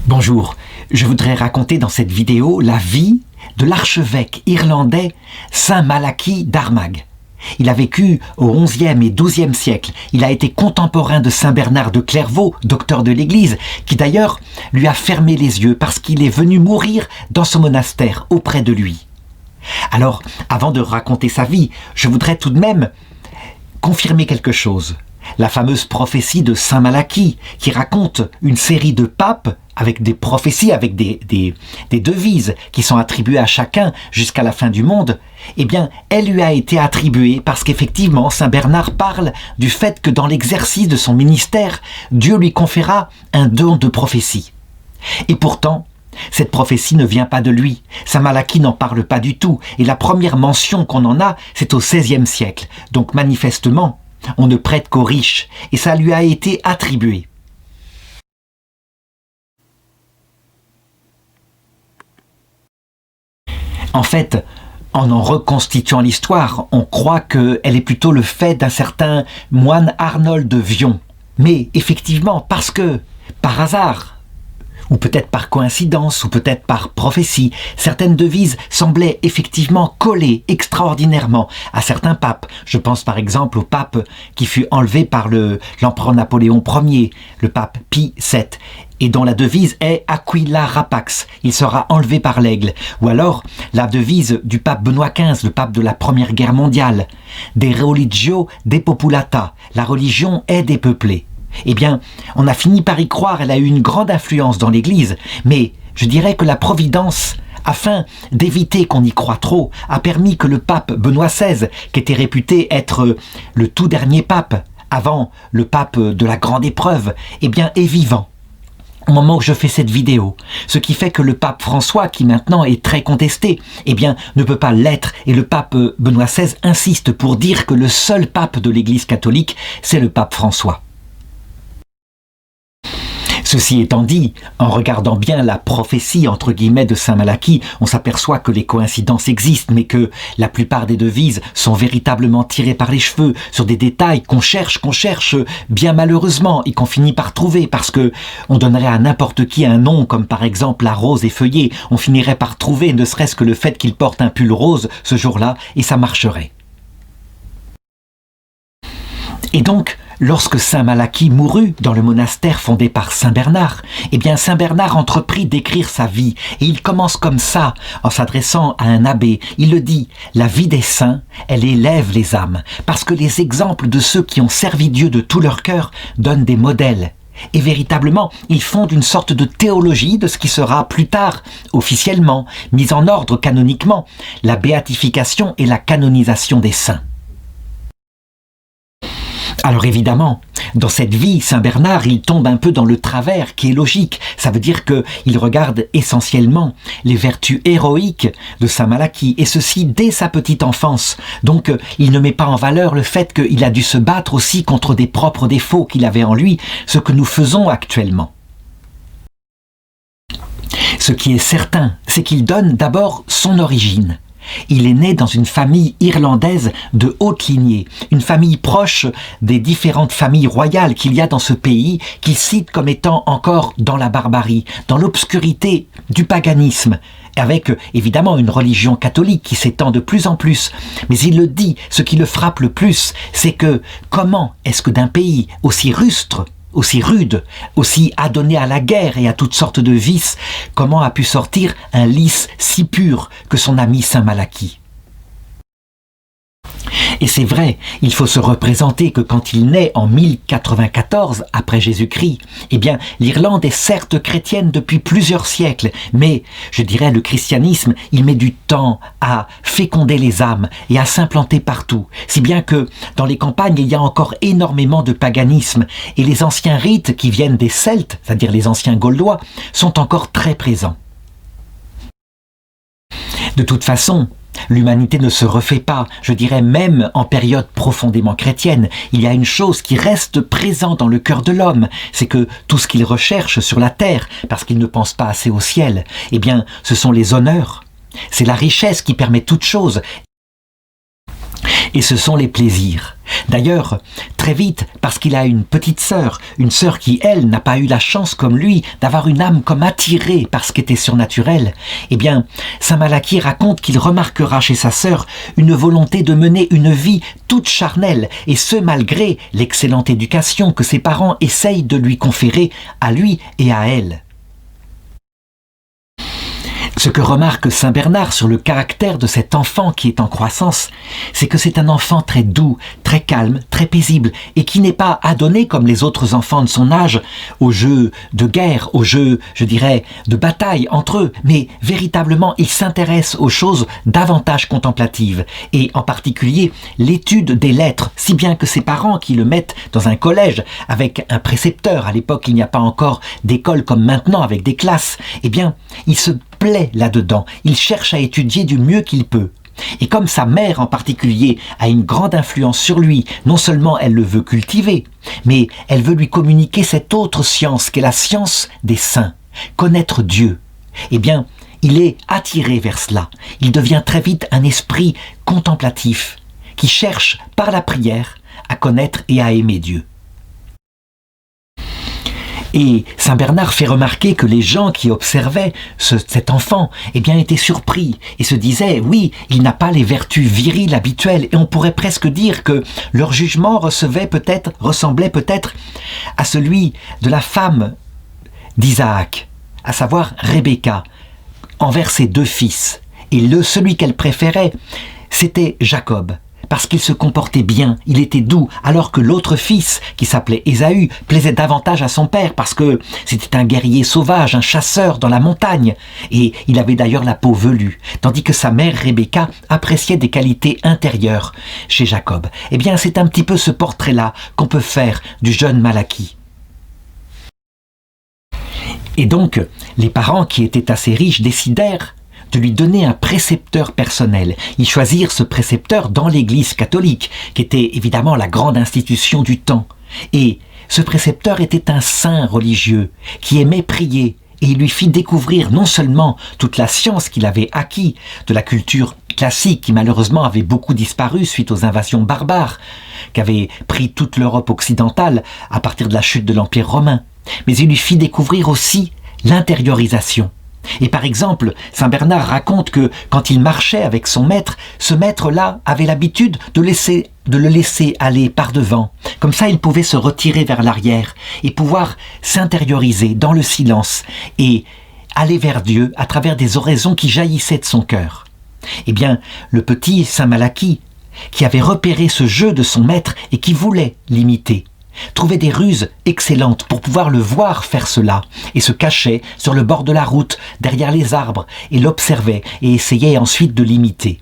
Bonjour, je voudrais raconter dans cette vidéo la vie de l'archevêque irlandais Saint Malachy d'Armagh. Il a vécu au XIe et XIIe siècle. Il a été contemporain de Saint Bernard de Clairvaux, docteur de l'Église, qui d'ailleurs lui a fermé les yeux parce qu'il est venu mourir dans ce monastère auprès de lui. Alors, avant de raconter sa vie, je voudrais tout de même confirmer quelque chose. La fameuse prophétie de Saint Malachy, qui raconte une série de papes avec des prophéties, avec des devises qui sont attribuées à chacun jusqu'à la fin du monde, eh bien, elle lui a été attribuée parce qu'effectivement, Saint Bernard parle du fait que dans l'exercice de son ministère, Dieu lui conféra un don de prophétie. Et pourtant, cette prophétie ne vient pas de lui. Saint Malachy n'en parle pas du tout. Et la première mention qu'on en a, c'est au XVIe siècle. Donc manifestement, on ne prête qu'aux riches. Et ça lui a été attribué. En fait, en reconstituant l'histoire, on croit qu'elle est plutôt le fait d'un certain moine Arnold de Vion. Mais effectivement, parce que, par hasard, ou peut-être par coïncidence, ou peut-être par prophétie, certaines devises semblaient effectivement coller extraordinairement à certains papes. Je pense par exemple au pape qui fut enlevé par l'empereur Napoléon Ier, le pape Pie VII, et dont la devise est « Aquila Rapax », il sera enlevé par l'aigle. Ou alors la devise du pape Benoît XV, le pape de la Première Guerre mondiale, « De religio depopulata », la religion est dépeuplée. Eh bien, on a fini par y croire, elle a eu une grande influence dans l'Église, mais je dirais que la Providence, afin d'éviter qu'on y croie trop, a permis que le pape Benoît XVI, qui était réputé être le tout dernier pape, avant le pape de la grande épreuve, eh bien, est vivant au moment où je fais cette vidéo. Ce qui fait que le pape François, qui maintenant est très contesté, eh bien, ne peut pas l'être. Et le pape Benoît XVI insiste pour dire que le seul pape de l'Église catholique, c'est le pape François. Ceci étant dit, en regardant bien la prophétie entre guillemets de Saint Malachy, on s'aperçoit que les coïncidences existent, mais que la plupart des devises sont véritablement tirées par les cheveux sur des détails qu'on cherche bien malheureusement et qu'on finit par trouver, parce que on donnerait à n'importe qui un nom comme par exemple la rose effeuillée, on finirait par trouver ne serait-ce que le fait qu'il porte un pull rose ce jour-là et ça marcherait. Et donc, lorsque Saint Malachy mourut dans le monastère fondé par Saint Bernard, eh bien Saint Bernard entreprit d'écrire sa vie. Et il commence comme ça, en s'adressant à un abbé. Il le dit, la vie des saints, elle élève les âmes, parce que les exemples de ceux qui ont servi Dieu de tout leur cœur donnent des modèles. Et véritablement, ils fondent une sorte de théologie de ce qui sera plus tard, officiellement, mis en ordre canoniquement, la béatification et la canonisation des saints. Alors évidemment, dans cette vie, Saint Bernard, il tombe un peu dans le travers qui est logique. Ça veut dire qu'il regarde essentiellement les vertus héroïques de Saint Malachy, et ceci dès sa petite enfance. Donc il ne met pas en valeur le fait qu'il a dû se battre aussi contre des propres défauts qu'il avait en lui, ce que nous faisons actuellement. Ce qui est certain, c'est qu'il donne d'abord son origine. Il est né dans une famille irlandaise de haute lignée, une famille proche des différentes familles royales qu'il y a dans ce pays, qu'il cite comme étant encore dans la barbarie, dans l'obscurité du paganisme, avec évidemment une religion catholique qui s'étend de plus en plus. Mais il le dit, ce qui le frappe le plus, c'est que comment est-ce que d'un pays aussi rustre, aussi rude, aussi adonné à la guerre et à toutes sortes de vices, comment a pu sortir un lys si pur que son ami Saint Malachy? Et c'est vrai, il faut se représenter que quand il naît en 1094 après Jésus-Christ, eh bien l'Irlande est certes chrétienne depuis plusieurs siècles, mais je dirais le christianisme, il met du temps à féconder les âmes et à s'implanter partout, si bien que dans les campagnes il y a encore énormément de paganisme et les anciens rites qui viennent des Celtes, c'est-à-dire les anciens Gaulois, sont encore très présents. De toute façon, l'humanité ne se refait pas, je dirais même en période profondément chrétienne. Il y a une chose qui reste présente dans le cœur de l'homme, c'est que tout ce qu'il recherche sur la terre, parce qu'il ne pense pas assez au ciel, eh bien, ce sont les honneurs. C'est la richesse qui permet toute chose. Et ce sont les plaisirs. D'ailleurs, très vite, parce qu'il a une petite sœur, une sœur qui, elle, n'a pas eu la chance comme lui d'avoir une âme comme attirée par ce qui était surnaturel, eh bien, saint Malachie raconte qu'il remarquera chez sa sœur une volonté de mener une vie toute charnelle, et ce malgré l'excellente éducation que ses parents essayent de lui conférer à lui et à elle. Ce que remarque saint Bernard sur le caractère de cet enfant qui est en croissance, c'est que c'est un enfant très doux, très calme, très paisible, et qui n'est pas adonné comme les autres enfants de son âge aux jeux de guerre, aux jeux, je dirais, de bataille entre eux, mais véritablement il s'intéresse aux choses davantage contemplatives, et en particulier l'étude des lettres, si bien que ses parents qui le mettent dans un collège avec un précepteur, à l'époque il n'y a pas encore d'école comme maintenant avec des classes, eh bien il se plaît là-dedans, il cherche à étudier du mieux qu'il peut. Et comme sa mère en particulier a une grande influence sur lui, non seulement elle le veut cultiver, mais elle veut lui communiquer cette autre science qu'est la science des saints, connaître Dieu. Eh bien, il est attiré vers cela. Il devient très vite un esprit contemplatif qui cherche par la prière à connaître et à aimer Dieu. Et saint Bernard fait remarquer que les gens qui observaient cet enfant eh bien, étaient surpris et se disaient « oui, il n'a pas les vertus viriles habituelles » et on pourrait presque dire que leur jugement ressemblait peut-être à celui de la femme d'Isaac, à savoir Rebecca, envers ses deux fils. Et celui qu'elle préférait, c'était Jacob. Parce qu'il se comportait bien, il était doux, alors que l'autre fils, qui s'appelait Ésaü, plaisait davantage à son père parce que c'était un guerrier sauvage, un chasseur dans la montagne, et il avait d'ailleurs la peau velue, tandis que sa mère Rebecca appréciait des qualités intérieures chez Jacob. Eh bien, c'est un petit peu ce portrait-là qu'on peut faire du jeune Malachie. Et donc, les parents qui étaient assez riches décidèrent de lui donner un précepteur personnel. Ils choisirent ce précepteur dans l'Église catholique, qui était évidemment la grande institution du temps. Et ce précepteur était un saint religieux qui aimait prier, et il lui fit découvrir non seulement toute la science qu'il avait acquis de la culture classique qui malheureusement avait beaucoup disparu suite aux invasions barbares qu'avait pris toute l'Europe occidentale à partir de la chute de l'Empire romain, mais il lui fit découvrir aussi l'intériorisation. Et par exemple, saint Bernard raconte que quand il marchait avec son maître, ce maître-là avait l'habitude de le laisser aller par devant. Comme ça, il pouvait se retirer vers l'arrière et pouvoir s'intérioriser dans le silence et aller vers Dieu à travers des oraisons qui jaillissaient de son cœur. Eh bien, le petit saint Malachie, qui avait repéré ce jeu de son maître et qui voulait l'imiter, trouvait des ruses excellentes pour pouvoir le voir faire cela et se cachait sur le bord de la route, derrière les arbres, et l'observait et essayait ensuite de l'imiter.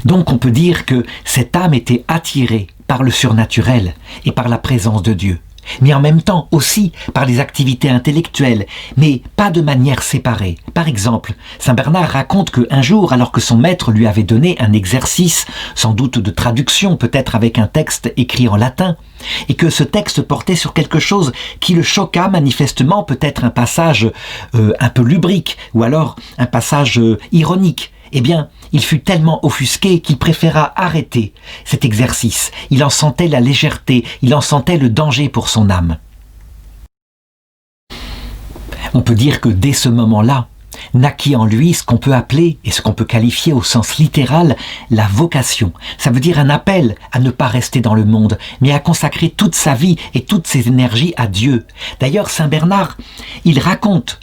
Donc on peut dire que cette âme était attirée par le surnaturel et par la présence de Dieu, mais en même temps aussi par les activités intellectuelles, mais pas de manière séparée. Par exemple, saint Bernard raconte qu'un jour, alors que son maître lui avait donné un exercice, sans doute de traduction, peut-être avec un texte écrit en latin, et que ce texte portait sur quelque chose qui le choqua manifestement, peut-être un passage un peu lubrique, ou alors un passage ironique, eh bien, il fut tellement offusqué qu'il préféra arrêter cet exercice. Il en sentait la légèreté, il en sentait le danger pour son âme. On peut dire que dès ce moment-là, naquit en lui ce qu'on peut appeler, et ce qu'on peut qualifier au sens littéral, la vocation. Ça veut dire un appel à ne pas rester dans le monde, mais à consacrer toute sa vie et toutes ses énergies à Dieu. D'ailleurs, saint Bernard, il raconte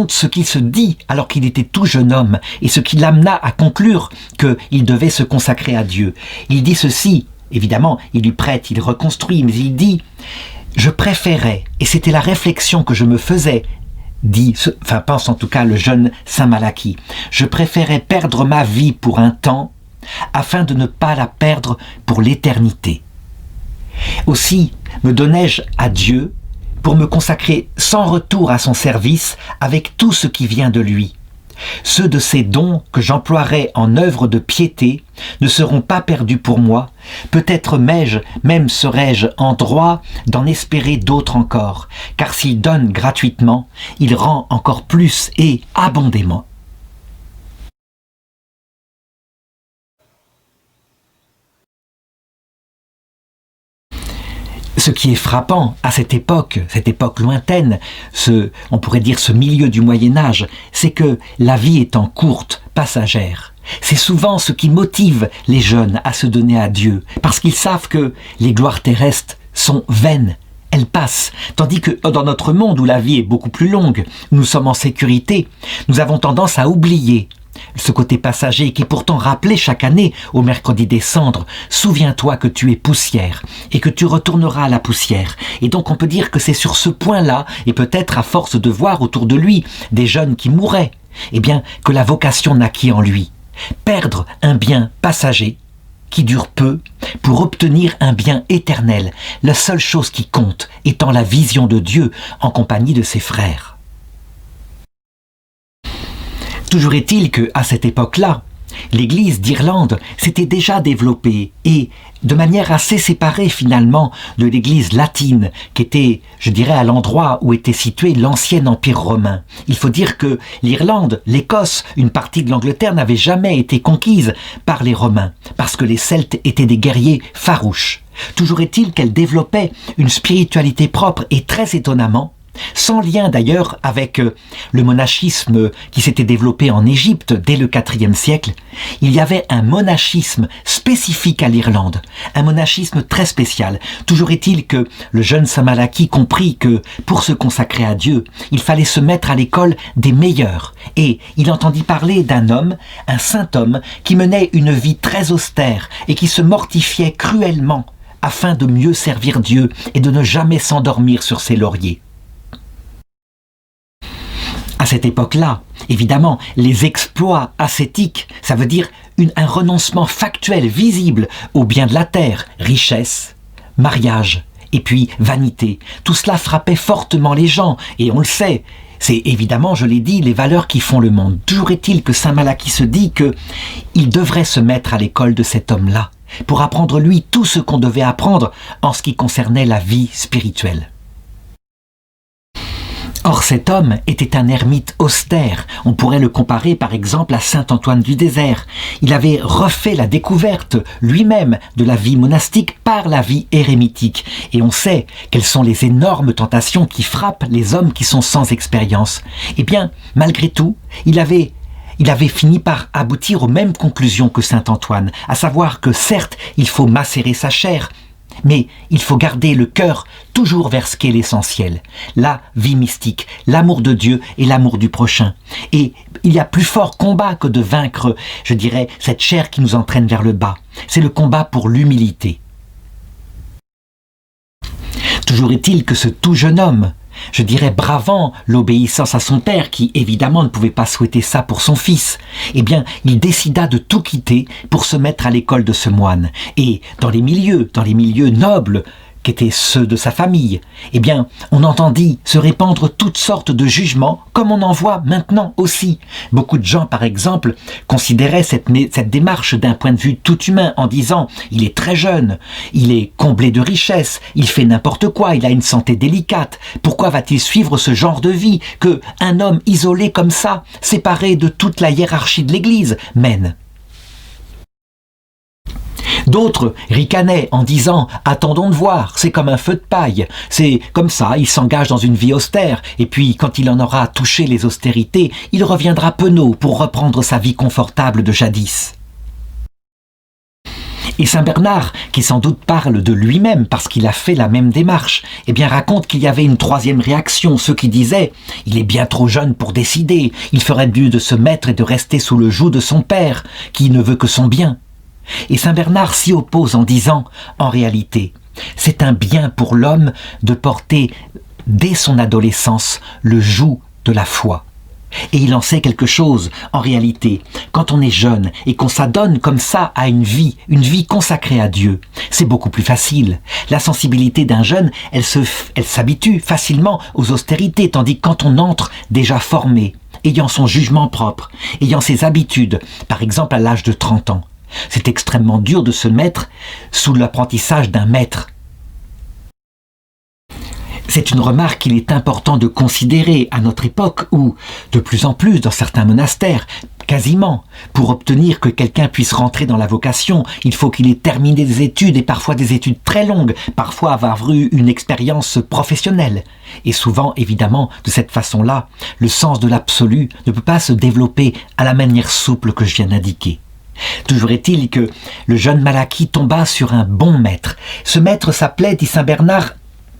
ce qu'il se dit alors qu'il était tout jeune homme, et ce qui l'amena à conclure qu'il devait se consacrer à Dieu. Il dit ceci, évidemment, il lui prête, il reconstruit, mais il dit « Je préférais, et c'était la réflexion que je me faisais, pense en tout cas le jeune saint Malachie. Je préférais perdre ma vie pour un temps afin de ne pas la perdre pour l'éternité. Aussi me donnai-je à Dieu pour me consacrer sans retour à son service avec tout ce qui vient de lui. Ceux de ces dons que j'emploierai en œuvre de piété ne seront pas perdus pour moi, peut-être même serai-je en droit d'en espérer d'autres encore, car s'il donne gratuitement, il rend encore plus et abondamment. Ce qui est frappant à cette époque lointaine, on pourrait dire ce milieu du Moyen-Âge, c'est que la vie étant courte, passagère, c'est souvent ce qui motive les jeunes à se donner à Dieu, parce qu'ils savent que les gloires terrestres sont vaines, elles passent, tandis que dans notre monde où la vie est beaucoup plus longue, nous sommes en sécurité, nous avons tendance à oublier ce côté passager qui est pourtant rappelé chaque année au mercredi des cendres. Souviens-toi que tu es poussière et que tu retourneras à la poussière. Et donc on peut dire que c'est sur ce point-là, et peut-être à force de voir autour de lui des jeunes qui mouraient, eh bien que la vocation naquit en lui. Perdre un bien passager qui dure peu pour obtenir un bien éternel, la seule chose qui compte étant la vision de Dieu en compagnie de ses frères. Toujours est-il qu'à cette époque-là, l'Église d'Irlande s'était déjà développée et de manière assez séparée finalement de l'Église latine qui était, je dirais, à l'endroit où était situé l'ancien Empire romain. Il faut dire que l'Irlande, l'Écosse, une partie de l'Angleterre n'avait jamais été conquise par les Romains parce que les Celtes étaient des guerriers farouches. Toujours est-il qu'elle développait une spiritualité propre et très étonnamment, sans lien d'ailleurs avec le monachisme qui s'était développé en Égypte dès le IVe siècle, il y avait un monachisme spécifique à l'Irlande, un monachisme très spécial. Toujours est-il que le jeune Samalaki comprit que pour se consacrer à Dieu, il fallait se mettre à l'école des meilleurs. Et il entendit parler d'un homme, un saint homme, qui menait une vie très austère et qui se mortifiait cruellement afin de mieux servir Dieu et de ne jamais s'endormir sur ses lauriers. À cette époque-là, évidemment, les exploits ascétiques, ça veut dire un renoncement factuel, visible au bien de la terre, richesse, mariage, et puis vanité. Tout cela frappait fortement les gens, et on le sait, c'est évidemment, je l'ai dit, les valeurs qui font le monde. Toujours est-il que saint Malachie se dit qu'il devrait se mettre à l'école de cet homme-là, pour apprendre lui tout ce qu'on devait apprendre en ce qui concernait la vie spirituelle. Or cet homme était un ermite austère, on pourrait le comparer par exemple à saint Antoine du Désert. Il avait refait la découverte lui-même de la vie monastique par la vie érémitique. Et on sait quelles sont les énormes tentations qui frappent les hommes qui sont sans expérience. Eh bien, malgré tout, il avait fini par aboutir aux mêmes conclusions que saint Antoine, à savoir que certes, il faut macérer sa chair, mais il faut garder le cœur toujours vers ce qu'est l'essentiel, la vie mystique, l'amour de Dieu et l'amour du prochain. Et il y a plus fort combat que de vaincre, je dirais, cette chair qui nous entraîne vers le bas. C'est le combat pour l'humilité. Toujours est-il que ce tout jeune homme, je dirais bravant l'obéissance à son père, qui évidemment ne pouvait pas souhaiter ça pour son fils, eh bien, il décida de tout quitter pour se mettre à l'école de ce moine. Et dans les milieux nobles, qui étaient ceux de sa famille, eh bien, on entendit se répandre toutes sortes de jugements, comme on en voit maintenant aussi. Beaucoup de gens, par exemple, considéraient cette démarche d'un point de vue tout humain en disant « il est très jeune, il est comblé de richesses, il fait n'importe quoi, il a une santé délicate, pourquoi va-t-il suivre ce genre de vie que un homme isolé comme ça, séparé de toute la hiérarchie de l'Église, mène ?» D'autres ricanaient en disant « attendons de voir, c'est comme un feu de paille, c'est comme ça, il s'engage dans une vie austère, et puis quand il en aura touché les austérités, il reviendra penaud pour reprendre sa vie confortable de jadis. » Et saint Bernard, qui sans doute parle de lui-même parce qu'il a fait la même démarche, eh bien raconte qu'il y avait une troisième réaction, ceux qui disaient « il est bien trop jeune pour décider, il ferait mieux de se mettre et de rester sous le joug de son père, qui ne veut que son bien. » Et saint Bernard s'y oppose en disant, en réalité, c'est un bien pour l'homme de porter dès son adolescence le joug de la foi. Et il en sait quelque chose, en réalité, quand on est jeune et qu'on s'adonne comme ça à une vie consacrée à Dieu, c'est beaucoup plus facile. La sensibilité d'un jeune, elle s'habitue facilement aux austérités, tandis que quand on entre déjà formé, ayant son jugement propre, ayant ses habitudes, par exemple à l'âge de 30 ans, c'est extrêmement dur de se mettre sous l'apprentissage d'un maître. C'est une remarque qu'il est important de considérer à notre époque où, de plus en plus dans certains monastères, Quasiment. Pour obtenir que quelqu'un puisse rentrer dans la vocation, il faut qu'il ait terminé des études, et parfois des études très longues, parfois avoir eu une expérience professionnelle. Et souvent, évidemment, de cette façon-là, le sens de l'absolu ne peut pas se développer à la manière souple que je viens d'indiquer. Toujours est-il que le jeune Malachie tomba sur un bon maître. Ce maître s'appelait, dit saint Bernard,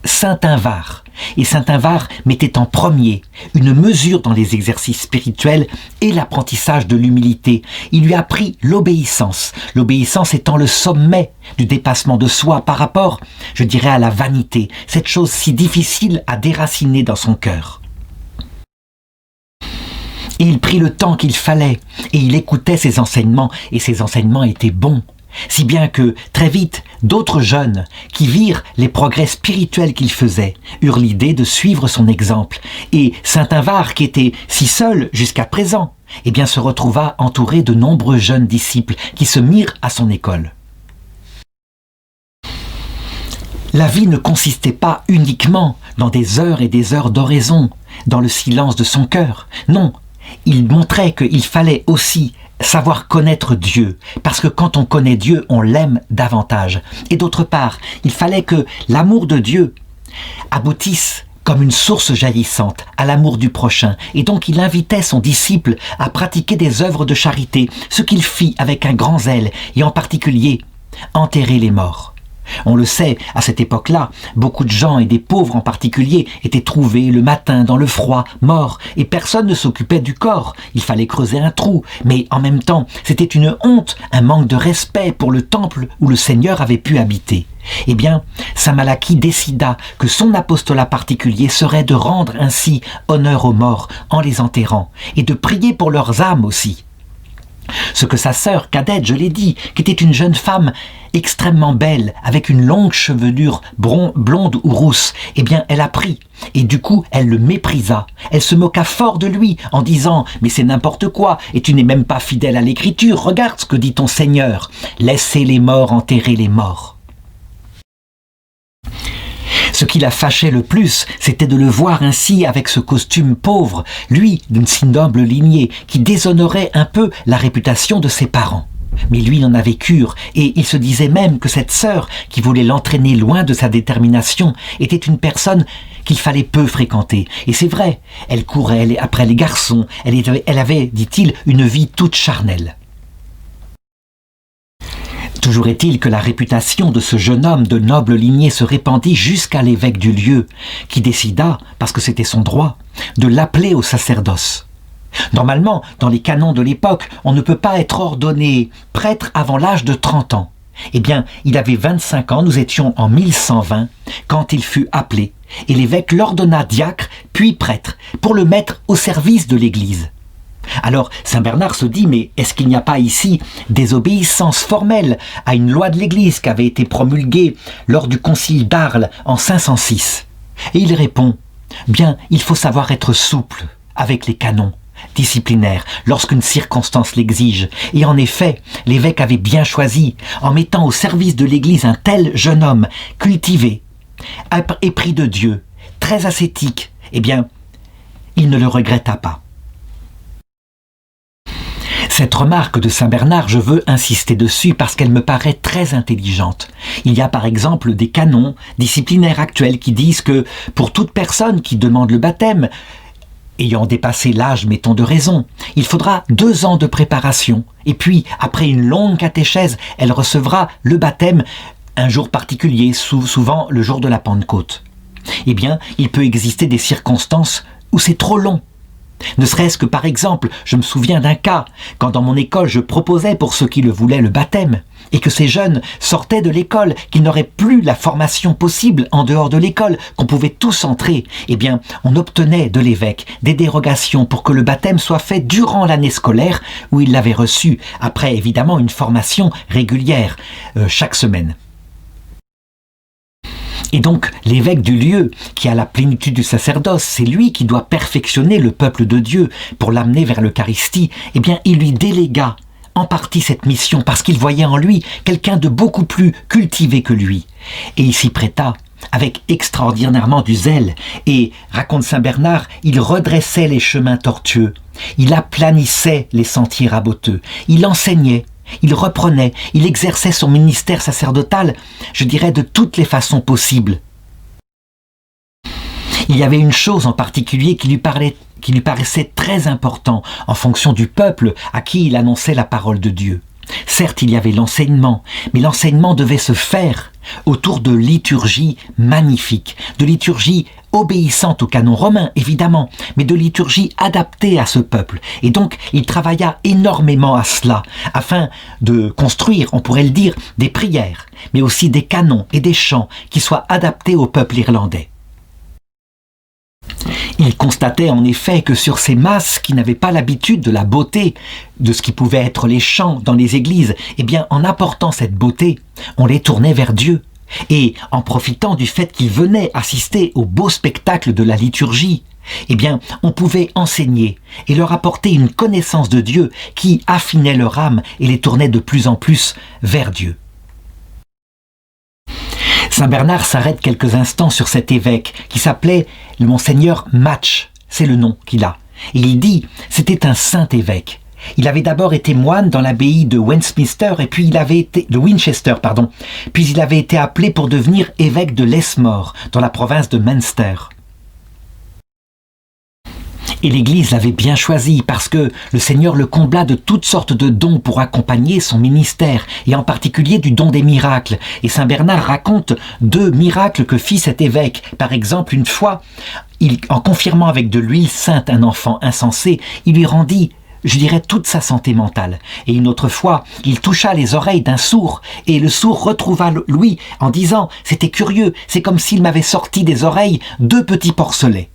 Saint Invar. Et Saint Invar mettait en premier une mesure dans les exercices spirituels et l'apprentissage de l'humilité. Il lui apprit l'obéissance. L'obéissance étant le sommet du dépassement de soi par rapport, je dirais, à la vanité. Cette chose si difficile à déraciner dans son cœur. Et il prit le temps qu'il fallait, et il écoutait ses enseignements, et ses enseignements étaient bons. Si bien que, très vite, d'autres jeunes, qui virent les progrès spirituels qu'il faisait, eurent l'idée de suivre son exemple. Et saint Invar, qui était si seul jusqu'à présent, eh bien se retrouva entouré de nombreux jeunes disciples qui se mirent à son école. La vie ne consistait pas uniquement dans des heures et des heures d'oraison, dans le silence de son cœur. Non, il montrait qu'il fallait aussi savoir connaître Dieu, parce que quand on connaît Dieu, on l'aime davantage. Et d'autre part, il fallait que l'amour de Dieu aboutisse comme une source jaillissante à l'amour du prochain. Et donc il invitait son disciple à pratiquer des œuvres de charité, ce qu'il fit avec un grand zèle, et en particulier enterrer les morts. On le sait, à cette époque-là, beaucoup de gens, et des pauvres en particulier, étaient trouvés le matin dans le froid, morts, et personne ne s'occupait du corps. Il fallait creuser un trou, mais en même temps, c'était une honte, un manque de respect pour le temple où le Seigneur avait pu habiter. Eh bien, saint Malachie décida que son apostolat particulier serait de rendre ainsi honneur aux morts en les enterrant, et de prier pour leurs âmes aussi. Ce que sa sœur cadette, je l'ai dit, qui était une jeune femme extrêmement belle, avec une longue chevelure blonde ou rousse, eh bien elle apprit, et du coup elle le méprisa. Elle se moqua fort de lui en disant « Mais c'est n'importe quoi, et tu n'es même pas fidèle à l'écriture, regarde ce que dit ton Seigneur, laissez les morts enterrer les morts. » Ce qui la fâchait le plus, c'était de le voir ainsi avec ce costume pauvre, lui d'une si noble lignée, qui déshonorait un peu la réputation de ses parents. Mais lui n'en avait cure, et il se disait même que cette sœur, qui voulait l'entraîner loin de sa détermination, était une personne qu'il fallait peu fréquenter. Et c'est vrai, elle courait après les garçons, elle avait, dit-il, une vie toute charnelle. Toujours est-il que la réputation de ce jeune homme de noble lignée se répandit jusqu'à l'évêque du lieu, qui décida, parce que c'était son droit, de l'appeler au sacerdoce. Normalement, dans les canons de l'époque, on ne peut pas être ordonné prêtre avant l'âge de 30 ans. Eh bien, il avait 25 ans, nous étions en 1120, quand il fut appelé, et l'évêque l'ordonna diacre, puis prêtre, pour le mettre au service de l'Église. Alors, saint Bernard se dit, mais est-ce qu'il n'y a pas ici désobéissance formelle à une loi de l'Église qui avait été promulguée lors du concile d'Arles en 506 ? Et il répond, bien, il faut savoir être souple avec les canons disciplinaires lorsqu'une circonstance l'exige. Et en effet, l'évêque avait bien choisi, en mettant au service de l'Église un tel jeune homme, cultivé, épris de Dieu, très ascétique, eh bien, il ne le regretta pas. Cette remarque de saint Bernard, je veux insister dessus parce qu'elle me paraît très intelligente. Il y a par exemple des canons disciplinaires actuels qui disent que pour toute personne qui demande le baptême, ayant dépassé l'âge, mettons, de raison, il faudra 2 ans de préparation. Et puis, après une longue catéchèse, elle recevra le baptême un jour particulier, souvent le jour de la Pentecôte. Eh bien, il peut exister des circonstances où c'est trop long. Ne serait-ce que par exemple, je me souviens d'un cas, quand dans mon école je proposais pour ceux qui le voulaient le baptême, et que ces jeunes sortaient de l'école, qu'ils n'auraient plus la formation possible en dehors de l'école, qu'on pouvait tous entrer, eh bien on obtenait de l'évêque des dérogations pour que le baptême soit fait durant l'année scolaire où il l'avait reçu, après évidemment une formation régulière chaque semaine. Et donc, l'évêque du lieu, qui a la plénitude du sacerdoce, c'est lui qui doit perfectionner le peuple de Dieu pour l'amener vers l'Eucharistie, eh bien, il lui délégua en partie cette mission parce qu'il voyait en lui quelqu'un de beaucoup plus cultivé que lui. Et il s'y prêta. avec extraordinairement du zèle, et, raconte saint Bernard, il redressait les chemins tortueux, il aplanissait les sentiers raboteux, il enseignait, il reprenait, il exerçait son ministère sacerdotal, je dirais de toutes les façons possibles. Il y avait une chose en particulier qui lui paraissait très important en fonction du peuple à qui il annonçait la parole de Dieu. Certes, il y avait l'enseignement, mais l'enseignement devait se faire autour de liturgies magnifiques, de liturgies obéissantes au canon romain, évidemment, mais de liturgies adaptées à ce peuple. Et donc, il travailla énormément à cela, afin de construire, on pourrait le dire, des prières, mais aussi des canons et des chants qui soient adaptés au peuple irlandais. Il constatait en effet que sur ces masses qui n'avaient pas l'habitude de la beauté, de ce qui pouvait être les chants dans les églises, eh bien en apportant cette beauté, on les tournait vers Dieu. Et en profitant du fait qu'ils venaient assister au beau spectacle de la liturgie, eh bien on pouvait enseigner et leur apporter une connaissance de Dieu qui affinait leur âme et les tournait de plus en plus vers Dieu. Saint Bernard s'arrête quelques instants sur cet évêque qui s'appelait le Monseigneur Match, c'est le nom qu'il a. Et il dit, c'était un saint évêque. Il avait d'abord été moine dans l'abbaye de Westminster et puis de Winchester, puis il avait été appelé pour devenir évêque de Lesmore, dans la province de Munster. Et l'Église l'avait bien choisi parce que le Seigneur le combla de toutes sortes de dons pour accompagner son ministère, et en particulier du don des miracles. Et saint Bernard raconte 2 miracles que fit cet évêque. Par exemple, une fois, en confirmant avec de l'huile sainte un enfant insensé, il lui rendit, je dirais, toute sa santé mentale. Et une autre fois, il toucha les oreilles d'un sourd, et le sourd retrouva l'ouïe en disant « C'était curieux, c'est comme s'il m'avait sorti des oreilles 2 petits porcelets ».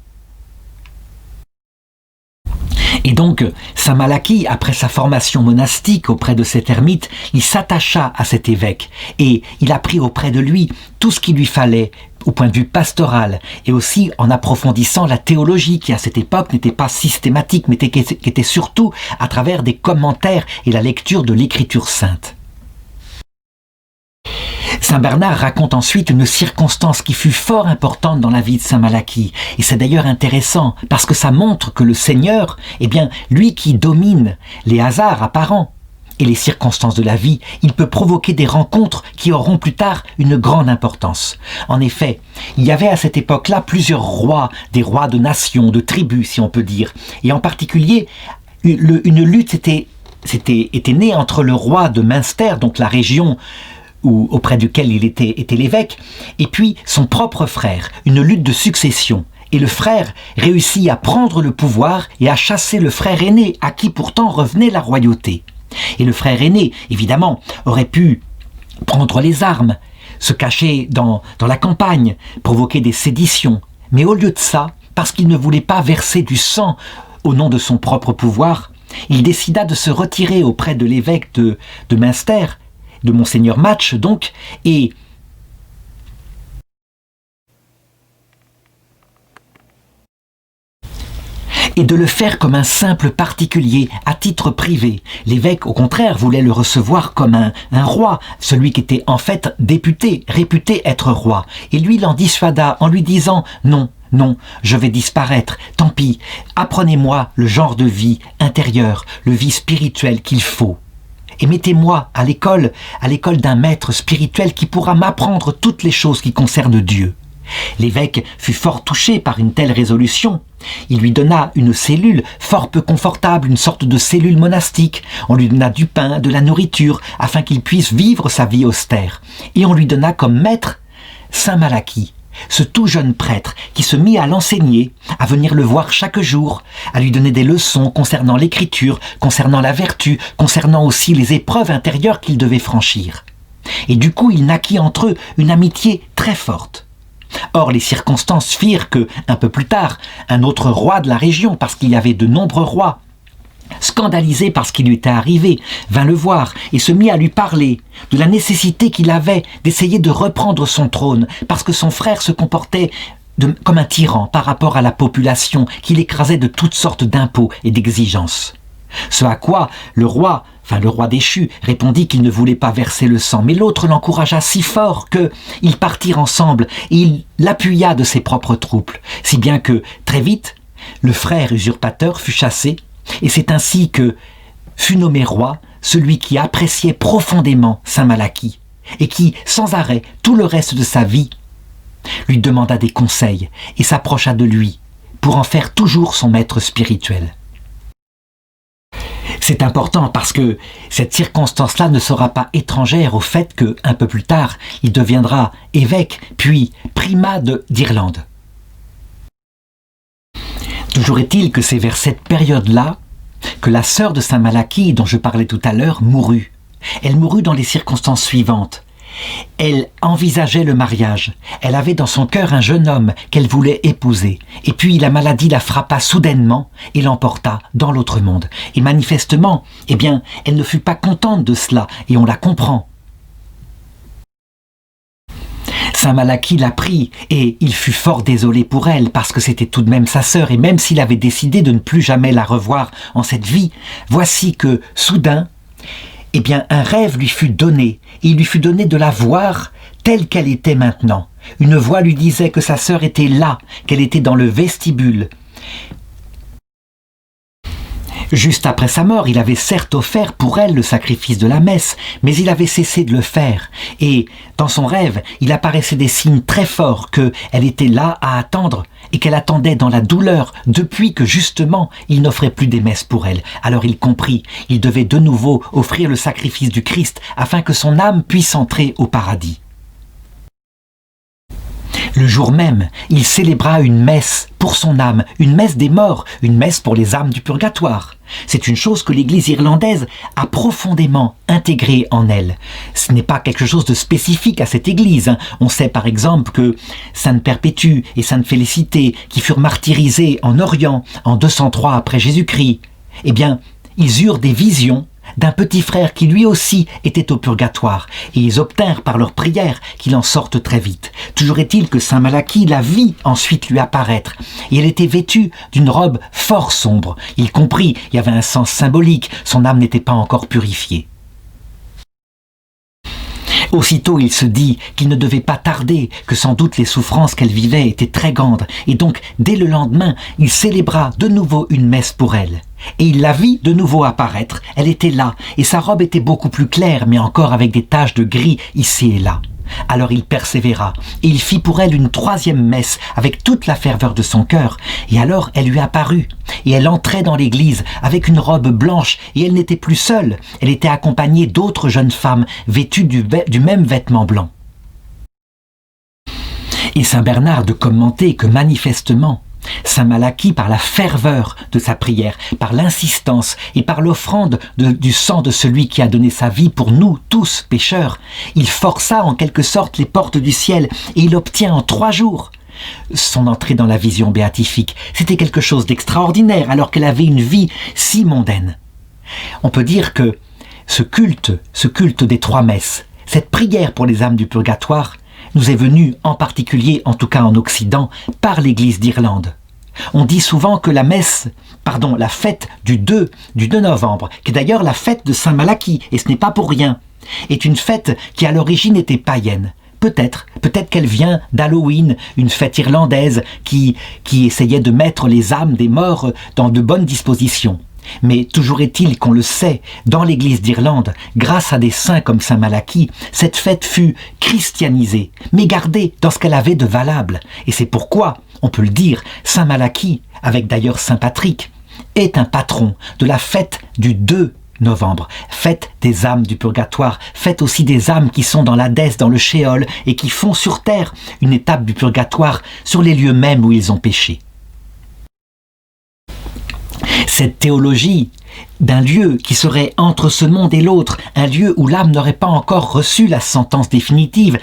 Et donc, saint Malachie, après sa formation monastique auprès de cet ermite, il s'attacha à cet évêque et il apprit auprès de lui tout ce qu'il lui fallait au point de vue pastoral et aussi en approfondissant la théologie qui à cette époque n'était pas systématique mais qui était surtout à travers des commentaires et la lecture de l'écriture sainte. Saint Bernard raconte ensuite une circonstance qui fut fort importante dans la vie de saint Malachie. Et c'est d'ailleurs intéressant parce que ça montre que le Seigneur, eh bien, lui qui domine les hasards apparents et les circonstances de la vie, il peut provoquer des rencontres qui auront plus tard une grande importance. En effet, il y avait à cette époque-là plusieurs rois, des rois de nations, de tribus si on peut dire. Et en particulier, une lutte était née entre le roi de Munster, donc la région auprès duquel il était l'évêque, et puis son propre frère, une lutte de succession. Et le frère réussit à prendre le pouvoir et à chasser le frère aîné, à qui pourtant revenait la royauté. Et le frère aîné, évidemment, aurait pu prendre les armes, se cacher dans la campagne, provoquer des séditions. Mais au lieu de ça, parce qu'il ne voulait pas verser du sang au nom de son propre pouvoir, il décida de se retirer auprès de l'évêque de Munster, de Monseigneur Match donc, et de le faire comme un simple particulier, à titre privé. L'évêque, au contraire, voulait le recevoir comme un roi, celui qui était en fait député, réputé être roi. Et lui l'en dissuada en lui disant « Non, non, je vais disparaître, tant pis, apprenez-moi le genre de vie intérieure, le vie spirituelle qu'il faut. Et mettez-moi à l'école d'un maître spirituel qui pourra m'apprendre toutes les choses qui concernent Dieu. » L'évêque fut fort touché par une telle résolution. Il lui donna une cellule fort peu confortable, une sorte de cellule monastique. On lui donna du pain, de la nourriture, afin qu'il puisse vivre sa vie austère. Et on lui donna comme maître saint Malachie, ce tout jeune prêtre qui se mit à l'enseigner, à venir le voir chaque jour, à lui donner des leçons concernant l'écriture, concernant la vertu, concernant aussi les épreuves intérieures qu'il devait franchir. Et du coup, il naquit entre eux une amitié très forte. Or, les circonstances firent que, un peu plus tard, un autre roi de la région, parce qu'il y avait de nombreux rois, scandalisé par ce qui lui était arrivé, vint le voir et se mit à lui parler de la nécessité qu'il avait d'essayer de reprendre son trône, parce que son frère se comportait comme un tyran par rapport à la population qu'il écrasait de toutes sortes d'impôts et d'exigences. Ce à quoi le roi déchu, répondit qu'il ne voulait pas verser le sang, mais l'autre l'encouragea si fort qu'ils partirent ensemble et il l'appuya de ses propres troupes, si bien que, très vite, le frère usurpateur fut chassé, et c'est ainsi que fut nommé roi celui qui appréciait profondément Saint Malachie, et qui, sans arrêt, tout le reste de sa vie, lui demanda des conseils et s'approcha de lui pour en faire toujours son maître spirituel. C'est important parce que cette circonstance-là ne sera pas étrangère au fait que, un peu plus tard, il deviendra évêque, puis primat d'Irlande. Toujours est-il que c'est vers cette période-là que la sœur de Saint Malachie, dont je parlais tout à l'heure, mourut. Elle mourut dans les circonstances suivantes. Elle envisageait le mariage. Elle avait dans son cœur un jeune homme qu'elle voulait épouser. Et puis la maladie la frappa soudainement et l'emporta dans l'autre monde. Et manifestement, elle ne fut pas contente de cela, et on la comprend. Saint Malachie la prit, et il fut fort désolé pour elle, parce que c'était tout de même sa sœur, et même s'il avait décidé de ne plus jamais la revoir en cette vie, voici que, soudain, un rêve lui fut donné, et il lui fut donné de la voir telle qu'elle était maintenant. Une voix lui disait que sa sœur était là, qu'elle était dans le vestibule. Juste après sa mort, il avait certes offert pour elle le sacrifice de la messe, mais il avait cessé de le faire. Et dans son rêve, il apparaissait des signes très forts qu'elle était là à attendre et qu'elle attendait dans la douleur depuis que justement il n'offrait plus des messes pour elle. Alors il comprit, il devait de nouveau offrir le sacrifice du Christ afin que son âme puisse entrer au paradis. Le jour même, il célébra une messe pour son âme, une messe des morts, une messe pour les âmes du purgatoire. C'est une chose que l'Église irlandaise a profondément intégrée en elle. Ce n'est pas quelque chose de spécifique à cette Église. On sait par exemple que Sainte Perpétue et Sainte Félicité, qui furent martyrisées en Orient en 203 après Jésus-Christ, ils eurent des visions d'un petit frère qui lui aussi était au purgatoire, et ils obtinrent par leur prière qu'il en sorte très vite. Toujours est-il que Saint Malachie la vit ensuite lui apparaître, et elle était vêtue d'une robe fort sombre. Il comprit, il y avait un sens symbolique, son âme n'était pas encore purifiée. Aussitôt il se dit qu'il ne devait pas tarder, que sans doute les souffrances qu'elle vivait étaient très grandes, et donc dès le lendemain, il célébra de nouveau une messe pour elle. Et il la vit de nouveau apparaître, elle était là, et sa robe était beaucoup plus claire, mais encore avec des taches de gris ici et là. Alors il persévéra, et il fit pour elle une troisième messe, avec toute la ferveur de son cœur, et alors elle lui apparut, et elle entrait dans l'église, avec une robe blanche, et elle n'était plus seule, elle était accompagnée d'autres jeunes femmes, vêtues du même vêtement blanc. Et saint Bernard de commenter que manifestement, Saint Malachie, par la ferveur de sa prière, par l'insistance et par l'offrande du sang de celui qui a donné sa vie pour nous tous pécheurs, il força en quelque sorte les portes du ciel et il obtient en 3 jours son entrée dans la vision béatifique. C'était quelque chose d'extraordinaire alors qu'elle avait une vie si mondaine. On peut dire que ce culte des 3 messes, cette prière pour les âmes du purgatoire, nous est venu en particulier, en tout cas en Occident, par l'Église d'Irlande. On dit souvent que la fête du 2 novembre, qui est d'ailleurs la fête de Saint Malachie, et ce n'est pas pour rien, est une fête qui à l'origine était païenne. Peut-être qu'elle vient d'Halloween, une fête irlandaise qui essayait de mettre les âmes des morts dans de bonnes dispositions. Mais toujours est-il qu'on le sait, dans l'Église d'Irlande, grâce à des saints comme Saint Malachie, cette fête fut christianisée, mais gardée dans ce qu'elle avait de valable. Et c'est pourquoi, on peut le dire, Saint Malachie, avec d'ailleurs Saint Patrick, est un patron de la fête du 2 novembre, fête des âmes du purgatoire, fête aussi des âmes qui sont dans l'Hadès, dans le Sheol, et qui font sur terre une étape du purgatoire sur les lieux mêmes où ils ont péché. Cette théologie d'un lieu qui serait entre ce monde et l'autre, un lieu où l'âme n'aurait pas encore reçu la sentence définitive,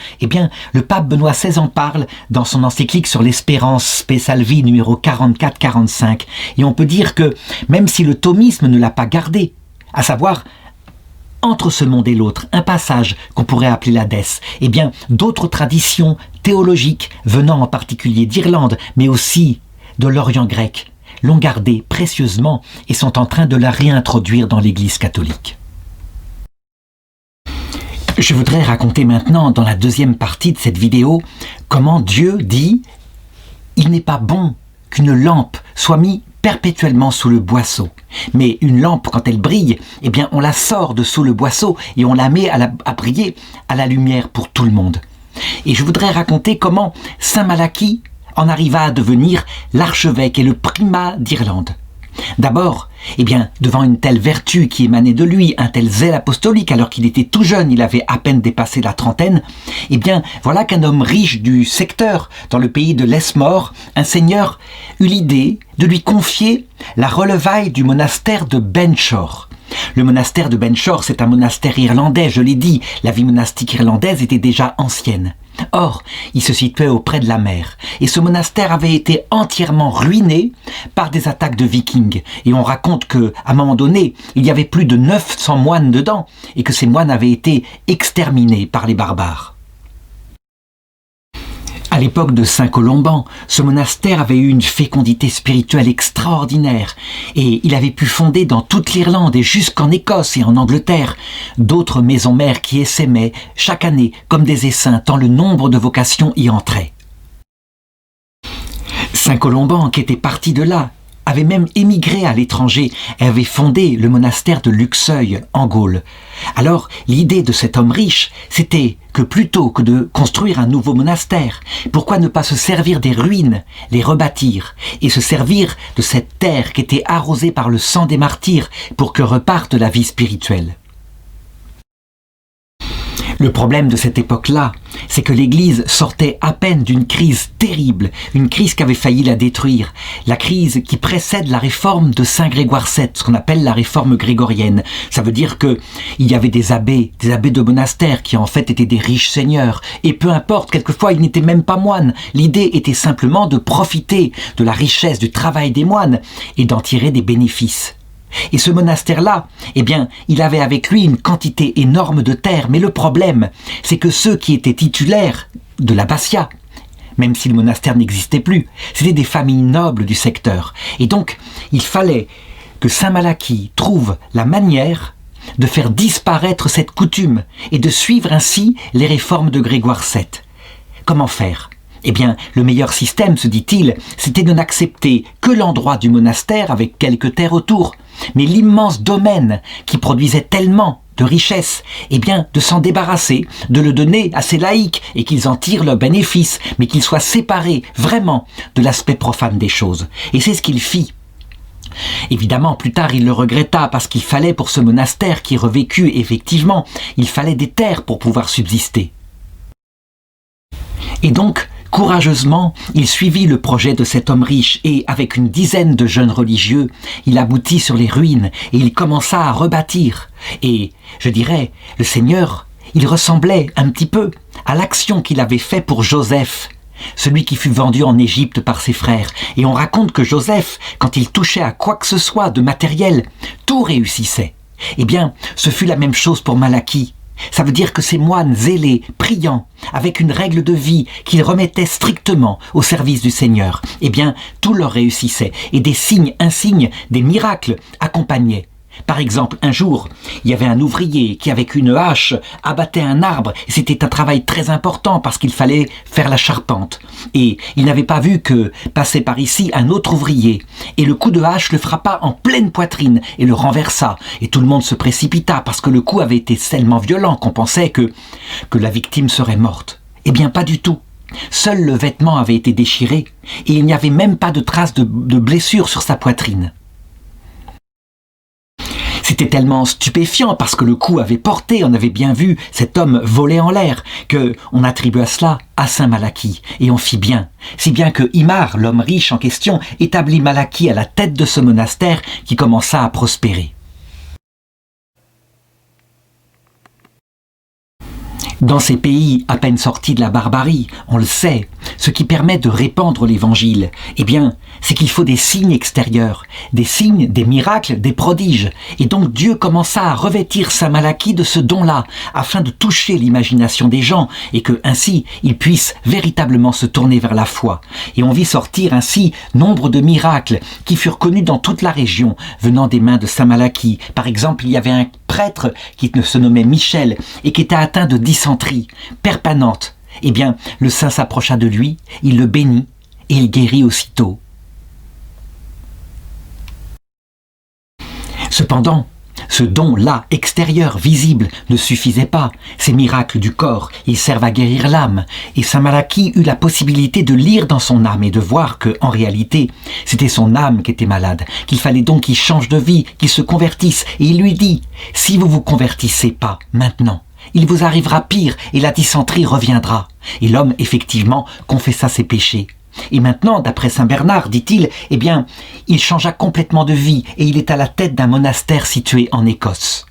le pape Benoît XVI en parle dans son encyclique sur l'espérance Spe Salvi numéro 44-45. Et on peut dire que, même si le thomisme ne l'a pas gardé, à savoir entre ce monde et l'autre, un passage qu'on pourrait appeler l'Hadès, d'autres traditions théologiques venant en particulier d'Irlande, mais aussi de l'Orient grec, l'ont gardée précieusement et sont en train de la réintroduire dans l'Église catholique. Je voudrais raconter maintenant, dans la deuxième partie de cette vidéo, comment Dieu dit « Il n'est pas bon qu'une lampe soit mise perpétuellement sous le boisseau. Mais une lampe, quand elle brille, eh bien, on la sort de sous le boisseau et on la met à briller à la lumière pour tout le monde. » Et je voudrais raconter comment Saint Malachie en arriva à devenir l'archevêque et le primat d'Irlande. D'abord, eh bien, devant une telle vertu qui émanait de lui, un tel zèle apostolique, alors qu'il était tout jeune, il avait à peine dépassé la trentaine, eh bien, voilà qu'un homme riche du secteur, dans le pays de Lesmore, un seigneur, eut l'idée de lui confier la relevaille du monastère de Benshore. Le monastère de Benshore, c'est un monastère irlandais, je l'ai dit, la vie monastique irlandaise était déjà ancienne. Or, il se situait auprès de la mer, et ce monastère avait été entièrement ruiné par des attaques de vikings. Et on raconte qu'à un moment donné, il y avait plus de 900 moines dedans, et que ces moines avaient été exterminés par les barbares. À l'époque de Saint Colomban, ce monastère avait eu une fécondité spirituelle extraordinaire et il avait pu fonder dans toute l'Irlande et jusqu'en Écosse et en Angleterre d'autres maisons mères qui essaimaient chaque année comme des essaims tant le nombre de vocations y entrait. Saint Colomban, qui était parti de là, avait même émigré à l'étranger et avait fondé le monastère de Luxeuil en Gaule. Alors, l'idée de cet homme riche, c'était que plutôt que de construire un nouveau monastère, pourquoi ne pas se servir des ruines, les rebâtir, et se servir de cette terre qui était arrosée par le sang des martyrs pour que reparte la vie spirituelle. Le problème de cette époque-là, c'est que l'Église sortait à peine d'une crise terrible, une crise qui avait failli la détruire, la crise qui précède la réforme de Saint Grégoire VII, ce qu'on appelle la réforme grégorienne. Ça veut dire que il y avait des abbés de monastères qui en fait étaient des riches seigneurs, et peu importe, quelquefois ils n'étaient même pas moines. L'idée était simplement de profiter de la richesse du travail des moines et d'en tirer des bénéfices. Et ce monastère-là, eh bien, il avait avec lui une quantité énorme de terre. Mais le problème, c'est que ceux qui étaient titulaires de l'abbatiat, même si le monastère n'existait plus, c'était des familles nobles du secteur. Et donc, il fallait que Saint Malachie trouve la manière de faire disparaître cette coutume et de suivre ainsi les réformes de Grégoire VII. Comment faire ? Eh bien, le meilleur système, se dit-il, c'était de n'accepter que l'endroit du monastère avec quelques terres autour, mais l'immense domaine qui produisait tellement de richesses, eh bien, de s'en débarrasser, de le donner à ces laïcs et qu'ils en tirent leur bénéfice, mais qu'ils soient séparés vraiment de l'aspect profane des choses. Et c'est ce qu'il fit. Évidemment, plus tard, il le regretta parce qu'il fallait pour ce monastère qui revécut, effectivement, il fallait des terres pour pouvoir subsister. Et donc, courageusement, il suivit le projet de cet homme riche et, avec une dizaine de jeunes religieux, il aboutit sur les ruines et il commença à rebâtir. Et, je dirais, le Seigneur, il ressemblait un petit peu à l'action qu'il avait faite pour Joseph, celui qui fut vendu en Égypte par ses frères. Et on raconte que Joseph, quand il touchait à quoi que ce soit de matériel, tout réussissait. Eh bien, ce fut la même chose pour Malachie. Ça veut dire que ces moines zélés, priants, avec une règle de vie qu'ils remettaient strictement au service du Seigneur, eh bien, tout leur réussissait. Et des signes, insignes, des miracles accompagnaient. Par exemple, un jour, il y avait un ouvrier qui, avec une hache, abattait un arbre. C'était un travail très important parce qu'il fallait faire la charpente. Et il n'avait pas vu que passait par ici un autre ouvrier. Et le coup de hache le frappa en pleine poitrine et le renversa. Et tout le monde se précipita parce que le coup avait été tellement violent qu'on pensait que la victime serait morte. Eh bien, pas du tout. Seul le vêtement avait été déchiré et il n'y avait même pas de traces de blessure sur sa poitrine. C'était tellement stupéfiant parce que le coup avait porté, on avait bien vu cet homme voler en l'air, qu'on attribua cela à Saint Malachie. Et on fit bien. Si bien que Imar, l'homme riche en question, établit Malachie à la tête de ce monastère qui commença à prospérer. Dans ces pays à peine sortis de la barbarie, on le sait, ce qui permet de répandre l'évangile, eh bien, c'est qu'il faut des signes extérieurs, des signes, des miracles, des prodiges. Et donc Dieu commença à revêtir saint Malachie de ce don-là, afin de toucher l'imagination des gens, et que ainsi ils puissent véritablement se tourner vers la foi. Et on vit sortir ainsi nombre de miracles qui furent connus dans toute la région, venant des mains de saint Malachie. Par exemple, il y avait un prêtre qui se nommait Michel, et qui était atteint de dysenterie permanente. Eh bien, le saint s'approcha de lui, il le bénit, et il guérit aussitôt. Cependant, ce don-là, extérieur, visible, ne suffisait pas. Ces miracles du corps, ils servent à guérir l'âme. Et saint Malachie eut la possibilité de lire dans son âme et de voir que, en réalité, c'était son âme qui était malade, qu'il fallait donc qu'il change de vie, qu'il se convertisse. Et il lui dit, si vous vous convertissez pas maintenant, il vous arrivera pire et la dysenterie reviendra. Et l'homme, effectivement, confessa ses péchés. Et maintenant, d'après saint Bernard, dit-il, eh bien, il changea complètement de vie et il est à la tête d'un monastère situé en Écosse.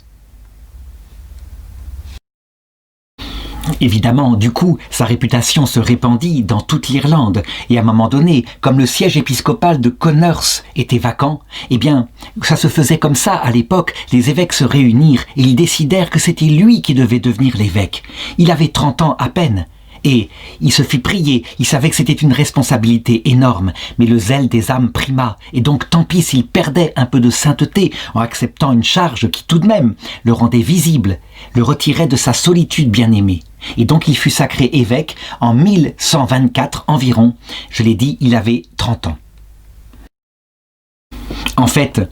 Évidemment, du coup, sa réputation se répandit dans toute l'Irlande, et à un moment donné, comme le siège épiscopal de Connors était vacant, eh bien, ça se faisait comme ça à l'époque, les évêques se réunirent et ils décidèrent que c'était lui qui devait devenir l'évêque. Il avait 30 ans à peine. Et il se fit prier, il savait que c'était une responsabilité énorme, mais le zèle des âmes prima, et donc tant pis s'il perdait un peu de sainteté en acceptant une charge qui tout de même le rendait visible, le retirait de sa solitude bien-aimée. Et donc il fut sacré évêque en 1124 environ, je l'ai dit, il avait 30 ans. En fait,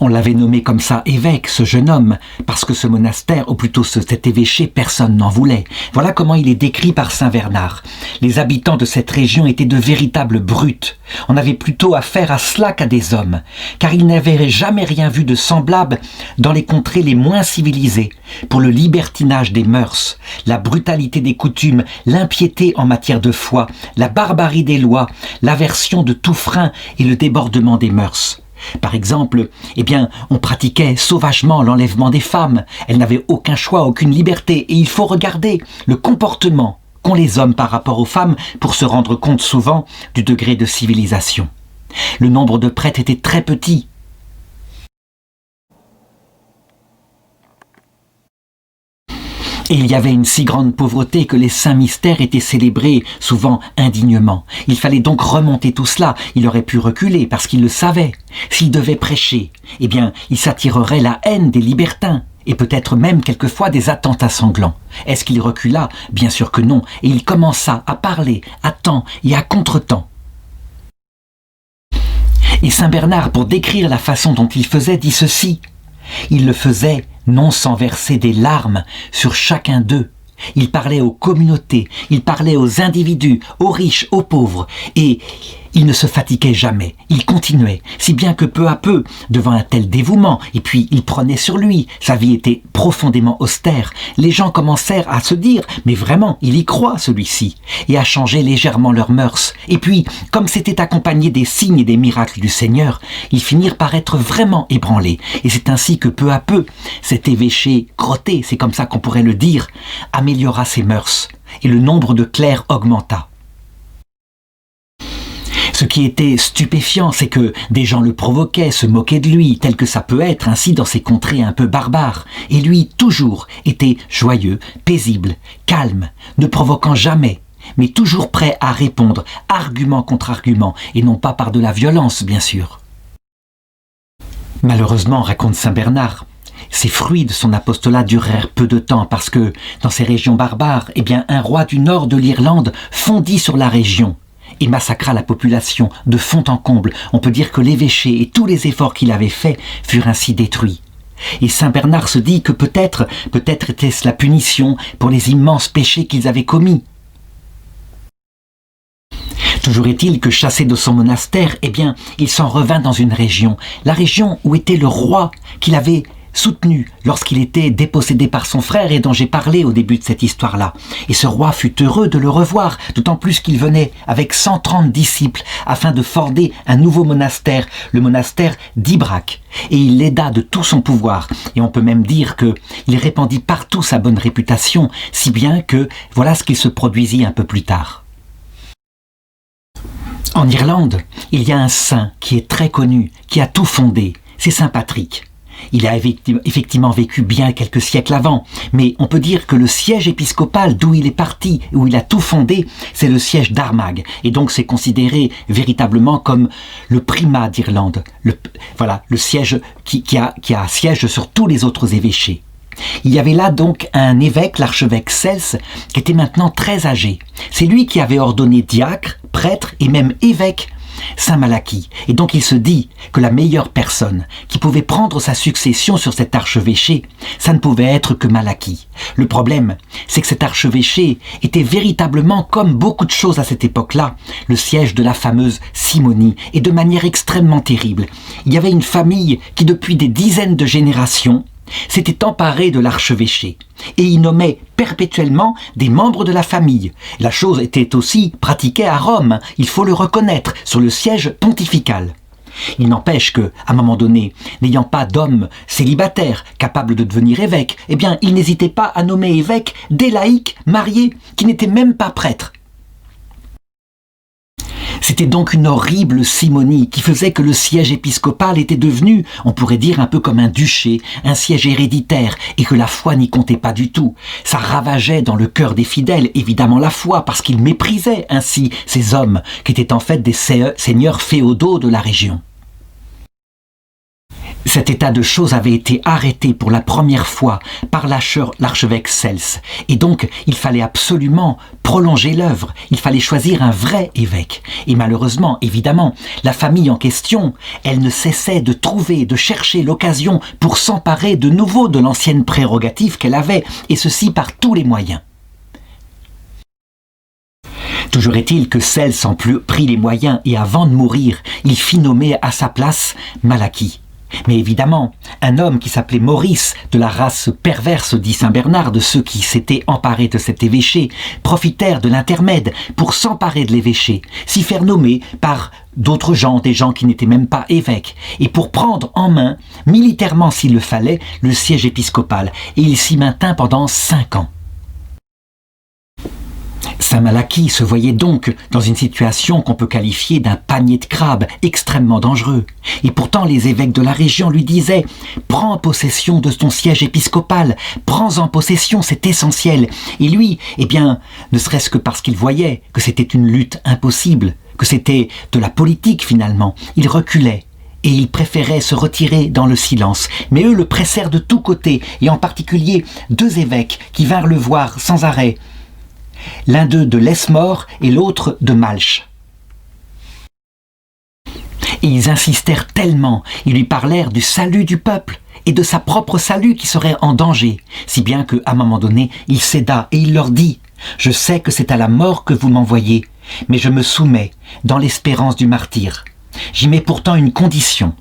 on l'avait nommé comme ça évêque, ce jeune homme, parce que ce monastère, ou plutôt cet évêché, personne n'en voulait. Voilà comment il est décrit par saint Bernard. Les habitants de cette région étaient de véritables brutes. On avait plutôt affaire à cela qu'à des hommes, car ils n'avaient jamais rien vu de semblable dans les contrées les moins civilisées, pour le libertinage des mœurs, la brutalité des coutumes, l'impiété en matière de foi, la barbarie des lois, l'aversion de tout frein et le débordement des mœurs. Par exemple, eh bien, on pratiquait sauvagement l'enlèvement des femmes. Elles n'avaient aucun choix, aucune liberté. Et il faut regarder le comportement qu'ont les hommes par rapport aux femmes pour se rendre compte souvent du degré de civilisation. Le nombre de prêtres était très petit. Et il y avait une si grande pauvreté que les saints mystères étaient célébrés, souvent indignement. Il fallait donc remonter tout cela. Il aurait pu reculer parce qu'il le savait. S'il devait prêcher, eh bien, il s'attirerait la haine des libertins et peut-être même quelquefois des attentats sanglants. Est-ce qu'il recula? Bien sûr que non. Et il commença à parler à temps et à contre-temps. Et saint Bernard, pour décrire la façon dont il faisait, dit ceci. Il le faisait non sans verser des larmes sur chacun d'eux. Il parlait aux communautés, il parlait aux individus, aux riches, aux pauvres, et il ne se fatiguait jamais, il continuait, si bien que peu à peu, devant un tel dévouement, et puis il prenait sur lui, sa vie était profondément austère, les gens commencèrent à se dire, mais vraiment, il y croit celui-ci, et à changer légèrement leurs mœurs. Et puis, comme c'était accompagné des signes et des miracles du Seigneur, ils finirent par être vraiment ébranlés, et c'est ainsi que peu à peu, cet évêché crotté, c'est comme ça qu'on pourrait le dire, améliora ses mœurs, et le nombre de clercs augmenta. Ce qui était stupéfiant, c'est que des gens le provoquaient, se moquaient de lui, tel que ça peut être ainsi dans ces contrées un peu barbares. Et lui, toujours, était joyeux, paisible, calme, ne provoquant jamais, mais toujours prêt à répondre, argument contre argument, et non pas par de la violence, bien sûr. Malheureusement, raconte saint Bernard, ces fruits de son apostolat durèrent peu de temps parce que, dans ces régions barbares, eh bien, un roi du nord de l'Irlande fondit sur la région et massacra la population de fond en comble. On peut dire que l'évêché et tous les efforts qu'il avait faits furent ainsi détruits. Et saint Bernard se dit que peut-être était-ce la punition pour les immenses péchés qu'ils avaient commis. Toujours est-il que chassé de son monastère, eh bien, il s'en revint dans une région, la région où était le roi qu'il avait soutenu lorsqu'il était dépossédé par son frère et dont j'ai parlé au début de cette histoire-là. Et ce roi fut heureux de le revoir, d'autant plus qu'il venait avec 130 disciples afin de fonder un nouveau monastère, le monastère d'Ibrac. Et il l'aida de tout son pouvoir. Et on peut même dire qu'il répandit partout sa bonne réputation, si bien que voilà ce qui se produisit un peu plus tard. En Irlande, il y a un saint qui est très connu, qui a tout fondé, c'est Saint Patrick. Il a effectivement vécu bien quelques siècles avant, mais on peut dire que le siège épiscopal d'où il est parti, où il a tout fondé, c'est le siège d'Armagh. Et donc c'est considéré véritablement comme le primat d'Irlande. Le siège qui a siège sur tous les autres évêchés. Il y avait là donc un évêque, l'archevêque Cels, qui était maintenant très âgé. C'est lui qui avait ordonné diacre, prêtre et même évêque Saint Malachie. Et donc il se dit que la meilleure personne qui pouvait prendre sa succession sur cet archevêché, ça ne pouvait être que Malachie. Le problème, c'est que cet archevêché était véritablement, comme beaucoup de choses à cette époque-là, le siège de la fameuse Simonie, et de manière extrêmement terrible. Il y avait une famille qui, depuis des dizaines de générations, s'était emparé de l'archevêché et y nommait perpétuellement des membres de la famille. La chose était aussi pratiquée à Rome, il faut le reconnaître, sur le siège pontifical. Il n'empêche que, à un moment donné, n'ayant pas d'homme célibataire capable de devenir évêque, eh bien, il n'hésitait pas à nommer évêque des laïcs mariés qui n'étaient même pas prêtres. C'était donc une horrible simonie qui faisait que le siège épiscopal était devenu, on pourrait dire un peu comme un duché, un siège héréditaire, et que la foi n'y comptait pas du tout. Ça ravageait dans le cœur des fidèles, évidemment la foi, parce qu'ils méprisaient ainsi ces hommes, qui étaient en fait des seigneurs féodaux de la région. Cet état de choses avait été arrêté pour la première fois par l'archevêque Cels. Et donc, il fallait absolument prolonger l'œuvre. Il fallait choisir un vrai évêque. Et malheureusement, évidemment, la famille en question, elle ne cessait de trouver, de chercher l'occasion pour s'emparer de nouveau de l'ancienne prérogative qu'elle avait, et ceci par tous les moyens. Toujours est-il que Cels en prit les moyens et avant de mourir, il fit nommer à sa place Malachie. Mais évidemment, un homme qui s'appelait Maurice, de la race perverse, dit Saint Bernard, de ceux qui s'étaient emparés de cet évêché, profitèrent de l'intermède pour s'emparer de l'évêché, s'y faire nommer par d'autres gens, des gens qui n'étaient même pas évêques, et pour prendre en main, militairement s'il le fallait, le siège épiscopal, et il s'y maintint pendant 5 ans. Saint Malachie se voyait donc dans une situation qu'on peut qualifier d'un panier de crabes extrêmement dangereux. Et pourtant les évêques de la région lui disaient « Prends possession de ton siège épiscopal, prends-en possession, c'est essentiel ». Et lui, eh bien, ne serait-ce que parce qu'il voyait que c'était une lutte impossible, que c'était de la politique finalement, il reculait. Et il préférait se retirer dans le silence. Mais eux le pressèrent de tous côtés, et en particulier 2 évêques qui vinrent le voir sans arrêt. L'un d'eux de Lesmore et l'autre de Malches. Et ils insistèrent tellement, ils lui parlèrent du salut du peuple et de sa propre salut qui serait en danger, si bien qu'à un moment donné, il céda et il leur dit « Je sais que c'est à la mort que vous m'envoyez, mais je me soumets dans l'espérance du martyre. J'y mets pourtant une condition.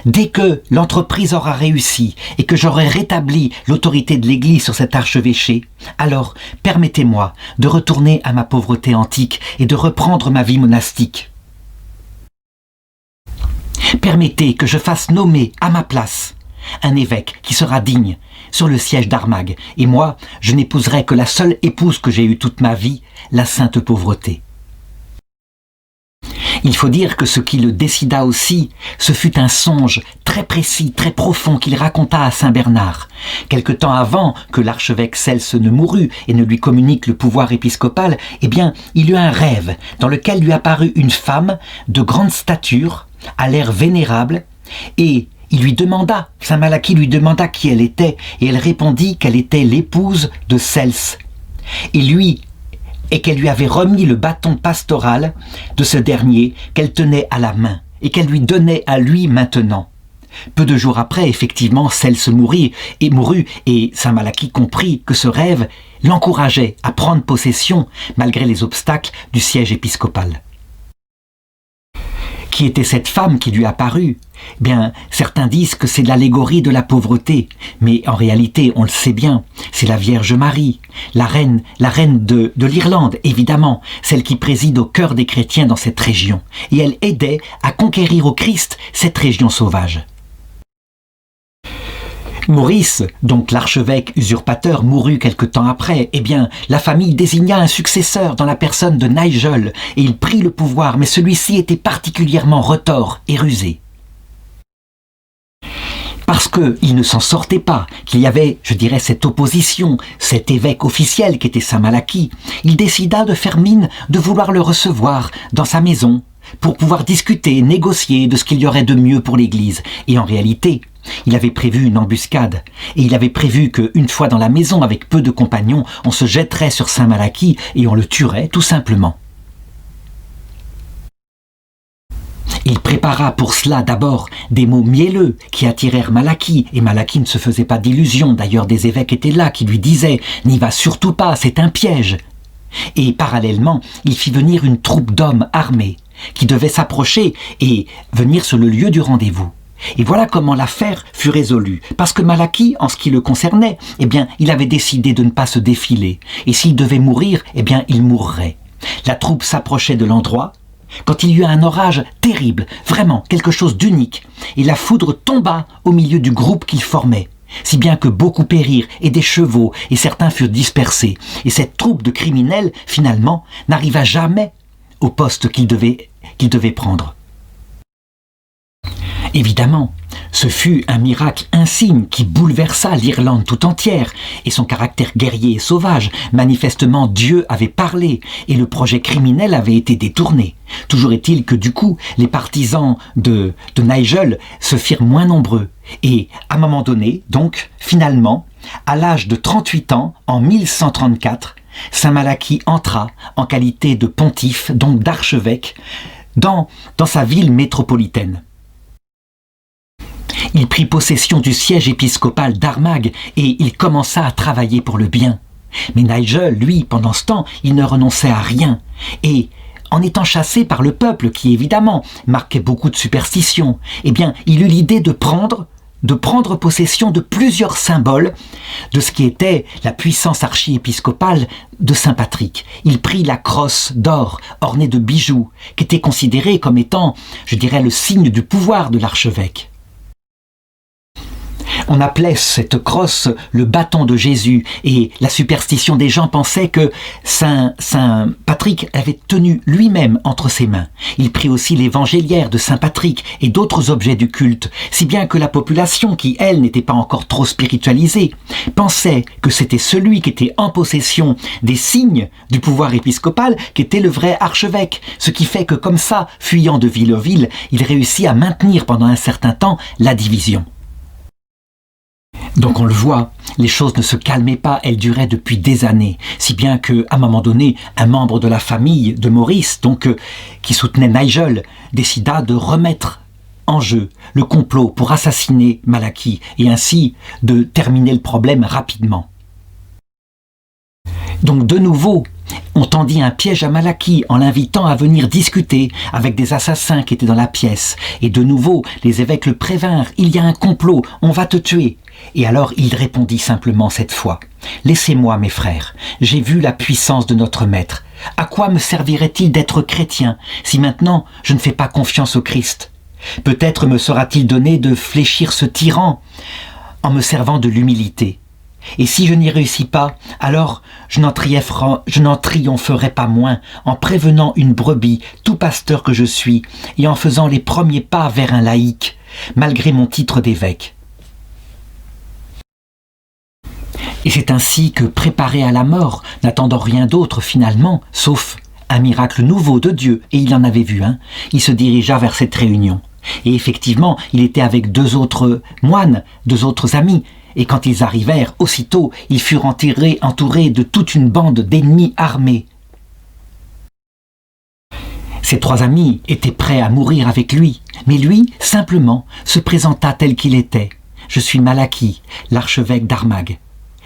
Dès que l'entreprise aura réussi et que j'aurai rétabli l'autorité de l'Église sur cet archevêché, alors permettez-moi de retourner à ma pauvreté antique et de reprendre ma vie monastique. Permettez que je fasse nommer à ma place un évêque qui sera digne sur le siège d'Armagh, et moi, je n'épouserai que la seule épouse que j'ai eue toute ma vie, la sainte pauvreté. » Il faut dire que ce qui le décida aussi, ce fut un songe très précis, très profond qu'il raconta à Saint Bernard. Quelque temps avant que l'archevêque Cels ne mourût et ne lui communique le pouvoir épiscopal, eh bien, il eut un rêve dans lequel lui apparut une femme de grande stature, à l'air vénérable, et il lui demanda, Saint Malachie lui demanda qui elle était, et elle répondit qu'elle était l'épouse de Cels. Et qu'elle lui avait remis le bâton pastoral de ce dernier qu'elle tenait à la main et qu'elle lui donnait à lui maintenant. Peu de jours après, effectivement, Cels mourut et Saint Malachie comprit que ce rêve l'encourageait à prendre possession, malgré les obstacles, du siège épiscopal. Qui était cette femme qui lui apparut ? Bien, certains disent que c'est l'allégorie de la pauvreté, mais en réalité, on le sait bien, c'est la Vierge Marie, la reine de l'Irlande, évidemment, celle qui préside au cœur des chrétiens dans cette région, et elle aidait à conquérir au Christ cette région sauvage. Maurice, donc l'archevêque usurpateur, mourut quelque temps après. Eh bien, la famille désigna un successeur dans la personne de Nigel, et il prit le pouvoir, mais celui-ci était particulièrement retors et rusé. Parce qu'il ne s'en sortait pas, qu'il y avait, je dirais, cette opposition, cet évêque officiel qui était Saint Malachie, il décida de faire mine de vouloir le recevoir dans sa maison, pour pouvoir discuter, négocier de ce qu'il y aurait de mieux pour l'Église. Et en réalité, il avait prévu une embuscade, et il avait prévu qu'une fois dans la maison, avec peu de compagnons, on se jetterait sur Saint Malachie et on le tuerait tout simplement. Il prépara pour cela d'abord des mots mielleux qui attirèrent Malachie, et Malachie ne se faisait pas d'illusions, d'ailleurs des évêques étaient là qui lui disaient « N'y va surtout pas, c'est un piège !» Et parallèlement, il fit venir une troupe d'hommes armés qui devaient s'approcher et venir sur le lieu du rendez-vous. Et voilà comment l'affaire fut résolue. Parce que Malachie, en ce qui le concernait, eh bien, il avait décidé de ne pas se défiler. Et s'il devait mourir, eh bien, il mourrait. La troupe s'approchait de l'endroit, quand il y eut un orage terrible, vraiment quelque chose d'unique, et la foudre tomba au milieu du groupe qu'il formait, si bien que beaucoup périrent, et des chevaux, et certains furent dispersés. Et cette troupe de criminels, finalement, n'arriva jamais au poste qu'il devait prendre. Évidemment, ce fut un miracle insigne qui bouleversa l'Irlande tout entière, et son caractère guerrier et sauvage. Manifestement, Dieu avait parlé, et le projet criminel avait été détourné. Toujours est-il que du coup, les partisans de Nigel se firent moins nombreux. Et à un moment donné, donc, finalement, à l'âge de 38 ans, en 1134, Saint Malachie entra en qualité de pontife, donc d'archevêque, dans sa ville métropolitaine. Il prit possession du siège épiscopal d'Armagh et il commença à travailler pour le bien. Mais Nigel, lui, pendant ce temps, il ne renonçait à rien. Et en étant chassé par le peuple, qui évidemment marquait beaucoup de superstitions, eh bien, il eut l'idée de prendre possession de plusieurs symboles de ce qui était la puissance archiépiscopale de Saint Patrick. Il prit la crosse d'or ornée de bijoux, qui était considérée comme étant, je dirais, le signe du pouvoir de l'archevêque. On appelait cette crosse le bâton de Jésus, et la superstition des gens pensait que Saint Patrick avait tenu lui-même entre ses mains. Il prit aussi l'évangéliaire de Saint Patrick et d'autres objets du culte, si bien que la population, qui elle n'était pas encore trop spiritualisée, pensait que c'était celui qui était en possession des signes du pouvoir épiscopal qui était le vrai archevêque, ce qui fait que comme ça, fuyant de ville en ville, il réussit à maintenir pendant un certain temps la division. Donc on le voit, les choses ne se calmaient pas, elles duraient depuis des années, si bien qu'à un moment donné, un membre de la famille de Maurice, qui soutenait Nigel, décida de remettre en jeu le complot pour assassiner Malachie et ainsi de terminer le problème rapidement. Donc de nouveau, on tendit un piège à Malachie en l'invitant à venir discuter avec des assassins qui étaient dans la pièce. Et de nouveau, les évêques le prévinrent, il y a un complot, on va te tuer. Et alors il répondit simplement cette fois, « Laissez-moi mes frères, j'ai vu la puissance de notre Maître. À quoi me servirait-il d'être chrétien si maintenant je ne fais pas confiance au Christ? Peut-être me sera-t-il donné de fléchir ce tyran en me servant de l'humilité. Et si je n'y réussis pas, alors je n'en triompherai pas moins en prévenant une brebis, tout pasteur que je suis, et en faisant les premiers pas vers un laïc, malgré mon titre d'évêque. » Et c'est ainsi que, préparé à la mort, n'attendant rien d'autre finalement, sauf un miracle nouveau de Dieu, et il en avait vu un, il se dirigea vers cette réunion. Et effectivement, il était avec 2 autres moines, 2 autres amis, et quand ils arrivèrent, aussitôt, ils furent entourés de toute une bande d'ennemis armés. Ces 3 amis étaient prêts à mourir avec lui, mais lui, simplement, se présenta tel qu'il était. « Je suis Malachie, l'archevêque d'Armagh. »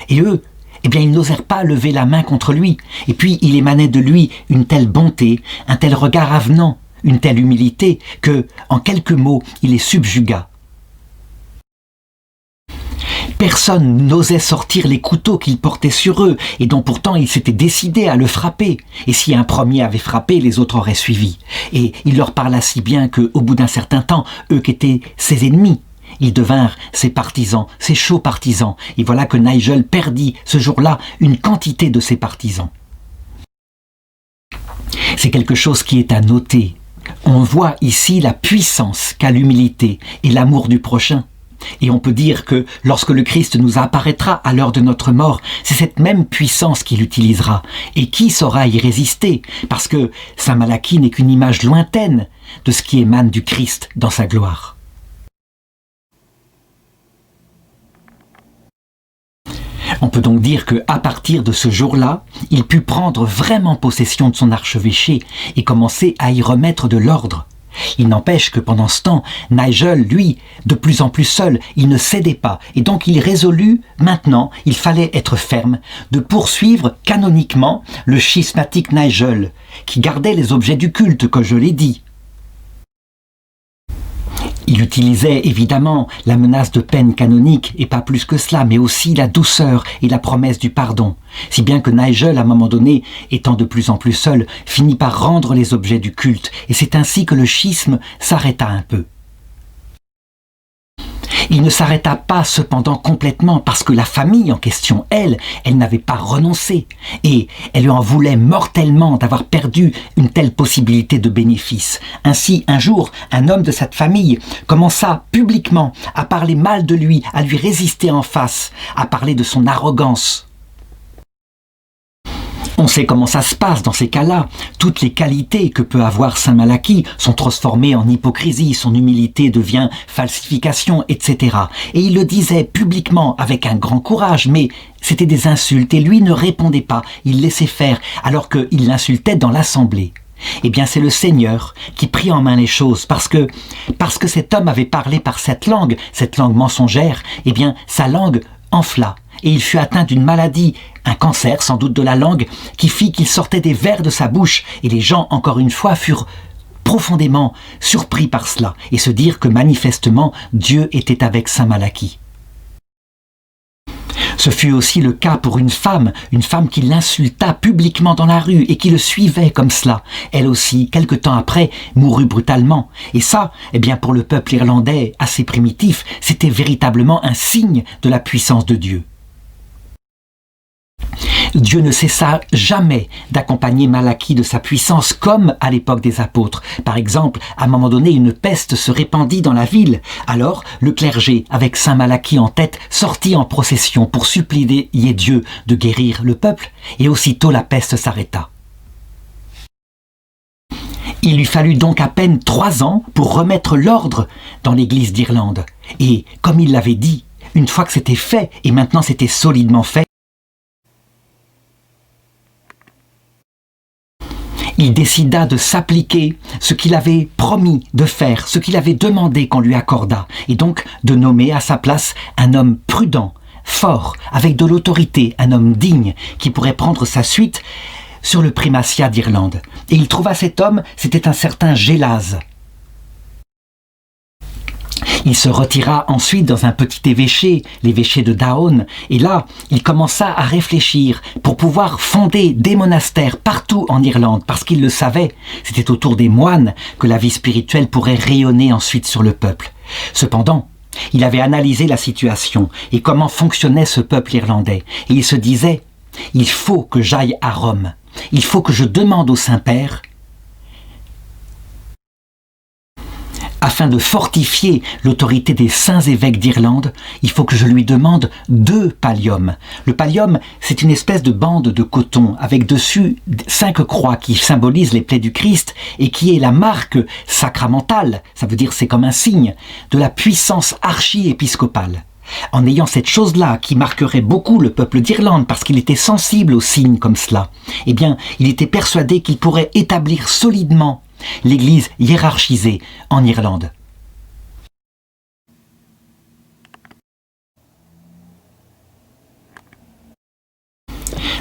Et eux, eh bien, ils n'osèrent pas lever la main contre lui. Et puis, il émanait de lui une telle bonté, un tel regard avenant, une telle humilité, que, en quelques mots, il les subjugua. Personne n'osait sortir les couteaux qu'ils portaient sur eux, et dont pourtant ils s'étaient décidés à le frapper. Et si un premier avait frappé, les autres auraient suivi. Et il leur parla si bien qu'au bout d'un certain temps, eux qui étaient ses ennemis, Ils devinrent ses partisans, ses chauds partisans. Et voilà que Nigel perdit ce jour-là une quantité de ses partisans. C'est quelque chose qui est à noter. On voit ici la puissance qu'a l'humilité et l'amour du prochain. Et on peut dire que lorsque le Christ nous apparaîtra à l'heure de notre mort, c'est cette même puissance qu'il utilisera. Et qui saura y résister? Parce que Saint Malachie n'est qu'une image lointaine de ce qui émane du Christ dans sa gloire. On peut donc dire qu'à partir de ce jour-là, il put prendre vraiment possession de son archevêché et commencer à y remettre de l'ordre. Il n'empêche que pendant ce temps, Nigel, lui, de plus en plus seul, il ne cédait pas. Et donc il résolut, maintenant, il fallait être ferme, de poursuivre canoniquement le schismatique Nigel, qui gardait les objets du culte, comme je l'ai dit. Il utilisait évidemment la menace de peine canonique, et pas plus que cela, mais aussi la douceur et la promesse du pardon. Si bien que Nigel, à un moment donné, étant de plus en plus seul, finit par rendre les objets du culte, et c'est ainsi que le schisme s'arrêta un peu. Il ne s'arrêta pas cependant complètement parce que la famille en question, elle n'avait pas renoncé et elle lui en voulait mortellement d'avoir perdu une telle possibilité de bénéfice. Ainsi, un jour, un homme de cette famille commença publiquement à parler mal de lui, à lui résister en face, à parler de son arrogance. On sait comment ça se passe dans ces cas-là. Toutes les qualités que peut avoir Saint Malachie sont transformées en hypocrisie, son humilité devient falsification, etc. Et il le disait publiquement avec un grand courage, mais c'était des insultes et lui ne répondait pas, il laissait faire, alors qu'il l'insultait dans l'assemblée. Eh bien, c'est le Seigneur qui prit en main les choses parce que cet homme avait parlé par cette langue mensongère, eh bien, sa langue enfla. Et il fut atteint d'une maladie, un cancer sans doute de la langue, qui fit qu'il sortait des vers de sa bouche. Et les gens, encore une fois, furent profondément surpris par cela et se dirent que manifestement Dieu était avec Saint Malachie. Ce fut aussi le cas pour une femme qui l'insulta publiquement dans la rue et qui le suivait comme cela. Elle aussi, quelque temps après, mourut brutalement. Et ça, eh bien, pour le peuple irlandais assez primitif, c'était véritablement un signe de la puissance de Dieu. Dieu ne cessa jamais d'accompagner Malachie de sa puissance comme à l'époque des apôtres. Par exemple, à un moment donné, une peste se répandit dans la ville. Alors, le clergé, avec Saint Malachie en tête, sortit en procession pour supplier Dieu de guérir le peuple, et aussitôt la peste s'arrêta. Il lui fallut donc à peine 3 ans pour remettre l'ordre dans l'Église d'Irlande. Et comme il l'avait dit, une fois que c'était fait, et maintenant c'était solidement fait, il décida de s'appliquer ce qu'il avait promis de faire, ce qu'il avait demandé qu'on lui accordât, et donc de nommer à sa place un homme prudent, fort, avec de l'autorité, un homme digne, qui pourrait prendre sa suite sur le primatia d'Irlande. Et il trouva cet homme, c'était un certain Gélase. Il se retira ensuite dans un petit évêché, l'évêché de Down, et là, il commença à réfléchir pour pouvoir fonder des monastères partout en Irlande, parce qu'il le savait, c'était autour des moines que la vie spirituelle pourrait rayonner ensuite sur le peuple. Cependant, il avait analysé la situation et comment fonctionnait ce peuple irlandais, et il se disait, il faut que j'aille à Rome, il faut que je demande au Saint-Père afin de fortifier l'autorité des saints évêques d'Irlande, il faut que je lui demande 2 palliums. Le pallium, c'est une espèce de bande de coton avec dessus 5 croix qui symbolisent les plaies du Christ et qui est la marque sacramentale, ça veut dire c'est comme un signe, de la puissance archi-épiscopale. En ayant cette chose-là qui marquerait beaucoup le peuple d'Irlande parce qu'il était sensible aux signes comme cela, eh bien, il était persuadé qu'il pourrait établir solidement l'Église hiérarchisée en Irlande.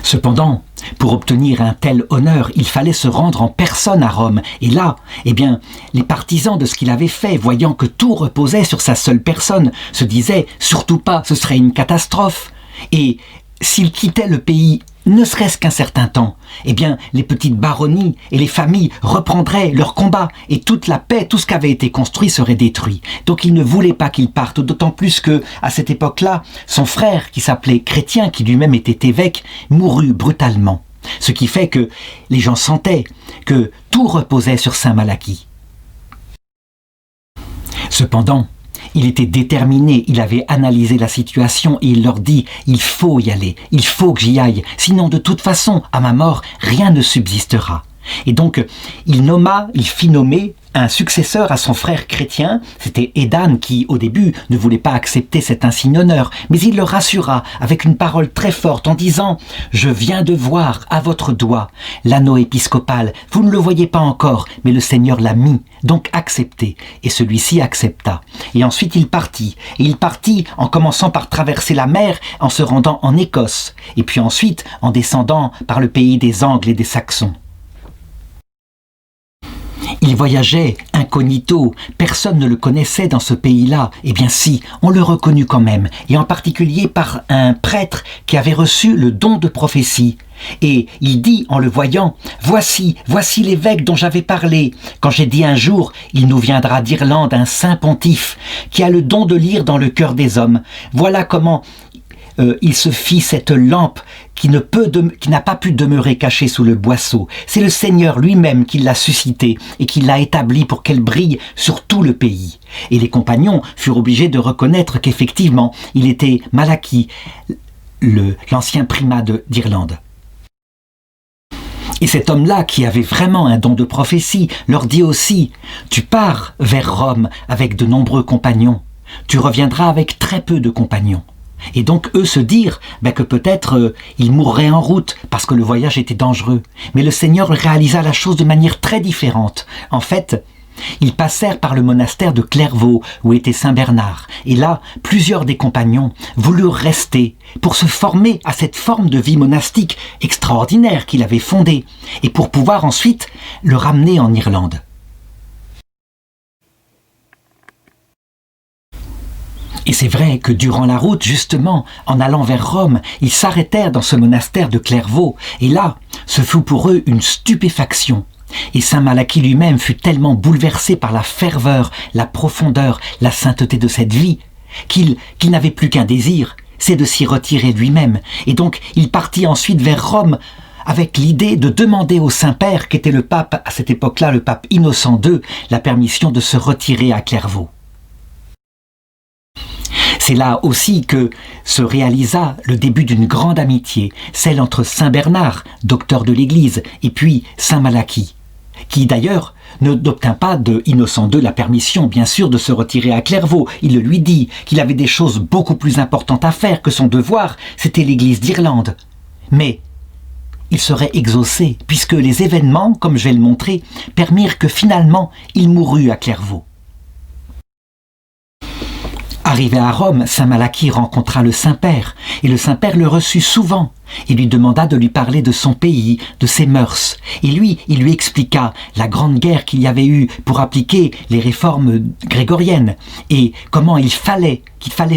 Cependant, pour obtenir un tel honneur, il fallait se rendre en personne à Rome. Et là, eh bien, les partisans de ce qu'il avait fait, voyant que tout reposait sur sa seule personne, se disaient « surtout pas, ce serait une catastrophe ». Et s'il quittait le pays ne serait-ce qu'un certain temps, eh bien, les petites baronnies et les familles reprendraient leur combat et toute la paix, tout ce qui avait été construit serait détruit. Donc il ne voulait pas qu'il parte, d'autant plus que, à cette époque-là, son frère, qui s'appelait Chrétien, qui lui-même était évêque, mourut brutalement. Ce qui fait que les gens sentaient que tout reposait sur Saint Malachie. Cependant, il était déterminé, il avait analysé la situation et il leur dit « Il faut y aller, il faut que j'y aille, sinon de toute façon, à ma mort, rien ne subsistera. » Et donc, il fit nommer un successeur à son frère Chrétien, c'était Hédan qui, au début, ne voulait pas accepter cet insigne honneur, mais il le rassura avec une parole très forte en disant « Je viens de voir à votre doigt l'anneau épiscopal, vous ne le voyez pas encore, mais le Seigneur l'a mis, donc acceptez. » Et celui-ci accepta. Et ensuite il partit, et il partit en commençant par traverser la mer, en se rendant en Écosse, et puis ensuite en descendant par le pays des Angles et des Saxons. Il voyageait incognito, personne ne le connaissait dans ce pays-là. Eh bien si, on le reconnut quand même, et en particulier par un prêtre qui avait reçu le don de prophétie. Et il dit en le voyant, « Voici l'évêque dont j'avais parlé, quand j'ai dit un jour, il nous viendra d'Irlande un saint pontife, qui a le don de lire dans le cœur des hommes. Voilà comment... il se fit cette lampe qui n'a pas pu demeurer cachée sous le boisseau. C'est le Seigneur lui-même qui l'a suscitée et qui l'a établie pour qu'elle brille sur tout le pays. » Et les compagnons furent obligés de reconnaître qu'effectivement, il était Malachie, l'ancien primat d'Irlande. Et cet homme-là, qui avait vraiment un don de prophétie, leur dit aussi « Tu pars vers Rome avec de nombreux compagnons. Tu reviendras avec très peu de compagnons. » Et donc eux se dirent que peut-être ils mourraient en route parce que le voyage était dangereux. Mais le Seigneur réalisa la chose de manière très différente. En fait, ils passèrent par le monastère de Clairvaux où était Saint Bernard. Et là, plusieurs des compagnons voulurent rester pour se former à cette forme de vie monastique extraordinaire qu'il avait fondée et pour pouvoir ensuite le ramener en Irlande. Et c'est vrai que durant la route, justement, en allant vers Rome, ils s'arrêtèrent dans ce monastère de Clairvaux. Et là, ce fut pour eux une stupéfaction. Et saint Malachie lui-même fut tellement bouleversé par la ferveur, la profondeur, la sainteté de cette vie, qu'il n'avait plus qu'un désir, c'est de s'y retirer lui-même. Et donc, il partit ensuite vers Rome avec l'idée de demander au Saint-Père, qui était le pape à cette époque-là, le pape Innocent II, la permission de se retirer à Clairvaux. C'est là aussi que se réalisa le début d'une grande amitié, celle entre Saint Bernard, docteur de l'Église, et puis Saint Malachie, qui d'ailleurs n'obtint pas de Innocent II la permission, bien sûr, de se retirer à Clairvaux. Il le lui dit, qu'il avait des choses beaucoup plus importantes à faire, que son devoir, c'était l'Église d'Irlande. Mais il serait exaucé, puisque les événements, comme je vais le montrer, permirent que finalement il mourut à Clairvaux. Arrivé à Rome, saint Malachie rencontra le Saint-Père, et le Saint-Père le reçut souvent, et lui demanda de lui parler de son pays, de ses mœurs. Et lui, il lui expliqua la grande guerre qu'il y avait eu pour appliquer les réformes grégoriennes, et comment qu'il fallait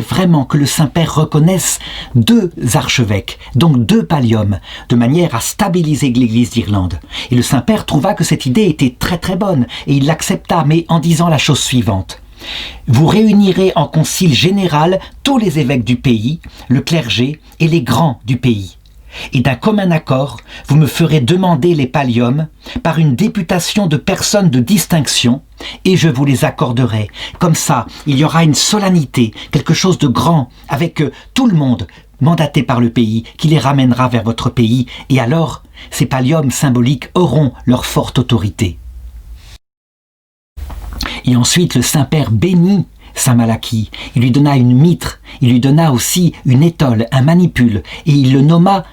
vraiment que le Saint-Père reconnaisse 2 archevêques, donc 2 palliums, de manière à stabiliser l'Église d'Irlande. Et le Saint-Père trouva que cette idée était très très bonne, et il l'accepta, mais en disant la chose suivante. Vous réunirez en concile général tous les évêques du pays, le clergé et les grands du pays. Et d'un commun accord, vous me ferez demander les palliums par une députation de personnes de distinction et je vous les accorderai. Comme ça, il y aura une solennité, quelque chose de grand, avec tout le monde mandaté par le pays qui les ramènera vers votre pays. Et alors, ces palliums symboliques auront leur forte autorité. Et ensuite, le Saint-Père bénit saint Malachie. Il lui donna une mitre, il lui donna aussi une étole, un manipule, et il le nomma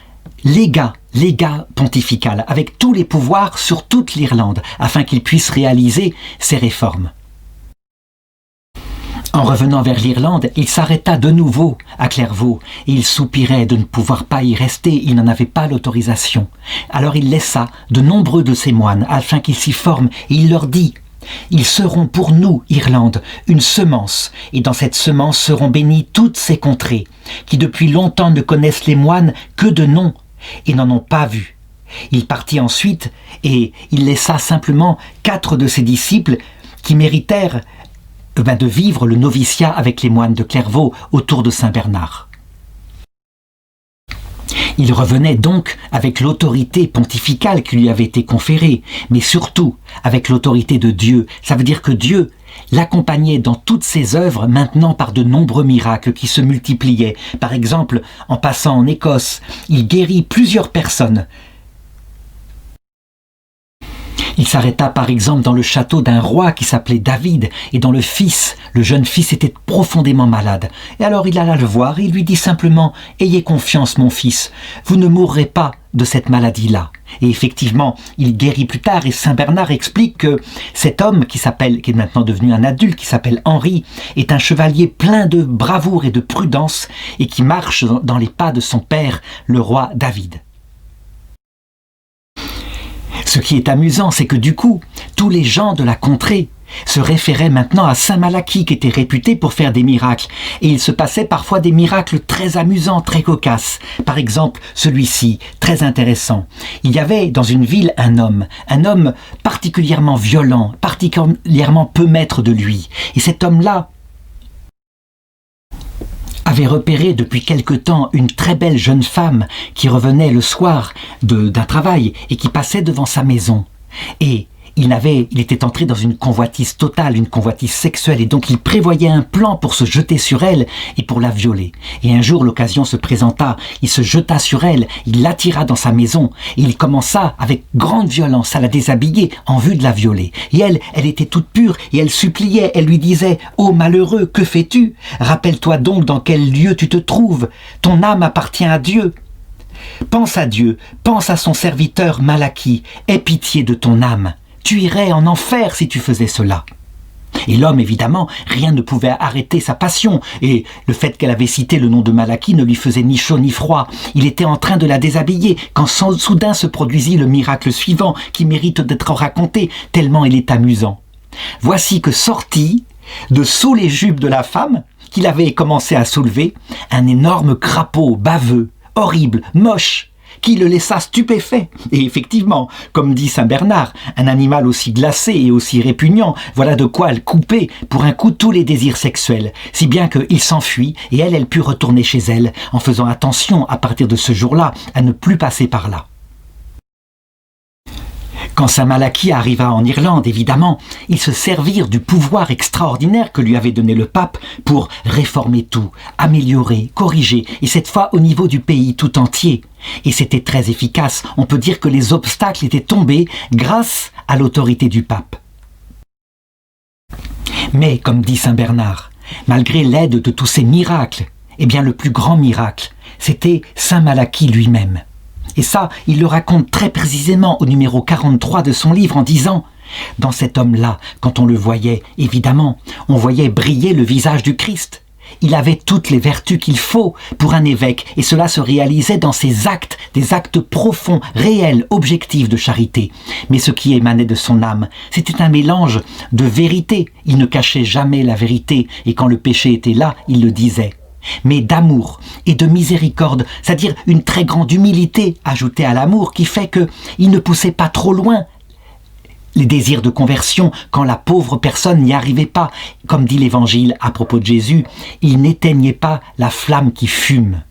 légat pontifical, avec tous les pouvoirs sur toute l'Irlande, afin qu'il puisse réaliser ses réformes. En revenant vers l'Irlande, il s'arrêta de nouveau à Clairvaux, et il soupirait de ne pouvoir pas y rester, il n'en avait pas l'autorisation. Alors il laissa de nombreux de ses moines, afin qu'ils s'y forment, et il leur dit: ils seront pour nous, Irlande, une semence, et dans cette semence seront bénies toutes ces contrées, qui depuis longtemps ne connaissent les moines que de nom, et n'en ont pas vu. Il partit ensuite et il laissa simplement 4 de ses disciples qui méritèrent de vivre le noviciat avec les moines de Clairvaux autour de Saint Bernard. Il revenait donc avec l'autorité pontificale qui lui avait été conférée, mais surtout avec l'autorité de Dieu. Ça veut dire que Dieu l'accompagnait dans toutes ses œuvres maintenant par de nombreux miracles qui se multipliaient. Par exemple, en passant en Écosse, il guérit plusieurs personnes. Il s'arrêta par exemple dans le château d'un roi qui s'appelait David et dont le jeune fils était profondément malade. Et alors il alla le voir et il lui dit simplement « Ayez confiance mon fils, vous ne mourrez pas de cette maladie-là ». Et effectivement, il guérit plus tard et Saint Bernard explique que cet homme qui est maintenant devenu un adulte, qui s'appelle Henri, est un chevalier plein de bravoure et de prudence et qui marche dans les pas de son père, le roi David. Ce qui est amusant, c'est que du coup, tous les gens de la contrée se référaient maintenant à Saint Malachie qui était réputé pour faire des miracles. Et il se passait parfois des miracles très amusants, très cocasses. Par exemple, celui-ci, très intéressant. Il y avait dans une ville un homme particulièrement violent, particulièrement peu maître de lui. Et cet homme-là avait repéré depuis quelque temps une très belle jeune femme qui revenait le soir d'un travail et qui passait devant sa maison. Et il était entré dans une convoitise totale, une convoitise sexuelle, et donc il prévoyait un plan pour se jeter sur elle et pour la violer. Et un jour, l'occasion se présenta, il se jeta sur elle, il l'attira dans sa maison, et il commença avec grande violence à la déshabiller en vue de la violer. Et elle était toute pure, et elle suppliait, elle lui disait « Ô malheureux, que fais-tu? Rappelle-toi donc dans quel lieu tu te trouves, ton âme appartient à Dieu. Pense à Dieu, pense à son serviteur Malachie, aie pitié de ton âme. Tu irais en enfer si tu faisais cela. » Et l'homme, évidemment, rien ne pouvait arrêter sa passion, et le fait qu'elle avait cité le nom de Malachie ne lui faisait ni chaud ni froid. Il était en train de la déshabiller, quand soudain se produisit le miracle suivant, qui mérite d'être raconté, tellement il est amusant. Voici que sortit, de sous les jupes de la femme, qu'il avait commencé à soulever, un énorme crapaud baveux, horrible, moche, qui le laissa stupéfait. Et effectivement, comme dit Saint Bernard, un animal aussi glacé et aussi répugnant, voilà de quoi elle coupait pour un coup tous les désirs sexuels, si bien qu'il s'enfuit et elle put retourner chez elle, en faisant attention à partir de ce jour-là à ne plus passer par là. Quand Saint Malachie arriva en Irlande, évidemment, ils se servirent du pouvoir extraordinaire que lui avait donné le pape pour réformer tout, améliorer, corriger, et cette fois au niveau du pays tout entier. Et c'était très efficace, on peut dire que les obstacles étaient tombés grâce à l'autorité du pape. Mais, comme dit Saint Bernard, malgré l'aide de tous ces miracles, eh bien le plus grand miracle, c'était Saint Malachie lui-même. Et ça, il le raconte très précisément au numéro 43 de son livre en disant « Dans cet homme-là, quand on le voyait, évidemment, on voyait briller le visage du Christ. Il avait toutes les vertus qu'il faut pour un évêque et cela se réalisait dans ses actes, des actes profonds, réels, objectifs de charité. Mais ce qui émanait de son âme, c'était un mélange de vérité. Il ne cachait jamais la vérité et quand le péché était là, il le disait. Mais d'amour et de miséricorde, c'est-à-dire une très grande humilité ajoutée à l'amour qui fait qu'il ne poussait pas trop loin les désirs de conversion quand la pauvre personne n'y arrivait pas. Comme dit l'Évangile à propos de Jésus, il n'éteignait pas la flamme qui fume.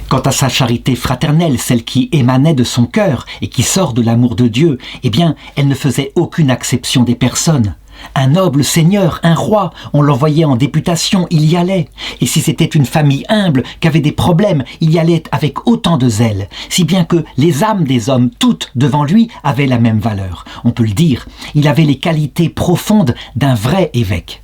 Quant à sa charité fraternelle, celle qui émanait de son cœur et qui sort de l'amour de Dieu, eh bien, elle ne faisait aucune acception des personnes. Un noble seigneur, un roi, on l'envoyait en députation, il y allait. Et si c'était une famille humble, qui avait des problèmes, il y allait avec autant de zèle. Si bien que les âmes des hommes, toutes devant lui, avaient la même valeur. On peut le dire, il avait les qualités profondes d'un vrai évêque.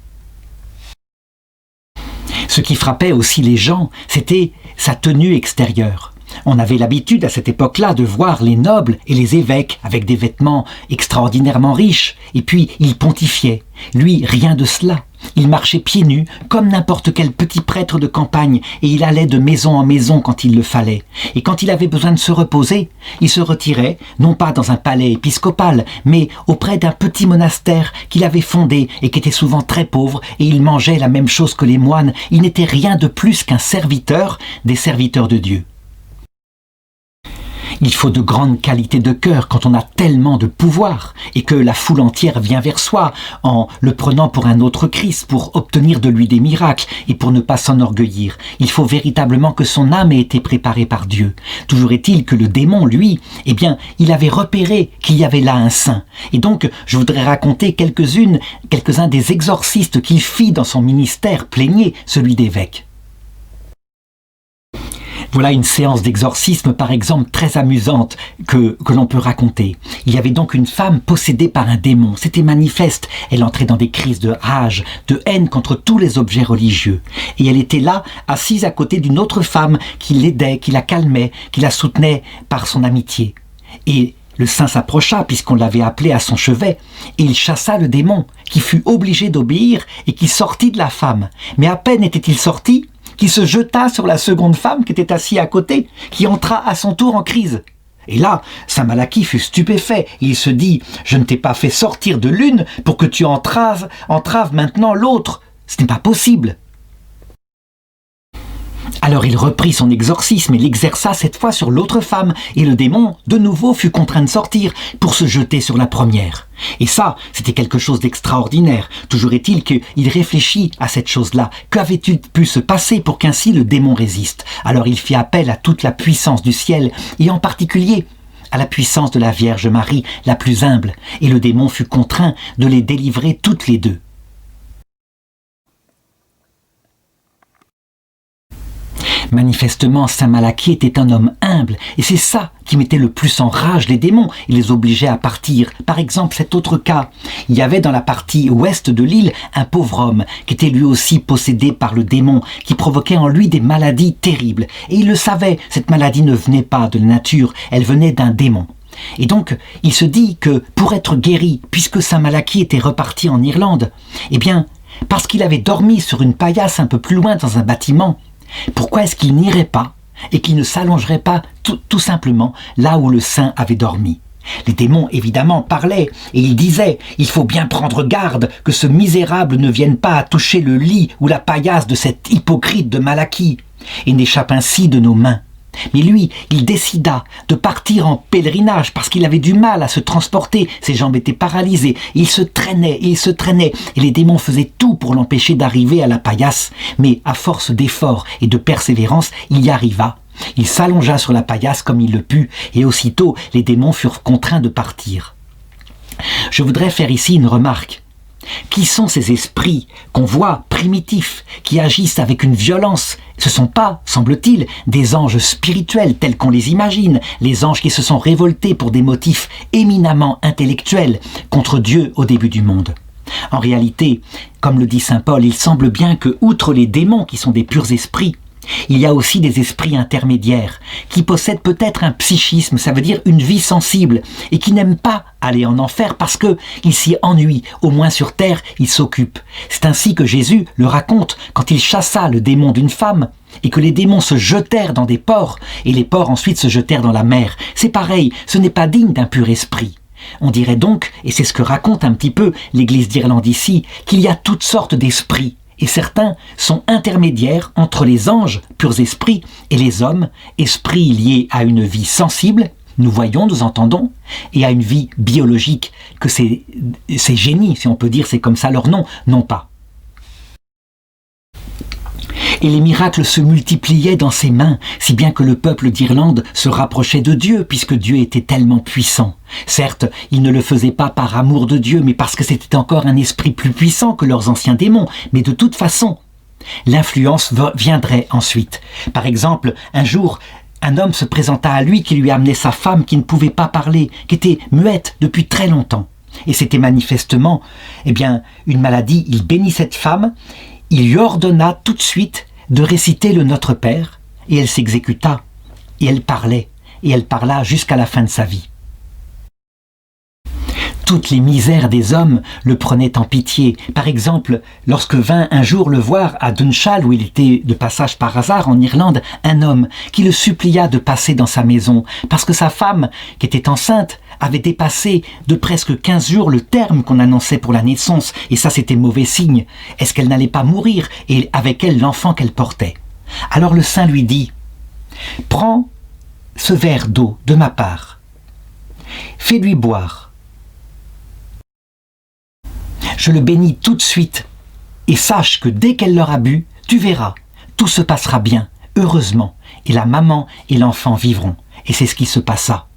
Ce qui frappait aussi les gens, c'était sa tenue extérieure. On avait l'habitude à cette époque-là de voir les nobles et les évêques avec des vêtements extraordinairement riches, et puis ils pontifiaient. Lui, rien de cela. Il marchait pieds nus, comme n'importe quel petit prêtre de campagne, et il allait de maison en maison quand il le fallait. Et quand il avait besoin de se reposer, il se retirait, non pas dans un palais épiscopal, mais auprès d'un petit monastère qu'il avait fondé et qui était souvent très pauvre, et il mangeait la même chose que les moines. Il n'était rien de plus qu'un serviteur des serviteurs de Dieu. Il faut de grandes qualités de cœur quand on a tellement de pouvoir et que la foule entière vient vers soi en le prenant pour un autre Christ pour obtenir de lui des miracles et pour ne pas s'enorgueillir. Il faut véritablement que son âme ait été préparée par Dieu. Toujours est-il que le démon, lui, il avait repéré qu'il y avait là un saint. Et donc, je voudrais raconter quelques-uns des exorcistes qu'il fit dans son ministère plénier, celui d'évêque. Voilà une séance d'exorcisme, par exemple, très amusante que l'on peut raconter. Il y avait donc une femme possédée par un démon. C'était manifeste. Elle entrait dans des crises de rage, de haine contre tous les objets religieux. Et elle était là, assise à côté d'une autre femme qui l'aidait, qui la calmait, qui la soutenait par son amitié. Et le saint s'approcha, puisqu'on l'avait appelé à son chevet, et il chassa le démon, qui fut obligé d'obéir et qui sortit de la femme. Mais à peine était-il sorti, qui se jeta sur la seconde femme qui était assise à côté, qui entra à son tour en crise. Et là, saint Malachie fut stupéfait, et il se dit « Je ne t'ai pas fait sortir de l'une pour que tu entraves maintenant l'autre. Ce n'est pas possible. » Alors il reprit son exorcisme et l'exerça cette fois sur l'autre femme, et le démon, de nouveau, fut contraint de sortir pour se jeter sur la première. Et ça, c'était quelque chose d'extraordinaire. Toujours est-il qu'il réfléchit à cette chose-là. Qu'avait-il pu se passer pour qu'ainsi le démon résiste? Alors il fit appel à toute la puissance du ciel, et en particulier à la puissance de la Vierge Marie, la plus humble, et le démon fut contraint de les délivrer toutes les deux. Manifestement, saint Malachie était un homme humble, et c'est ça qui mettait le plus en rage les démons et les obligeait à partir. Par exemple, cet autre cas, il y avait dans la partie ouest de l'île un pauvre homme qui était lui aussi possédé par le démon, qui provoquait en lui des maladies terribles. Et il le savait, cette maladie ne venait pas de la nature, elle venait d'un démon. Et donc, il se dit que pour être guéri, puisque saint Malachie était reparti en Irlande, parce qu'il avait dormi sur une paillasse un peu plus loin dans un bâtiment, pourquoi est-ce qu'il n'irait pas et qu'il ne s'allongerait pas tout simplement là où le saint avait dormi? Les démons, évidemment, parlaient et ils disaient « Il faut bien prendre garde que ce misérable ne vienne pas à toucher le lit ou la paillasse de cet hypocrite de Malachie et n'échappe ainsi de nos mains. » Mais lui, il décida de partir en pèlerinage parce qu'il avait du mal à se transporter, ses jambes étaient paralysées, il se traînait, et les démons faisaient tout pour l'empêcher d'arriver à la paillasse, mais à force d'efforts et de persévérance, il y arriva. Il s'allongea sur la paillasse comme il le put, et aussitôt les démons furent contraints de partir. Je voudrais faire ici une remarque. Qui sont ces esprits qu'on voit primitifs, qui agissent avec une violence? Ce ne sont pas, semble-t-il, des anges spirituels tels qu'on les imagine, les anges qui se sont révoltés pour des motifs éminemment intellectuels contre Dieu au début du monde. En réalité, comme le dit saint Paul, il semble bien que, outre les démons qui sont des purs esprits, il y a aussi des esprits intermédiaires qui possèdent peut-être un psychisme, ça veut dire une vie sensible, et qui n'aiment pas aller en enfer parce qu'ils s'y ennuient, au moins sur terre ils s'occupent. C'est ainsi que Jésus le raconte quand il chassa le démon d'une femme et que les démons se jetèrent dans des ports et les ports ensuite se jetèrent dans la mer. C'est pareil, ce n'est pas digne d'un pur esprit. On dirait donc, et c'est ce que raconte un petit peu l'Église d'Irlande ici, qu'il y a toutes sortes d'esprits. Et certains sont intermédiaires entre les anges, purs esprits, et les hommes, esprits liés à une vie sensible, nous voyons, nous entendons, et à une vie biologique, que ces génies, si on peut dire, c'est comme ça leur nom, n'ont pas. Et les miracles se multipliaient dans ses mains, si bien que le peuple d'Irlande se rapprochait de Dieu, puisque Dieu était tellement puissant. Certes, ils ne le faisaient pas par amour de Dieu, mais parce que c'était encore un esprit plus puissant que leurs anciens démons. Mais de toute façon, l'influence viendrait ensuite. Par exemple, un jour, un homme se présenta à lui qui lui amenait sa femme qui ne pouvait pas parler, qui était muette depuis très longtemps. Et c'était manifestement, une maladie. Il bénit cette femme, il lui ordonna tout de suite de réciter le Notre Père, et elle s'exécuta. et elle parlait, et elle parla jusqu'à la fin de sa vie. Toutes les misères des hommes le prenaient en pitié. Par exemple, lorsque vint un jour le voir à Dunshall, où il était de passage par hasard en Irlande, un homme qui le supplia de passer dans sa maison, parce que sa femme, qui était enceinte, avait dépassé de presque 15 jours le terme qu'on annonçait pour la naissance, et ça c'était mauvais signe. Est-ce qu'elle n'allait pas mourir, et avec elle l'enfant qu'elle portait? Alors le saint lui dit, « Prends ce verre d'eau de ma part, fais-lui boire. Je le bénis tout de suite, et sache que dès qu'elle l'aura bu, tu verras, tout se passera bien, heureusement, et la maman et l'enfant vivront. » Et c'est ce qui se passa.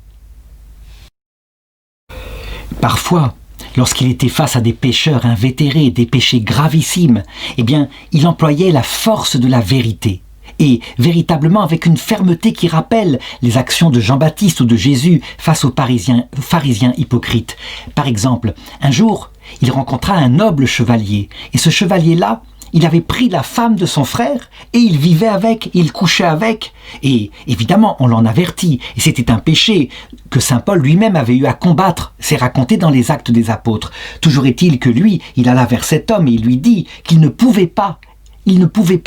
Parfois, lorsqu'il était face à des pécheurs invétérés, des péchés gravissimes, eh bien, il employait la force de la vérité. Et véritablement avec une fermeté qui rappelle les actions de Jean-Baptiste ou de Jésus face aux pharisiens hypocrites. Par exemple, un jour, il rencontra un noble chevalier, et ce chevalier-là, il avait pris la femme de son frère, et il vivait avec, il couchait avec, et évidemment on l'en avertit, et c'était un péché que saint Paul lui-même avait eu à combattre, c'est raconté dans les Actes des Apôtres. Toujours est-il que lui, il alla vers cet homme et il lui dit qu'il ne pouvait pas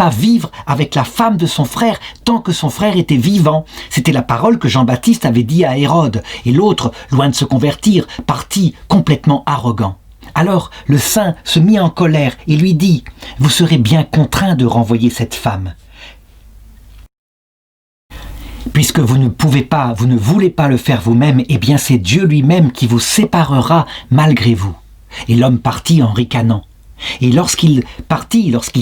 vivre avec la femme de son frère tant que son frère était vivant. C'était la parole que Jean-Baptiste avait dit à Hérode, et l'autre, loin de se convertir, partit complètement arrogant. Alors le saint se mit en colère et lui dit « Vous serez bien contraint de renvoyer cette femme. Puisque vous ne voulez pas le faire vous-même, eh bien c'est Dieu lui-même qui vous séparera malgré vous. » Et l'homme partit en ricanant. Et lorsqu'il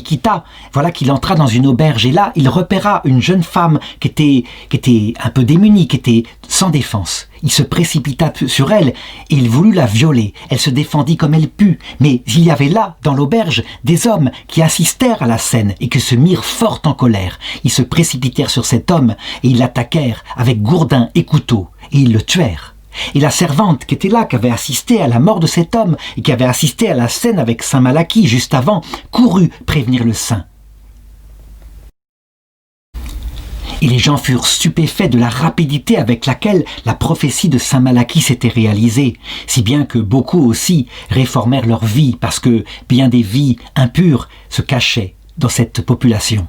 quitta, voilà qu'il entra dans une auberge, et là il repéra une jeune femme qui était un peu démunie, qui était sans défense. Il se précipita sur elle et il voulut la violer. Elle se défendit comme elle put, mais il y avait là, dans l'auberge, des hommes qui assistèrent à la scène et qui se mirent fort en colère. Ils se précipitèrent sur cet homme et ils l'attaquèrent avec gourdin et couteau, et ils le tuèrent. Et la servante qui était là, qui avait assisté à la mort de cet homme et qui avait assisté à la scène avec saint Malachie juste avant, courut prévenir le saint. Et les gens furent stupéfaits de la rapidité avec laquelle la prophétie de saint Malachie s'était réalisée, si bien que beaucoup aussi réformèrent leur vie, parce que bien des vies impures se cachaient dans cette population.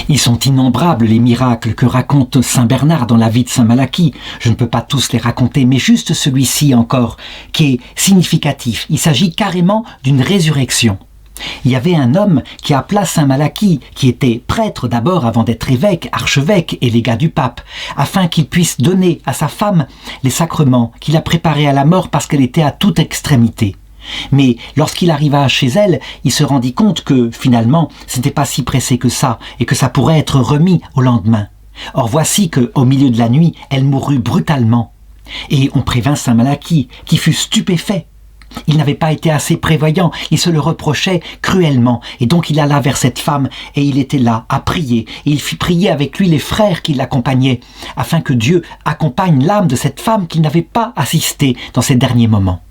Ils sont innombrables les miracles que raconte saint Bernard dans la vie de saint Malachie. Je ne peux pas tous les raconter, mais juste celui-ci encore, qui est significatif. Il s'agit carrément d'une résurrection. Il y avait un homme qui appela saint Malachie, qui était prêtre d'abord avant d'être évêque, archevêque et légat du pape, afin qu'il puisse donner à sa femme les sacrements qu'il a préparés à la mort parce qu'elle était à toute extrémité. Mais lorsqu'il arriva chez elle, il se rendit compte que, finalement, ce n'était pas si pressé que ça, et que ça pourrait être remis au lendemain. Or voici qu'au milieu de la nuit, elle mourut brutalement. Et on prévint saint Malachie, qui fut stupéfait. Il n'avait pas été assez prévoyant, il se le reprochait cruellement, et donc il alla vers cette femme, et il était là, à prier, et il fit prier avec lui les frères qui l'accompagnaient, afin que Dieu accompagne l'âme de cette femme qui n'avait pas assisté dans ces derniers moments.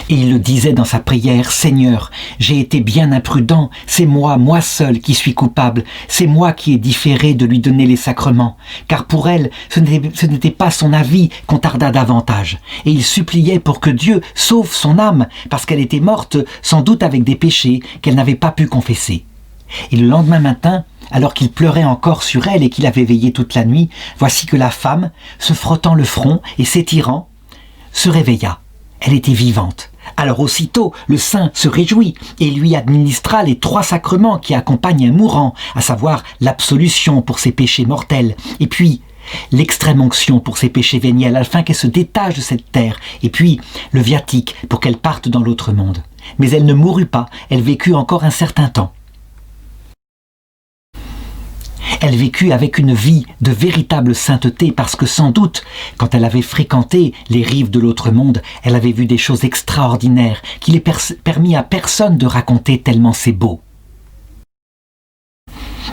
Et il le disait dans sa prière, « Seigneur, j'ai été bien imprudent, c'est moi seul qui suis coupable, c'est moi qui ai différé de lui donner les sacrements, car pour elle, ce n'était pas son avis qu'on tarda davantage. » Et il suppliait pour que Dieu sauve son âme, parce qu'elle était morte sans doute avec des péchés qu'elle n'avait pas pu confesser. Et le lendemain matin, alors qu'il pleurait encore sur elle et qu'il avait veillé toute la nuit, voici que la femme, se frottant le front et s'étirant, se réveilla. Elle était vivante. Alors aussitôt, le saint se réjouit et lui administra les 3 sacrements qui accompagnent un mourant, à savoir l'absolution pour ses péchés mortels, et puis l'extrême onction pour ses péchés véniels, afin qu'elle se détache de cette terre, et puis le viatique pour qu'elle parte dans l'autre monde. Mais elle ne mourut pas, elle vécut encore un certain temps. Elle vécut avec une vie de véritable sainteté parce que sans doute, quand elle avait fréquenté les rives de l'autre monde, elle avait vu des choses extraordinaires qu'il est permis à personne de raconter tellement c'est beau.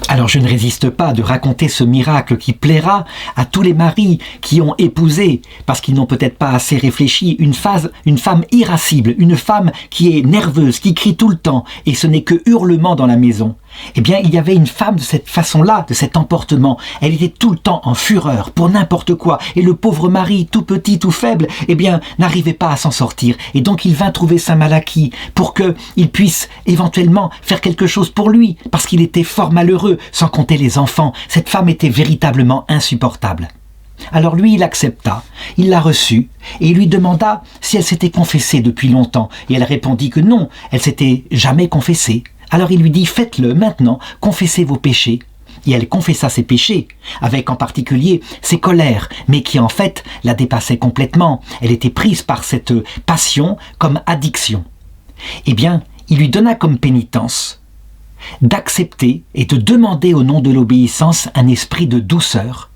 Alors je ne résiste pas de raconter ce miracle qui plaira à tous les maris qui ont épousé, parce qu'ils n'ont peut-être pas assez réfléchi, une femme irascible, une femme qui est nerveuse, qui crie tout le temps, et ce n'est que hurlement dans la maison. Eh bien, il y avait une femme de cette façon-là, de cet emportement. Elle était tout le temps en fureur, pour n'importe quoi. Et le pauvre mari, tout petit, tout faible, eh bien, n'arrivait pas à s'en sortir. Et donc, il vint trouver saint Malachie pour qu'il puisse éventuellement faire quelque chose pour lui, parce qu'il était fort malheureux, sans compter les enfants. Cette femme était véritablement insupportable. Alors lui, il accepta, il la reçut, et il lui demanda si elle s'était confessée depuis longtemps. Et elle répondit que non, elle s'était jamais confessée. Alors il lui dit, faites-le maintenant, confessez vos péchés. Et elle confessa ses péchés, avec en particulier ses colères, mais qui en fait la dépassaient complètement. Elle était prise par cette passion comme addiction. Eh bien, il lui donna comme pénitence d'accepter et de demander au nom de l'obéissance un esprit de douceur,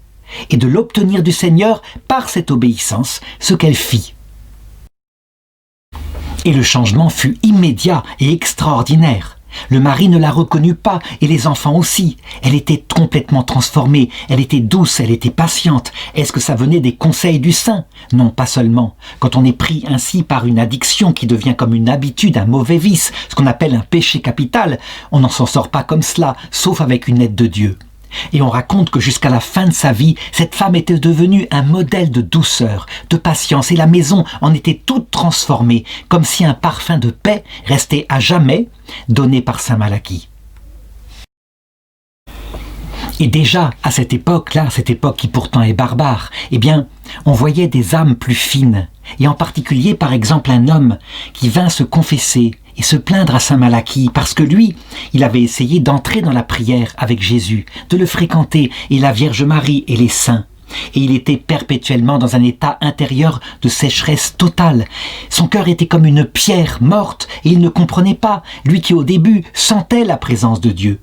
et de l'obtenir du Seigneur par cette obéissance, ce qu'elle fit. Et le changement fut immédiat et extraordinaire. Le mari ne la reconnut pas, et les enfants aussi. Elle était complètement transformée, elle était douce, elle était patiente. Est-ce que ça venait des conseils du saint? Non, pas seulement. Quand on est pris ainsi par une addiction qui devient comme une habitude, un mauvais vice, ce qu'on appelle un péché capital, on n'en s'en sort pas comme cela, sauf avec une aide de Dieu. Et on raconte que jusqu'à la fin de sa vie, cette femme était devenue un modèle de douceur, de patience, et la maison en était toute transformée, comme si un parfum de paix restait à jamais donné par saint Malachie. Et déjà, à cette époque-là, cette époque qui pourtant est barbare, eh bien, on voyait des âmes plus fines, et en particulier, par exemple, un homme qui vint se confesser et se plaindre à saint Malachie, parce que lui, il avait essayé d'entrer dans la prière avec Jésus, de le fréquenter, et la Vierge Marie et les saints. Et il était perpétuellement dans un état intérieur de sécheresse totale. Son cœur était comme une pierre morte, et il ne comprenait pas, lui qui au début sentait la présence de Dieu.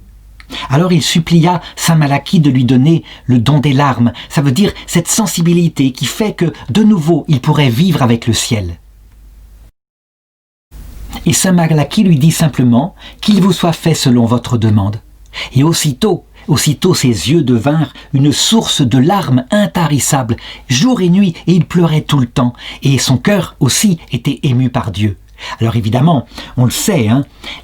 Alors il supplia saint Malachie de lui donner le don des larmes, ça veut dire cette sensibilité qui fait que, de nouveau, il pourrait vivre avec le ciel. Et saint Malachie lui dit simplement qu'il vous soit fait selon votre demande. Et aussitôt ses yeux devinrent une source de larmes intarissables, jour et nuit, et il pleurait tout le temps. Et son cœur aussi était ému par Dieu. Alors évidemment, on le sait,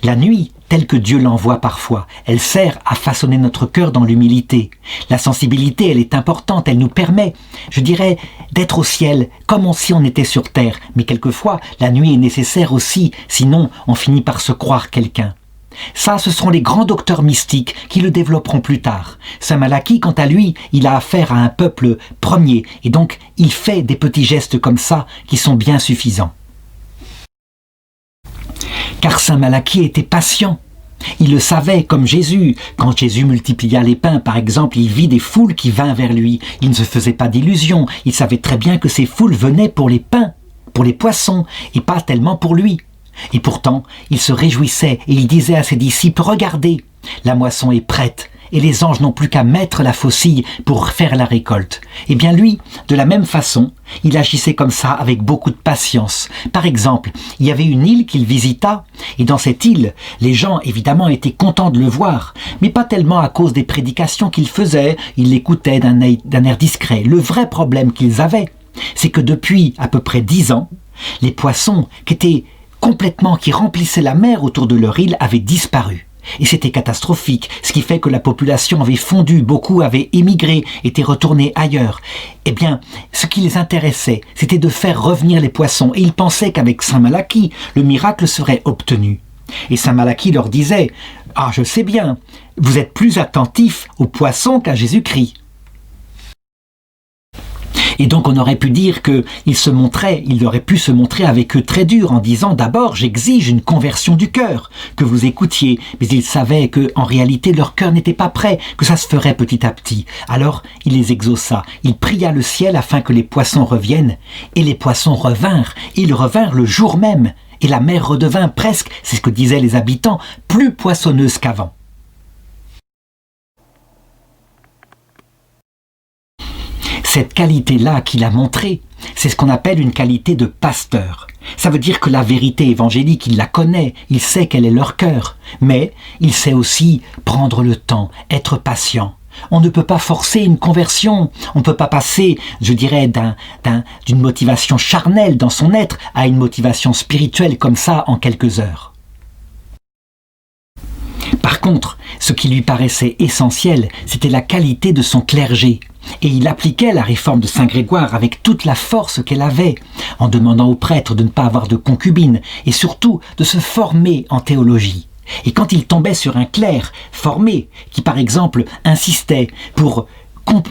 la nuit, telle que Dieu l'envoie parfois, elle sert à façonner notre cœur dans l'humilité. La sensibilité, elle est importante, elle nous permet, je dirais, d'être au ciel, comme si on était sur terre. Mais quelquefois, la nuit est nécessaire aussi, sinon on finit par se croire quelqu'un. Ça, ce seront les grands docteurs mystiques qui le développeront plus tard. Saint Malachie, quant à lui, il a affaire à un peuple premier, et donc il fait des petits gestes comme ça qui sont bien suffisants. Car saint Malachie était patient. Il le savait, comme Jésus. Quand Jésus multiplia les pains, par exemple, il vit des foules qui vinrent vers lui. Il ne se faisait pas d'illusions. Il savait très bien que ces foules venaient pour les pains, pour les poissons, et pas tellement pour lui. Et pourtant, il se réjouissait et il disait à ses disciples, « Regardez, la moisson est prête, et les anges n'ont plus qu'à mettre la faucille pour faire la récolte. » Eh bien lui, de la même façon, il agissait comme ça avec beaucoup de patience. Par exemple, il y avait une île qu'il visita, et dans cette île, les gens évidemment étaient contents de le voir, mais pas tellement à cause des prédications qu'il faisait, ils l'écoutaient d'un air discret. Le vrai problème qu'ils avaient, c'est que depuis à peu près 10 ans, les poissons qui remplissaient la mer autour de leur île avaient disparu. Et c'était catastrophique, ce qui fait que la population avait fondu, beaucoup avaient émigré, étaient retournés ailleurs. Eh bien, ce qui les intéressait, c'était de faire revenir les poissons, et ils pensaient qu'avec saint Malachie, le miracle serait obtenu. Et saint Malachie leur disait, « Ah, je sais bien, vous êtes plus attentifs aux poissons qu'à Jésus-Christ. » Et donc on aurait pu dire qu'il aurait pu se montrer avec eux très dur en disant d'abord j'exige une conversion du cœur, que vous écoutiez, mais il savait que en réalité leur cœur n'était pas prêt, que ça se ferait petit à petit. Alors il les exauça, il pria le ciel afin que les poissons reviennent, et les poissons revinrent, ils revinrent le jour même, et la mer redevint presque, c'est ce que disaient les habitants, plus poissonneuse qu'avant. Cette qualité-là qu'il a montrée, c'est ce qu'on appelle une qualité de pasteur. Ça veut dire que la vérité évangélique, il la connaît, il sait quel est leur cœur, mais il sait aussi prendre le temps, être patient. On ne peut pas forcer une conversion, on ne peut pas passer, je dirais, d'une motivation charnelle dans son être à une motivation spirituelle comme ça en quelques heures. Par contre, ce qui lui paraissait essentiel, c'était la qualité de son clergé. Et il appliquait la réforme de Saint Grégoire avec toute la force qu'elle avait, en demandant aux prêtres de ne pas avoir de concubines et surtout de se former en théologie. Et quand il tombait sur un clerc formé, qui par exemple insistait pour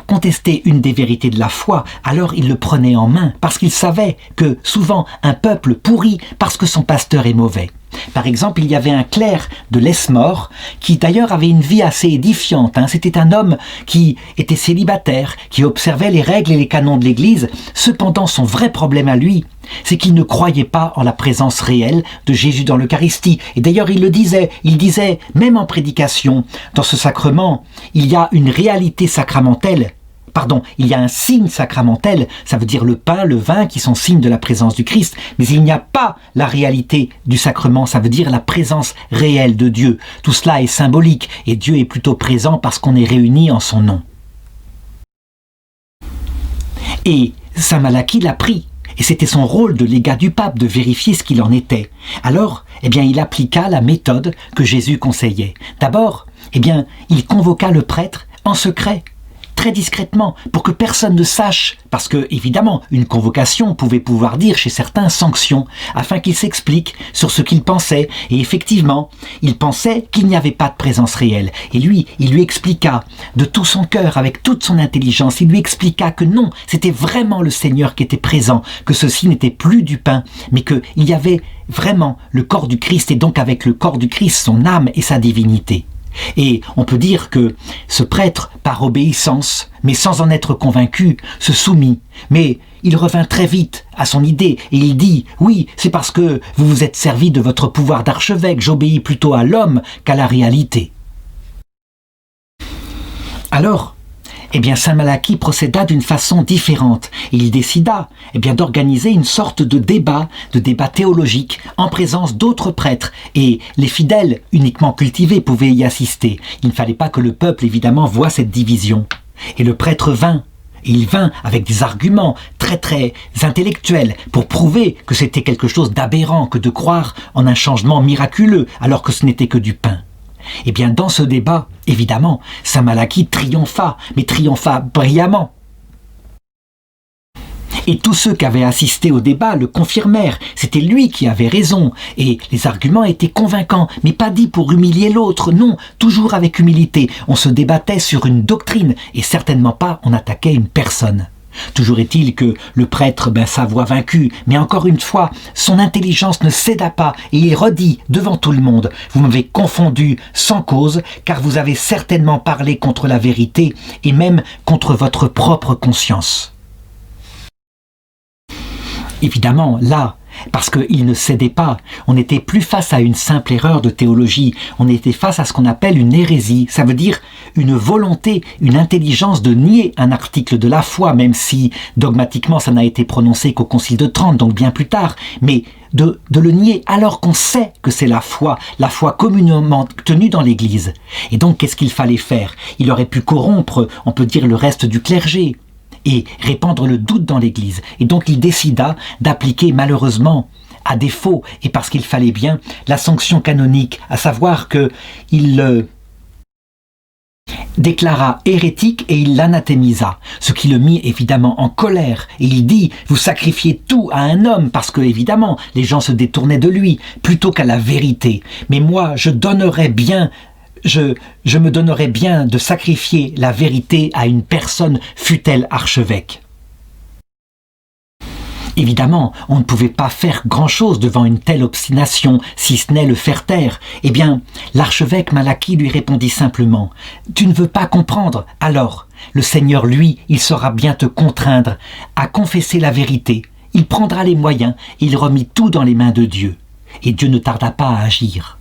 contester une des vérités de la foi, alors il le prenait en main, parce qu'il savait que souvent un peuple pourrit parce que son pasteur est mauvais. Par exemple, il y avait un clerc de Lesmore qui d'ailleurs avait une vie assez édifiante. C'était un homme qui était célibataire, qui observait les règles et les canons de l'Église. Cependant, son vrai problème à lui, c'est qu'il ne croyait pas en la présence réelle de Jésus dans l'Eucharistie. Et d'ailleurs, il disait, même en prédication, dans ce sacrement, il y a une réalité sacramentelle. Il y a un signe sacramentel, ça veut dire le pain, le vin qui sont signes de la présence du Christ, mais il n'y a pas la réalité du sacrement, ça veut dire la présence réelle de Dieu. Tout cela est symbolique et Dieu est plutôt présent parce qu'on est réunis en son nom. Et saint Malachie l'a pris, et c'était son rôle de légat du pape de vérifier ce qu'il en était. Alors, il appliqua la méthode que Jésus conseillait. D'abord, il convoqua le prêtre en secret, très discrètement, pour que personne ne sache, parce que, évidemment, une convocation pouvait pouvoir dire chez certains sanction, afin qu'il s'explique sur ce qu'il pensait, et effectivement, il pensait qu'il n'y avait pas de présence réelle, et lui, il lui expliqua de tout son cœur, avec toute son intelligence, il lui expliqua que non, c'était vraiment le Seigneur qui était présent, que ceci n'était plus du pain, mais qu'il y avait vraiment le corps du Christ, et donc avec le corps du Christ, son âme et sa divinité. Et on peut dire que ce prêtre, par obéissance, mais sans en être convaincu, se soumit. Mais il revint très vite à son idée et il dit « Oui, c'est parce que vous vous êtes servi de votre pouvoir d'archevêque, j'obéis plutôt à l'homme qu'à la réalité. » Alors, saint Malachie procéda d'une façon différente et il décida d'organiser une sorte de débat théologique en présence d'autres prêtres et les fidèles uniquement cultivés pouvaient y assister. Il ne fallait pas que le peuple évidemment voie cette division. Et le prêtre vint. Et il vint avec des arguments très très intellectuels pour prouver que c'était quelque chose d'aberrant que de croire en un changement miraculeux alors que ce n'était que du pain. Dans ce débat, évidemment, saint Malachie triompha, mais triompha brillamment. Et tous ceux qui avaient assisté au débat le confirmèrent, c'était lui qui avait raison, et les arguments étaient convaincants, mais pas dit pour humilier l'autre, non, toujours avec humilité. On se débattait sur une doctrine, et certainement pas on attaquait une personne. Toujours est-il que le prêtre s'avoua vaincu, mais encore une fois, son intelligence ne céda pas et il redit devant tout le monde « Vous m'avez confondu sans cause, car vous avez certainement parlé contre la vérité et même contre votre propre conscience. » Évidemment, là, parce qu'il ne cédait pas, on n'était plus face à une simple erreur de théologie, on était face à ce qu'on appelle une hérésie, ça veut dire une volonté, une intelligence de nier un article de la foi, même si dogmatiquement ça n'a été prononcé qu'au Concile de Trente, donc bien plus tard, mais de le nier alors qu'on sait que c'est la foi communément tenue dans l'Église. Et donc qu'est-ce qu'il fallait faire? Il aurait pu corrompre, on peut dire, le reste du clergé et répandre le doute dans l'Église. Et donc il décida d'appliquer malheureusement, à défaut, et parce qu'il fallait bien, la sanction canonique, à savoir qu'il le déclara hérétique et il l'anathémisa, ce qui le mit évidemment en colère. Et il dit « Vous sacrifiez tout à un homme parce que évidemment les gens se détournaient de lui plutôt qu'à la vérité. Mais moi je me donnerais bien de sacrifier la vérité à une personne, fût-elle archevêque. » Évidemment, on ne pouvait pas faire grand-chose devant une telle obstination, si ce n'est le faire taire. L'archevêque Malachie lui répondit simplement « Tu ne veux pas comprendre? Alors, le Seigneur, lui, il saura bien te contraindre à confesser la vérité. Il prendra les moyens et il remit tout dans les mains de Dieu. » Et Dieu ne tarda pas à agir.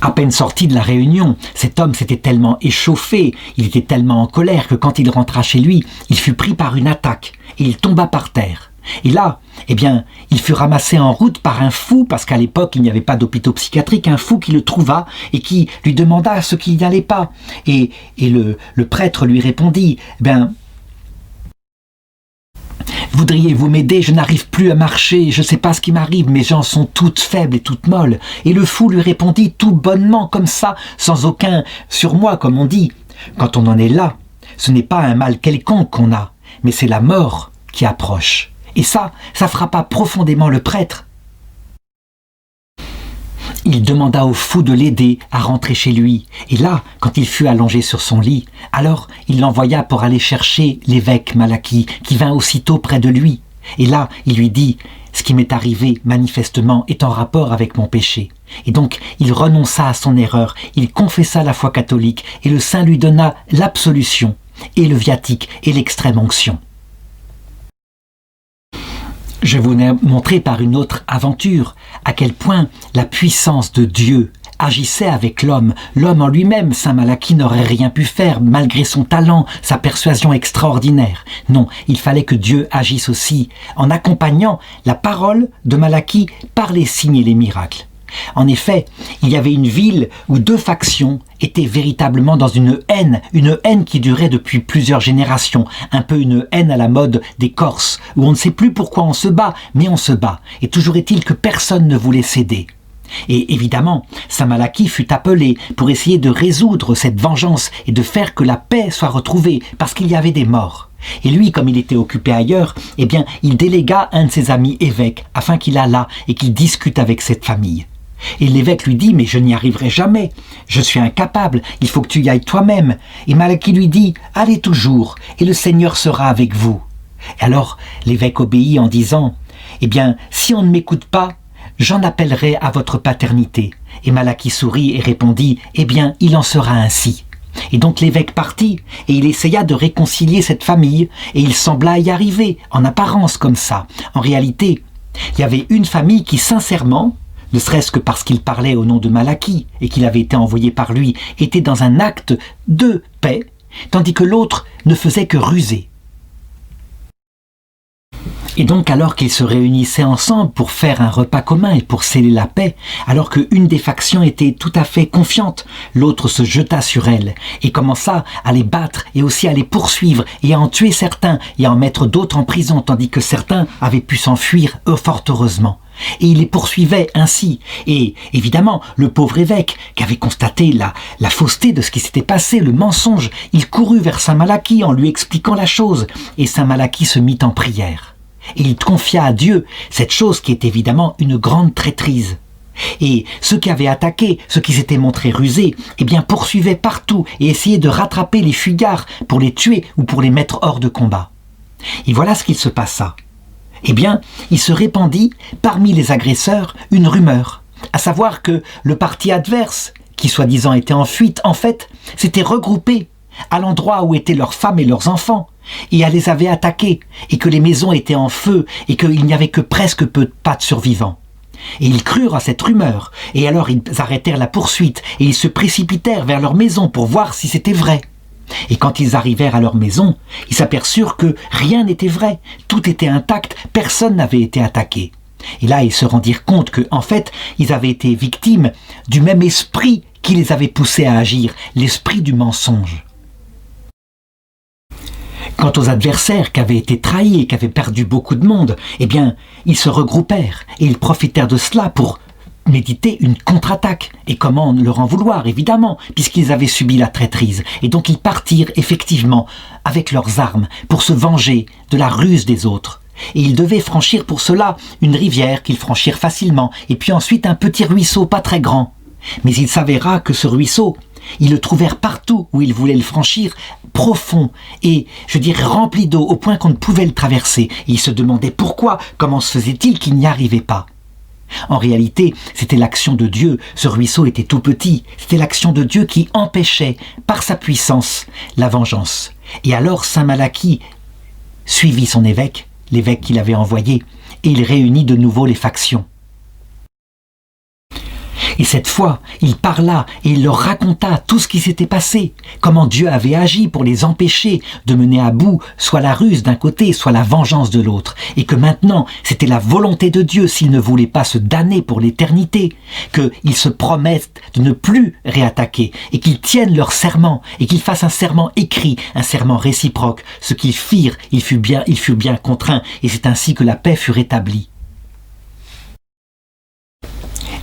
À peine sorti de la réunion, cet homme s'était tellement échauffé, il était tellement en colère que quand il rentra chez lui, il fut pris par une attaque et il tomba par terre. Et là, il fut ramassé en route par un fou, parce qu'à l'époque il n'y avait pas d'hôpitaux psychiatriques, un fou qui le trouva et qui lui demanda ce qui n'allait pas. Et le prêtre lui répondit « Voudriez-vous m'aider? Je n'arrive plus à marcher, je ne sais pas ce qui m'arrive, mes jambes sont toutes faibles et toutes molles. » Et le fou lui répondit tout bonnement, comme ça, sans aucun surmoi, comme on dit. Quand on en est là, ce n'est pas un mal quelconque qu'on a, mais c'est la mort qui approche. Et ça frappa profondément le prêtre. Il demanda au fou de l'aider à rentrer chez lui. Et là, quand il fut allongé sur son lit, alors il l'envoya pour aller chercher l'évêque Malachi, qui vint aussitôt près de lui. Et là, il lui dit « Ce qui m'est arrivé, manifestement, est en rapport avec mon péché. » Et donc, il renonça à son erreur, il confessa la foi catholique, et le saint lui donna l'absolution, et le viatique, et l'extrême onction. Je vous ai montré par une autre aventure à quel point la puissance de Dieu agissait avec l'homme. L'homme en lui-même, saint Malachi n'aurait rien pu faire malgré son talent, sa persuasion extraordinaire. Non, il fallait que Dieu agisse aussi en accompagnant la parole de Malachi par les signes et les miracles. En effet, il y avait une ville où deux factions étaient véritablement dans une haine qui durait depuis plusieurs générations, un peu une haine à la mode des Corses, où on ne sait plus pourquoi on se bat, mais on se bat. Et toujours est-il que personne ne voulait céder. Et évidemment, saint Malachi fut appelé pour essayer de résoudre cette vengeance et de faire que la paix soit retrouvée, parce qu'il y avait des morts. Et lui, comme il était occupé ailleurs, eh bien, il délégua un de ses amis évêques afin qu'il allât et qu'il discute avec cette famille. Et l'évêque lui dit « Mais je n'y arriverai jamais, je suis incapable, il faut que tu y ailles toi-même. » Et Malachi lui dit « Allez toujours, et le Seigneur sera avec vous. » Et alors l'évêque obéit en disant « Eh bien, si on ne m'écoute pas, j'en appellerai à votre paternité. » Et Malachi sourit et répondit « Eh bien, il en sera ainsi. » Et donc l'évêque partit, et il essaya de réconcilier cette famille, et il sembla y arriver, en apparence comme ça. En réalité, il y avait une famille qui sincèrement, ne serait-ce que parce qu'il parlait au nom de Malachi et qu'il avait été envoyé par lui, était dans un acte de paix, tandis que l'autre ne faisait que ruser. Et donc, alors qu'ils se réunissaient ensemble pour faire un repas commun et pour sceller la paix, alors qu'une des factions était tout à fait confiante, l'autre se jeta sur elle et commença à les battre et aussi à les poursuivre et à en tuer certains et à en mettre d'autres en prison, tandis que certains avaient pu s'enfuir, fort heureusement. Et il les poursuivait ainsi. Et évidemment, le pauvre évêque, qui avait constaté la fausseté de ce qui s'était passé, le mensonge, il courut vers saint Malachi en lui expliquant la chose. Et saint Malachi se mit en prière. Et il confia à Dieu cette chose qui est évidemment une grande traîtrise. Et ceux qui avaient attaqué, ceux qui s'étaient montrés rusés, eh bien poursuivaient partout et essayaient de rattraper les fuyards pour les tuer ou pour les mettre hors de combat. Et voilà ce qu'il se passa. Eh bien, il se répandit parmi les agresseurs une rumeur, à savoir que le parti adverse, qui soi-disant était en fuite, en fait, s'était regroupé à l'endroit où étaient leurs femmes et leurs enfants, et les avait attaqués, et que les maisons étaient en feu, et qu'il n'y avait que presque pas de survivants. Et ils crurent à cette rumeur, et alors ils arrêtèrent la poursuite, et ils se précipitèrent vers leur maison pour voir si c'était vrai. Et quand ils arrivèrent à leur maison, ils s'aperçurent que rien n'était vrai, tout était intact, personne n'avait été attaqué. Et là, ils se rendirent compte que, en fait, ils avaient été victimes du même esprit qui les avait poussés à agir, l'esprit du mensonge. Quant aux adversaires qui avaient été trahis et qui avaient perdu beaucoup de monde, eh bien, ils se regroupèrent et ils profitèrent de cela pour méditer une contre-attaque. Et comment leur en vouloir, évidemment, puisqu'ils avaient subi la traîtrise. Et donc ils partirent effectivement avec leurs armes pour se venger de la ruse des autres. Et ils devaient franchir pour cela une rivière qu'ils franchirent facilement, et puis ensuite un petit ruisseau pas très grand. Mais il s'avéra que ce ruisseau, ils le trouvèrent partout où ils voulaient le franchir, profond et, je dirais, rempli d'eau, au point qu'on ne pouvait le traverser. Et ils se demandaient pourquoi, comment se faisait-il qu'ils n'y arrivaient pas. En réalité, c'était l'action de Dieu. Ce ruisseau était tout petit. C'était l'action de Dieu qui empêchait, par sa puissance, la vengeance. Et alors saint Malachi suivit son évêque, l'évêque qu'il avait envoyé, et il réunit de nouveau les factions. Et cette fois, il parla et il leur raconta tout ce qui s'était passé, comment Dieu avait agi pour les empêcher de mener à bout soit la ruse d'un côté, soit la vengeance de l'autre, et que maintenant, c'était la volonté de Dieu s'ils ne voulaient pas se damner pour l'éternité, qu'ils se promettent de ne plus réattaquer, et qu'ils tiennent leur serment, et qu'ils fassent un serment écrit, un serment réciproque. Ce qu'ils firent, il fut bien contraint, et c'est ainsi que la paix fut rétablie.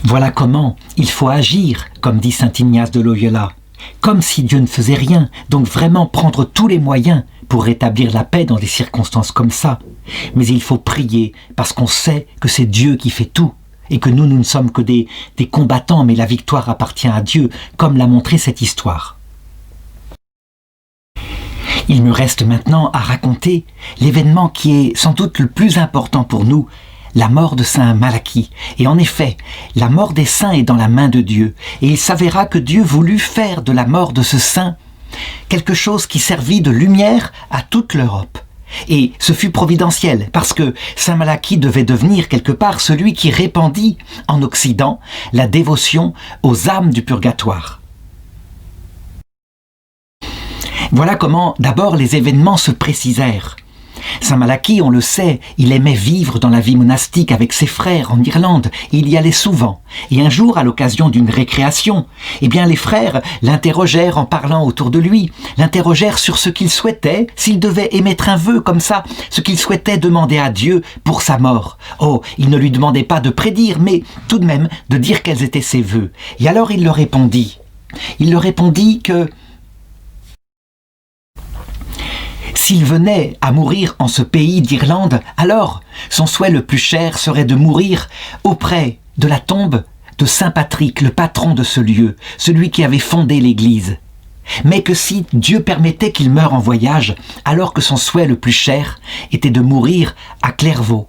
Voilà comment il faut agir, comme dit saint Ignace de Loyola, comme si Dieu ne faisait rien, donc vraiment prendre tous les moyens pour rétablir la paix dans des circonstances comme ça. Mais il faut prier, parce qu'on sait que c'est Dieu qui fait tout, et que nous ne sommes que des combattants, mais la victoire appartient à Dieu, comme l'a montré cette histoire. Il me reste maintenant à raconter l'événement qui est sans doute le plus important pour nous, la mort de saint Malachie. Et en effet, la mort des saints est dans la main de Dieu. Et il s'avéra que Dieu voulut faire de la mort de ce saint quelque chose qui servit de lumière à toute l'Europe. Et ce fut providentiel, parce que saint Malachie devait devenir quelque part celui qui répandit en Occident la dévotion aux âmes du purgatoire. Voilà comment d'abord les événements se précisèrent. Saint Malachie, on le sait, il aimait vivre dans la vie monastique avec ses frères en Irlande, et il y allait souvent. Et un jour, à l'occasion d'une récréation, les frères l'interrogèrent en parlant autour de lui, l'interrogèrent sur ce qu'il souhaitait, s'il devait émettre un vœu comme ça, ce qu'il souhaitait demander à Dieu pour sa mort. Oh, il ne lui demandait pas de prédire, mais tout de même de dire quels étaient ses vœux. Et alors il leur répondit. Il leur répondit que s'il venait à mourir en ce pays d'Irlande, alors son souhait le plus cher serait de mourir auprès de la tombe de saint Patrick, le patron de ce lieu, celui qui avait fondé l'Église. Mais que si Dieu permettait qu'il meure en voyage, alors que son souhait le plus cher était de mourir à Clairvaux.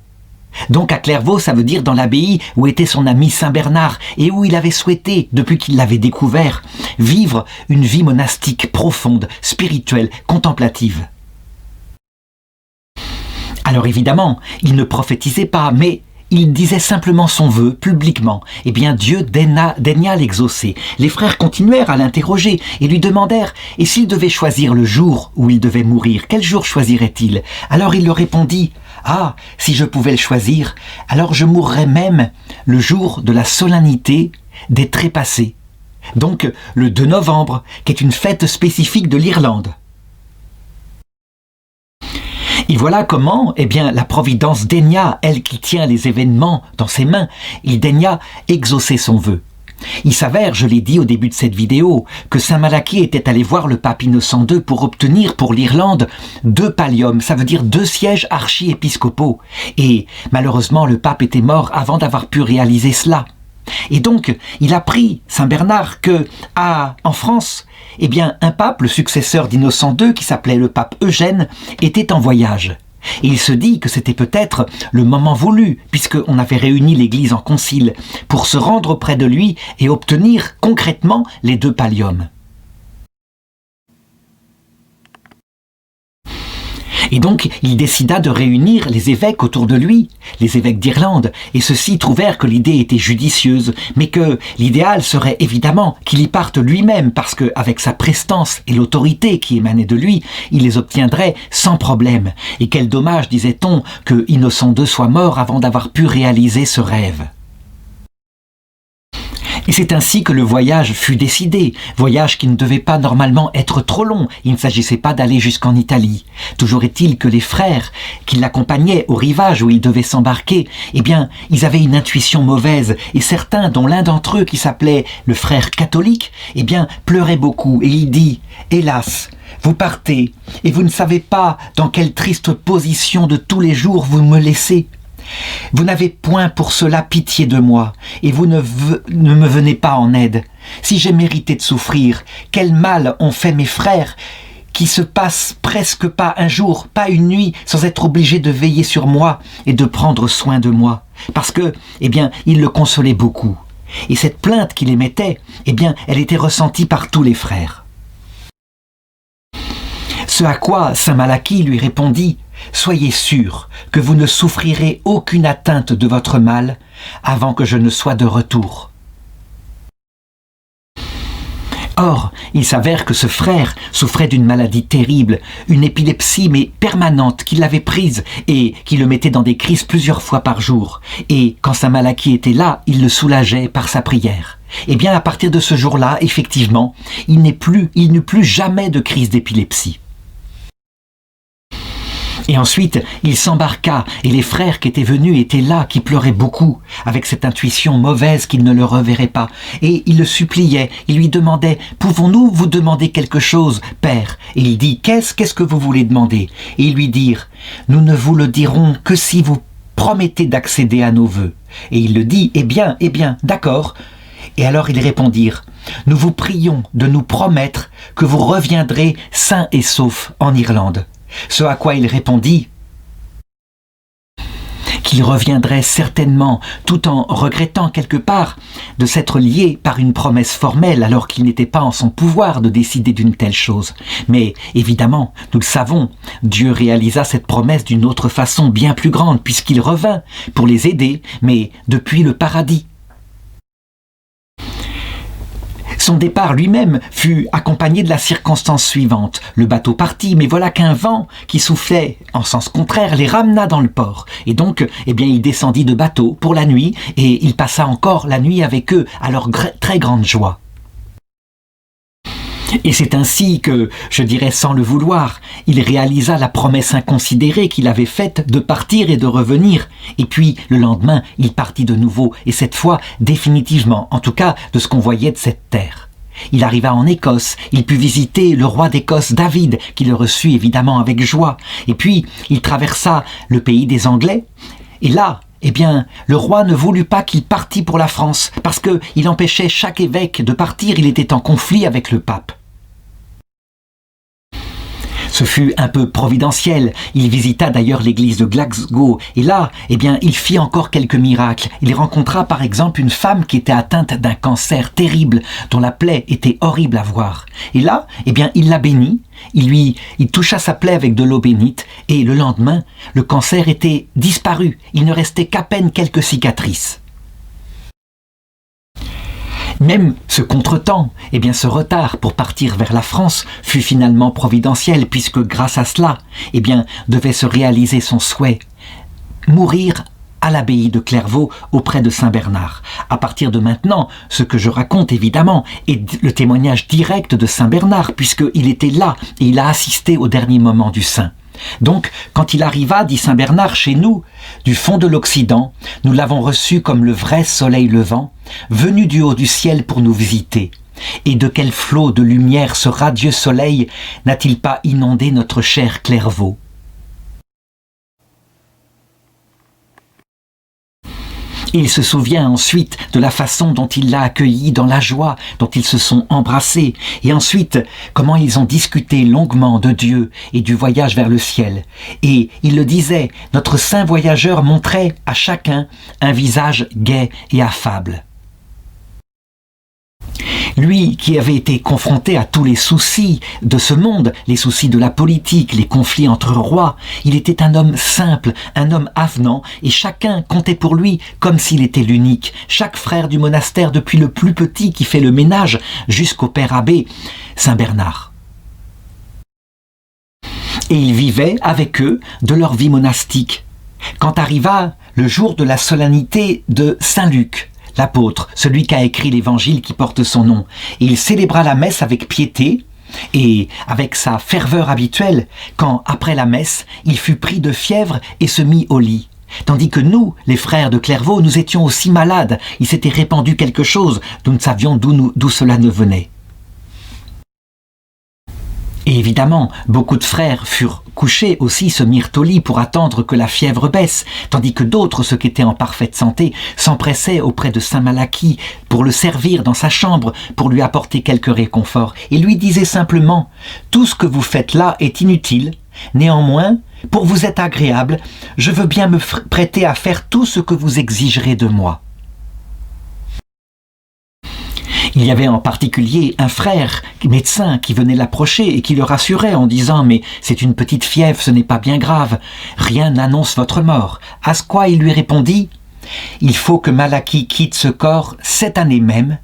Donc à Clairvaux, ça veut dire dans l'abbaye où était son ami saint Bernard et où il avait souhaité, depuis qu'il l'avait découvert, vivre une vie monastique profonde, spirituelle, contemplative. Alors évidemment, il ne prophétisait pas, mais il disait simplement son vœu publiquement. Eh bien, Dieu daigna l'exaucer. Les frères continuèrent à l'interroger et lui demandèrent « Et s'il devait choisir le jour où il devait mourir, quel jour choisirait-il » Alors il leur répondit « Ah, si je pouvais le choisir, alors je mourrais même le jour de la solennité des Trépassés. » Donc le 2 novembre, qui est une fête spécifique de l'Irlande. Et voilà comment, la Providence daigna, elle qui tient les événements dans ses mains, il daigna exaucer son vœu. Il s'avère, je l'ai dit au début de cette vidéo, que saint Malachie était allé voir le pape Innocent II pour obtenir pour l'Irlande 2 palliums, ça veut dire 2 sièges archiépiscopaux. Et malheureusement, le pape était mort avant d'avoir pu réaliser cela. Et donc, il apprit, saint Bernard, que en France, un pape, le successeur d'Innocent II, qui s'appelait le pape Eugène, était en voyage. Et il se dit que c'était peut-être le moment voulu, puisqu'on avait réuni l'Église en concile, pour se rendre auprès de lui et obtenir concrètement les 2 palliums. Et donc, il décida de réunir les évêques autour de lui, les évêques d'Irlande, et ceux-ci trouvèrent que l'idée était judicieuse, mais que l'idéal serait évidemment qu'il y parte lui-même, parce qu'avec sa prestance et l'autorité qui émanait de lui, il les obtiendrait sans problème. Et quel dommage, disait-on, que Innocent II soit mort avant d'avoir pu réaliser ce rêve. Et c'est ainsi que le voyage fut décidé, voyage qui ne devait pas normalement être trop long, il ne s'agissait pas d'aller jusqu'en Italie. Toujours est-il que les frères qui l'accompagnaient au rivage où ils devaient s'embarquer, ils avaient une intuition mauvaise, et certains, dont l'un d'entre eux qui s'appelait le frère catholique, pleurait beaucoup, et il dit « Hélas, vous partez, et vous ne savez pas dans quelle triste position de tous les jours vous me laissez. Vous n'avez point pour cela pitié de moi, et vous ne me venez pas en aide. Si j'ai mérité de souffrir, quel mal ont fait mes frères, qui se passent presque pas un jour, pas une nuit, sans être obligés de veiller sur moi et de prendre soin de moi. » Parce que, il le consolait beaucoup. Et cette plainte qu'il émettait, elle était ressentie par tous les frères. Ce à quoi saint Malachie lui répondit « Soyez sûr que vous ne souffrirez aucune atteinte de votre mal avant que je ne sois de retour. » Or, il s'avère que ce frère souffrait d'une maladie terrible, une épilepsie mais permanente qui l'avait prise et qui le mettait dans des crises plusieurs fois par jour. Et quand Saint Malachie était là, il le soulageait par sa prière. Eh bien, à partir de ce jour-là, effectivement, il n'eut plus jamais de crise d'épilepsie. Et ensuite, il s'embarqua, et les frères qui étaient venus étaient là, qui pleuraient beaucoup, avec cette intuition mauvaise qu'ils ne le reverraient pas. Et ils le suppliaient, ils lui demandaient « Pouvons-nous vous demander quelque chose, Père ?» Et il dit « Qu'est-ce que vous voulez demander ?» Et ils lui dirent « Nous ne vous le dirons que si vous promettez d'accéder à nos vœux. » Et il le dit « Eh bien, d'accord. » Et alors ils répondirent « Nous vous prions de nous promettre que vous reviendrez sains et saufs en Irlande. » Ce à quoi il répondit qu'il reviendrait certainement, tout en regrettant quelque part de s'être lié par une promesse formelle alors qu'il n'était pas en son pouvoir de décider d'une telle chose. Mais évidemment, nous le savons, Dieu réalisa cette promesse d'une autre façon bien plus grande puisqu'il revint pour les aider, mais depuis le paradis. Son départ lui-même fut accompagné de la circonstance suivante. Le bateau partit, mais voilà qu'un vent qui soufflait en sens contraire les ramena dans le port. Et donc, il descendit de bateau pour la nuit et il passa encore la nuit avec eux à leur très grande joie. Et c'est ainsi que, je dirais sans le vouloir, il réalisa la promesse inconsidérée qu'il avait faite de partir et de revenir. Et puis, le lendemain, il partit de nouveau, et cette fois, définitivement, en tout cas de ce qu'on voyait de cette terre. Il arriva en Écosse, il put visiter le roi d'Écosse, David, qui le reçut évidemment avec joie. Et puis, il traversa le pays des Anglais, et là, le roi ne voulut pas qu'il partît pour la France, parce qu'il empêchait chaque évêque de partir, il était en conflit avec le pape. Ce fut un peu providentiel. Il visita d'ailleurs l'église de Glasgow. Et là, il fit encore quelques miracles. Il rencontra par exemple une femme qui était atteinte d'un cancer terrible, dont la plaie était horrible à voir. Et là, il la bénit. Il toucha sa plaie avec de l'eau bénite. Et le lendemain, le cancer était disparu. Il ne restait qu'à peine quelques cicatrices. Même ce contretemps, ce retard pour partir vers la France fut finalement providentiel puisque grâce à cela, devait se réaliser son souhait, mourir à l'abbaye de Clairvaux auprès de Saint-Bernard. À partir de maintenant, ce que je raconte évidemment est le témoignage direct de Saint-Bernard puisqu'il était là et il a assisté au dernier moment du saint. Donc, quand il arriva, dit Saint Bernard, chez nous, du fond de l'Occident, nous l'avons reçu comme le vrai soleil levant, venu du haut du ciel pour nous visiter. Et de quel flot de lumière ce radieux soleil n'a-t-il pas inondé notre cher Clairvaux ? Il se souvient ensuite de la façon dont il l'a accueilli dans la joie, dont ils se sont embrassés, et ensuite comment ils ont discuté longuement de Dieu et du voyage vers le ciel. Et il le disait, notre saint voyageur montrait à chacun un visage gai et affable. Lui qui avait été confronté à tous les soucis de ce monde, les soucis de la politique, les conflits entre rois, il était un homme simple, un homme avenant, et chacun comptait pour lui comme s'il était l'unique. Chaque frère du monastère, depuis le plus petit qui fait le ménage, jusqu'au père abbé, Saint Bernard. Et il vivait avec eux de leur vie monastique. Quand arriva le jour de la solennité de Saint Luc, l'apôtre, celui qui a écrit l'évangile qui porte son nom. Et il célébra la messe avec piété et avec sa ferveur habituelle, quand, après la messe, il fut pris de fièvre et se mit au lit. Tandis que nous, les frères de Clairvaux, nous étions aussi malades. Il s'était répandu quelque chose, nous ne savions d'où cela ne venait. Et évidemment, beaucoup de frères furent couchés aussi, se mirent au lit pour attendre que la fièvre baisse, tandis que d'autres, ceux qui étaient en parfaite santé, s'empressaient auprès de Saint Malachie pour le servir dans sa chambre, pour lui apporter quelque réconfort, et lui disaient simplement « Tout ce que vous faites là est inutile, néanmoins, pour vous être agréable, je veux bien me prêter à faire tout ce que vous exigerez de moi. » Il y avait en particulier un frère médecin qui venait l'approcher et qui le rassurait en disant « Mais c'est une petite fièvre, ce n'est pas bien grave, rien n'annonce votre mort. » À ce quoi il lui répondit « Il faut que Malachie quitte ce corps cette année même,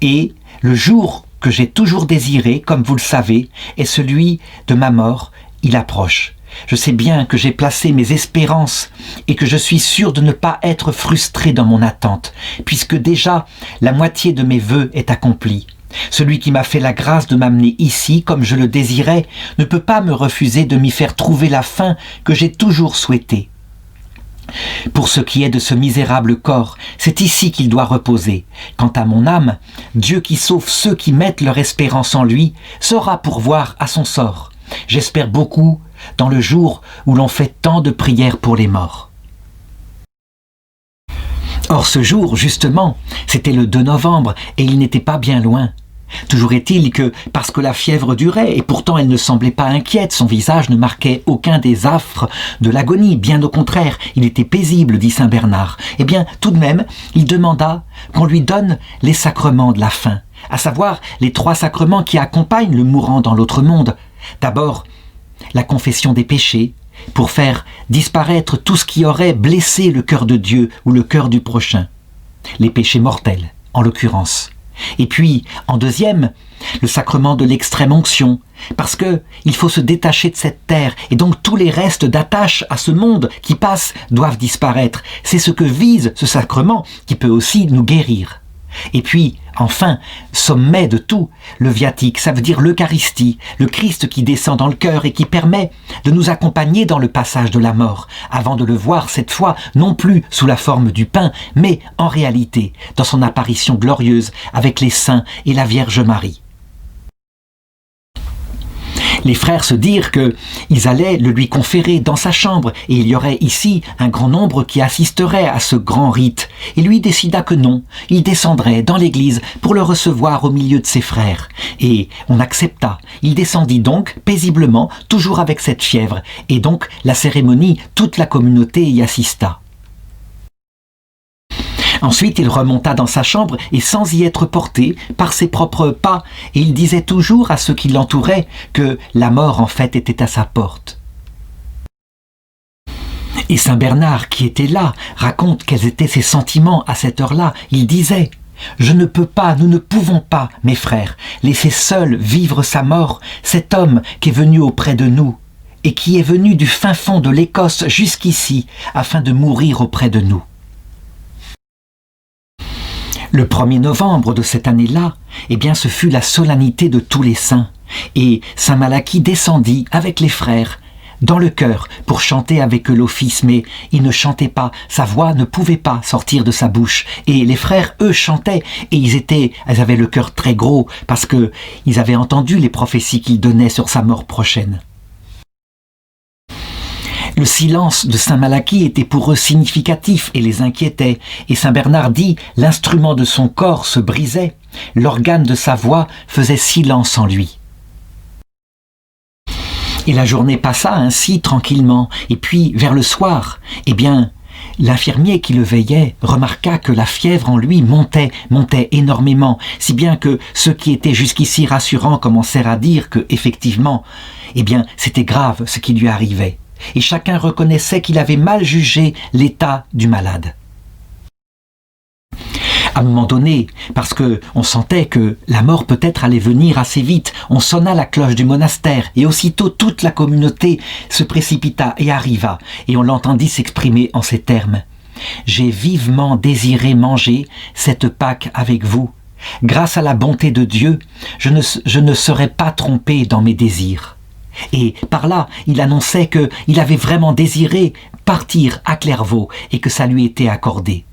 et le jour que j'ai toujours désiré, comme vous le savez, est celui de ma mort. Il approche. Je sais bien que j'ai placé mes espérances et que je suis sûr de ne pas être frustré dans mon attente, puisque déjà la moitié de mes vœux est accomplie. Celui qui m'a fait la grâce de m'amener ici, comme je le désirais, ne peut pas me refuser de m'y faire trouver la fin que j'ai toujours souhaitée. Pour ce qui est de ce misérable corps, c'est ici qu'il doit reposer. Quant à mon âme, Dieu qui sauve ceux qui mettent leur espérance en lui, saura pourvoir à son sort. J'espère beaucoup dans le jour où l'on fait tant de prières pour les morts. Or ce jour, justement, c'était le 2 novembre et il n'était pas bien loin. Toujours est-il que, parce que la fièvre durait, et pourtant elle ne semblait pas inquiète, son visage ne marquait aucun des affres de l'agonie, bien au contraire, il était paisible, dit saint Bernard. Eh bien, tout de même, il demanda qu'on lui donne les sacrements de la fin, à savoir les 3 sacrements qui accompagnent le mourant dans l'autre monde. D'abord, la confession des péchés, pour faire disparaître tout ce qui aurait blessé le cœur de Dieu ou le cœur du prochain. Les péchés mortels, en l'occurrence. Et puis, en deuxième, le sacrement de l'extrême onction, parce que il faut se détacher de cette terre, et donc tous les restes d'attache à ce monde qui passe doivent disparaître. C'est ce que vise ce sacrement, qui peut aussi nous guérir. Et puis, enfin, sommet de tout, le viatique, ça veut dire l'Eucharistie, le Christ qui descend dans le cœur et qui permet de nous accompagner dans le passage de la mort, avant de le voir cette fois non plus sous la forme du pain, mais en réalité dans son apparition glorieuse avec les saints et la Vierge Marie. Les frères se dirent qu'ils allaient le lui conférer dans sa chambre et il y aurait ici un grand nombre qui assisterait à ce grand rite. Et lui décida que non, il descendrait dans l'église pour le recevoir au milieu de ses frères. Et on accepta. Il descendit donc paisiblement, toujours avec cette fièvre. Et donc la cérémonie, toute la communauté y assista. Ensuite, il remonta dans sa chambre et sans y être porté par ses propres pas, et il disait toujours à ceux qui l'entouraient que la mort en fait était à sa porte. Et saint Bernard, qui était là, raconte quels étaient ses sentiments à cette heure-là. Il disait « Je ne peux pas, nous ne pouvons pas, mes frères, laisser seul vivre sa mort, cet homme qui est venu auprès de nous, et qui est venu du fin fond de l'Écosse jusqu'ici, afin de mourir auprès de nous. » Le 1er novembre de cette année-là, eh bien, ce fut la solennité de tous les saints. Et saint Malachie descendit avec les frères dans le chœur pour chanter avec eux l'office, mais il ne chantait pas, sa voix ne pouvait pas sortir de sa bouche. Et les frères, eux, chantaient, et ils avaient le cœur très gros, parce que ils avaient entendu les prophéties qu'il donnait sur sa mort prochaine. Le silence de saint Malachie était pour eux significatif et les inquiétait. Et saint Bernard dit « L'instrument de son corps se brisait, l'organe de sa voix faisait silence en lui. » Et la journée passa ainsi tranquillement. Et puis, vers le soir, eh bien, l'infirmier qui le veillait remarqua que la fièvre en lui montait énormément, si bien que ceux qui étaient jusqu'ici rassurants commencèrent à dire que, effectivement, eh bien, c'était grave ce qui lui arrivait. Et chacun reconnaissait qu'il avait mal jugé l'état du malade. À un moment donné, parce qu'on sentait que la mort peut-être allait venir assez vite, on sonna la cloche du monastère et aussitôt toute la communauté se précipita et arriva, et on l'entendit s'exprimer en ces termes. « J'ai vivement désiré manger cette Pâque avec vous. Grâce à la bonté de Dieu, je ne serai pas trompé dans mes désirs. » Et par là, il annonçait qu'il avait vraiment désiré partir à Clairvaux et que ça lui était accordé.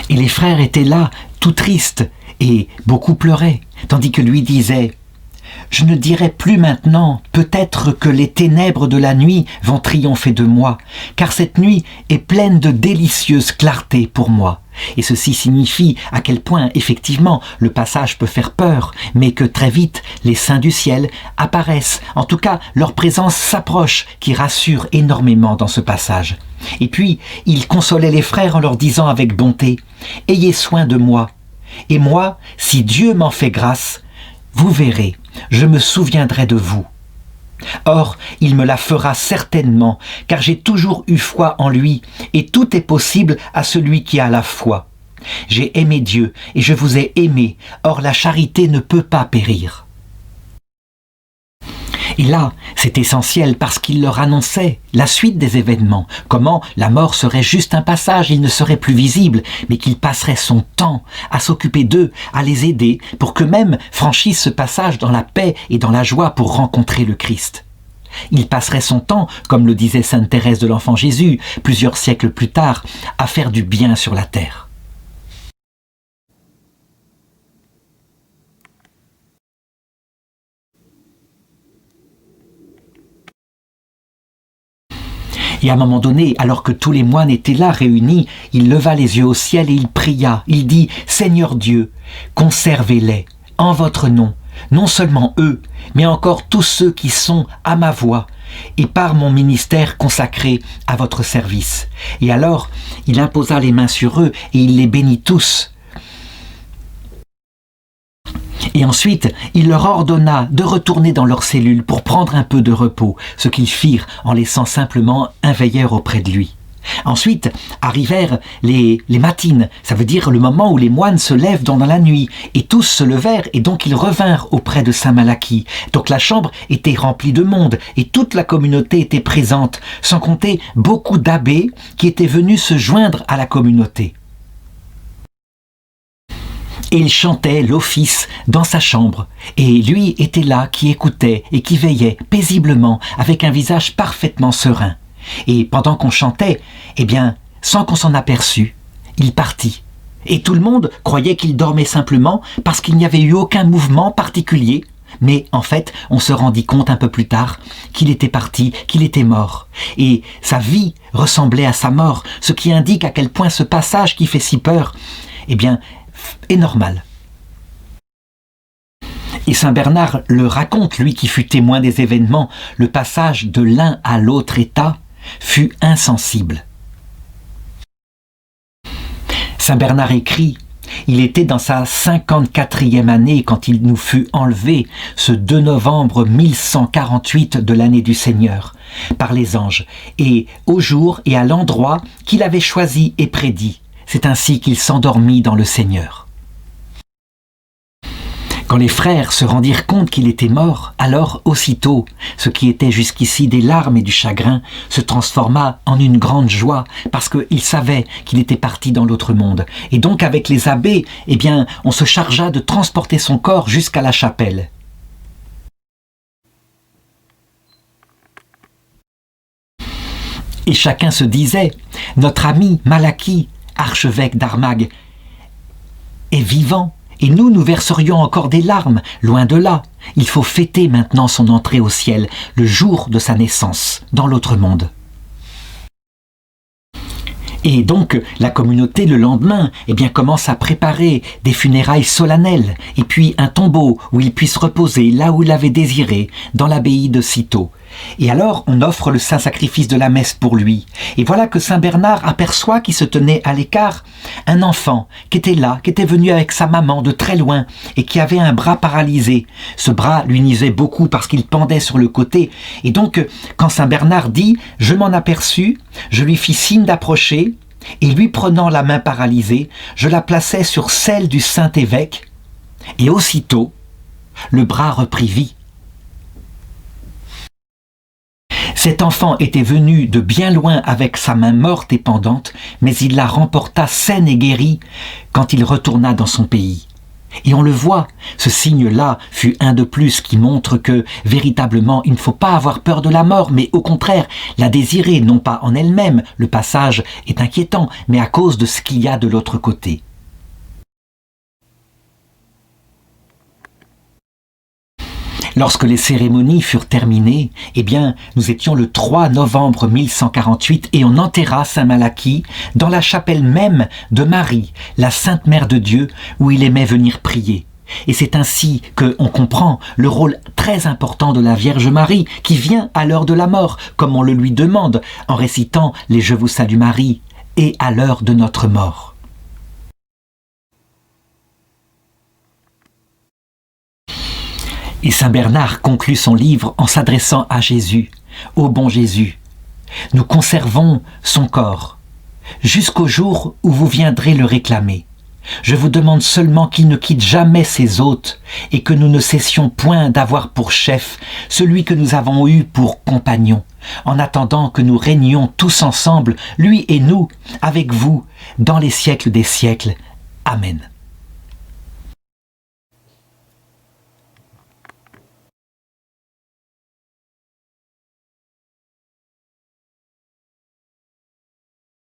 Et les frères étaient là, tout tristes, et beaucoup pleuraient, tandis que lui disait « Je ne dirai plus maintenant, peut-être que les ténèbres de la nuit vont triompher de moi, car cette nuit est pleine de délicieuse clarté pour moi. » Et ceci signifie à quel point, effectivement, le passage peut faire peur, mais que très vite, les saints du ciel apparaissent. En tout cas, leur présence s'approche, qui rassure énormément dans ce passage. Et puis, il consolait les frères en leur disant avec bonté « Ayez soin de moi, et moi, si Dieu m'en fait grâce, vous verrez, je me souviendrai de vous. Or, il me la fera certainement, car j'ai toujours eu foi en lui, et tout est possible à celui qui a la foi. J'ai aimé Dieu et je vous ai aimé, or la charité ne peut pas périr. » Et là, c'est essentiel parce qu'il leur annonçait la suite des événements, comment la mort serait juste un passage, il ne serait plus visible, mais qu'il passerait son temps à s'occuper d'eux, à les aider, pour qu'eux-mêmes franchissent ce passage dans la paix et dans la joie pour rencontrer le Christ. Il passerait son temps, comme le disait sainte Thérèse de l'Enfant Jésus, plusieurs siècles plus tard, à faire du bien sur la terre. Et à un moment donné, alors que tous les moines étaient là réunis, il leva les yeux au ciel et il pria. Il dit « Seigneur Dieu, conservez-les en votre nom, non seulement eux, mais encore tous ceux qui sont à ma voix et par mon ministère consacré à votre service. » Et alors, il imposa les mains sur eux et il les bénit tous. Et ensuite, il leur ordonna de retourner dans leurs cellules pour prendre un peu de repos, ce qu'ils firent en laissant simplement un veilleur auprès de lui. Ensuite arrivèrent les matines, ça veut dire le moment où les moines se lèvent dans la nuit, et tous se levèrent et donc ils revinrent auprès de saint Malachie. Donc la chambre était remplie de monde et toute la communauté était présente, sans compter beaucoup d'abbés qui étaient venus se joindre à la communauté. Et il chantait l'office dans sa chambre. Et lui était là qui écoutait et qui veillait paisiblement avec un visage parfaitement serein. Et pendant qu'on chantait, eh bien, sans qu'on s'en aperçût, il partit. Et tout le monde croyait qu'il dormait simplement parce qu'il n'y avait eu aucun mouvement particulier. Mais en fait, on se rendit compte un peu plus tard qu'il était parti, qu'il était mort. Et sa vie ressemblait à sa mort, ce qui indique à quel point ce passage qui fait si peur, eh bien, est normal. Et saint Bernard le raconte, lui qui fut témoin des événements, le passage de l'un à l'autre état fut insensible. Saint Bernard écrit: il était dans sa 54e année quand il nous fut enlevé, ce 2 novembre 1148 de l'année du Seigneur, par les anges, et au jour et à l'endroit qu'il avait choisi et prédit. C'est ainsi qu'il s'endormit dans le Seigneur. Quand les frères se rendirent compte qu'il était mort, alors aussitôt, ce qui était jusqu'ici des larmes et du chagrin se transforma en une grande joie, parce qu'ils savaient qu'il était parti dans l'autre monde. Et donc avec les abbés, eh bien, on se chargea de transporter son corps jusqu'à la chapelle. Et chacun se disait: notre ami Malachie, archevêque d'Armagh, est vivant, et nous verserions encore des larmes, loin de là. Il faut fêter maintenant son entrée au ciel, le jour de sa naissance, dans l'autre monde. Et donc, la communauté, le lendemain, eh bien, commence à préparer des funérailles solennelles, et puis un tombeau où il puisse reposer là où il avait désiré, dans l'abbaye de Cîteaux. Et alors, on offre le saint sacrifice de la messe pour lui. Et voilà que saint Bernard aperçoit qu'il se tenait à l'écart un enfant qui était là, qui était venu avec sa maman de très loin, et qui avait un bras paralysé. Ce bras lui nuisait beaucoup parce qu'il pendait sur le côté. Et donc, quand saint Bernard dit « je m'en aperçus », je lui fis signe d'approcher, et lui prenant la main paralysée, je la plaçai sur celle du saint évêque, et aussitôt, le bras reprit vie. Cet enfant était venu de bien loin avec sa main morte et pendante, mais il la remporta saine et guérie quand il retourna dans son pays. Et on le voit, ce signe-là fut un de plus qui montre que, véritablement, il ne faut pas avoir peur de la mort, mais au contraire, la désirer, non pas en elle-même, le passage est inquiétant, mais à cause de ce qu'il y a de l'autre côté. Lorsque les cérémonies furent terminées, eh bien, nous étions le 3 novembre 1148 et on enterra saint Malachie dans la chapelle même de Marie, la Sainte Mère de Dieu, où il aimait venir prier. Et c'est ainsi qu'on comprend le rôle très important de la Vierge Marie, qui vient à l'heure de la mort, comme on le lui demande, en récitant les « Je vous salue Marie » et à l'heure de notre mort. Et saint Bernard conclut son livre en s'adressant à Jésus. « Ô bon Jésus, nous conservons son corps jusqu'au jour où vous viendrez le réclamer. Je vous demande seulement qu'il ne quitte jamais ses hôtes et que nous ne cessions point d'avoir pour chef celui que nous avons eu pour compagnon, en attendant que nous régnions tous ensemble, lui et nous, avec vous, dans les siècles des siècles. Amen.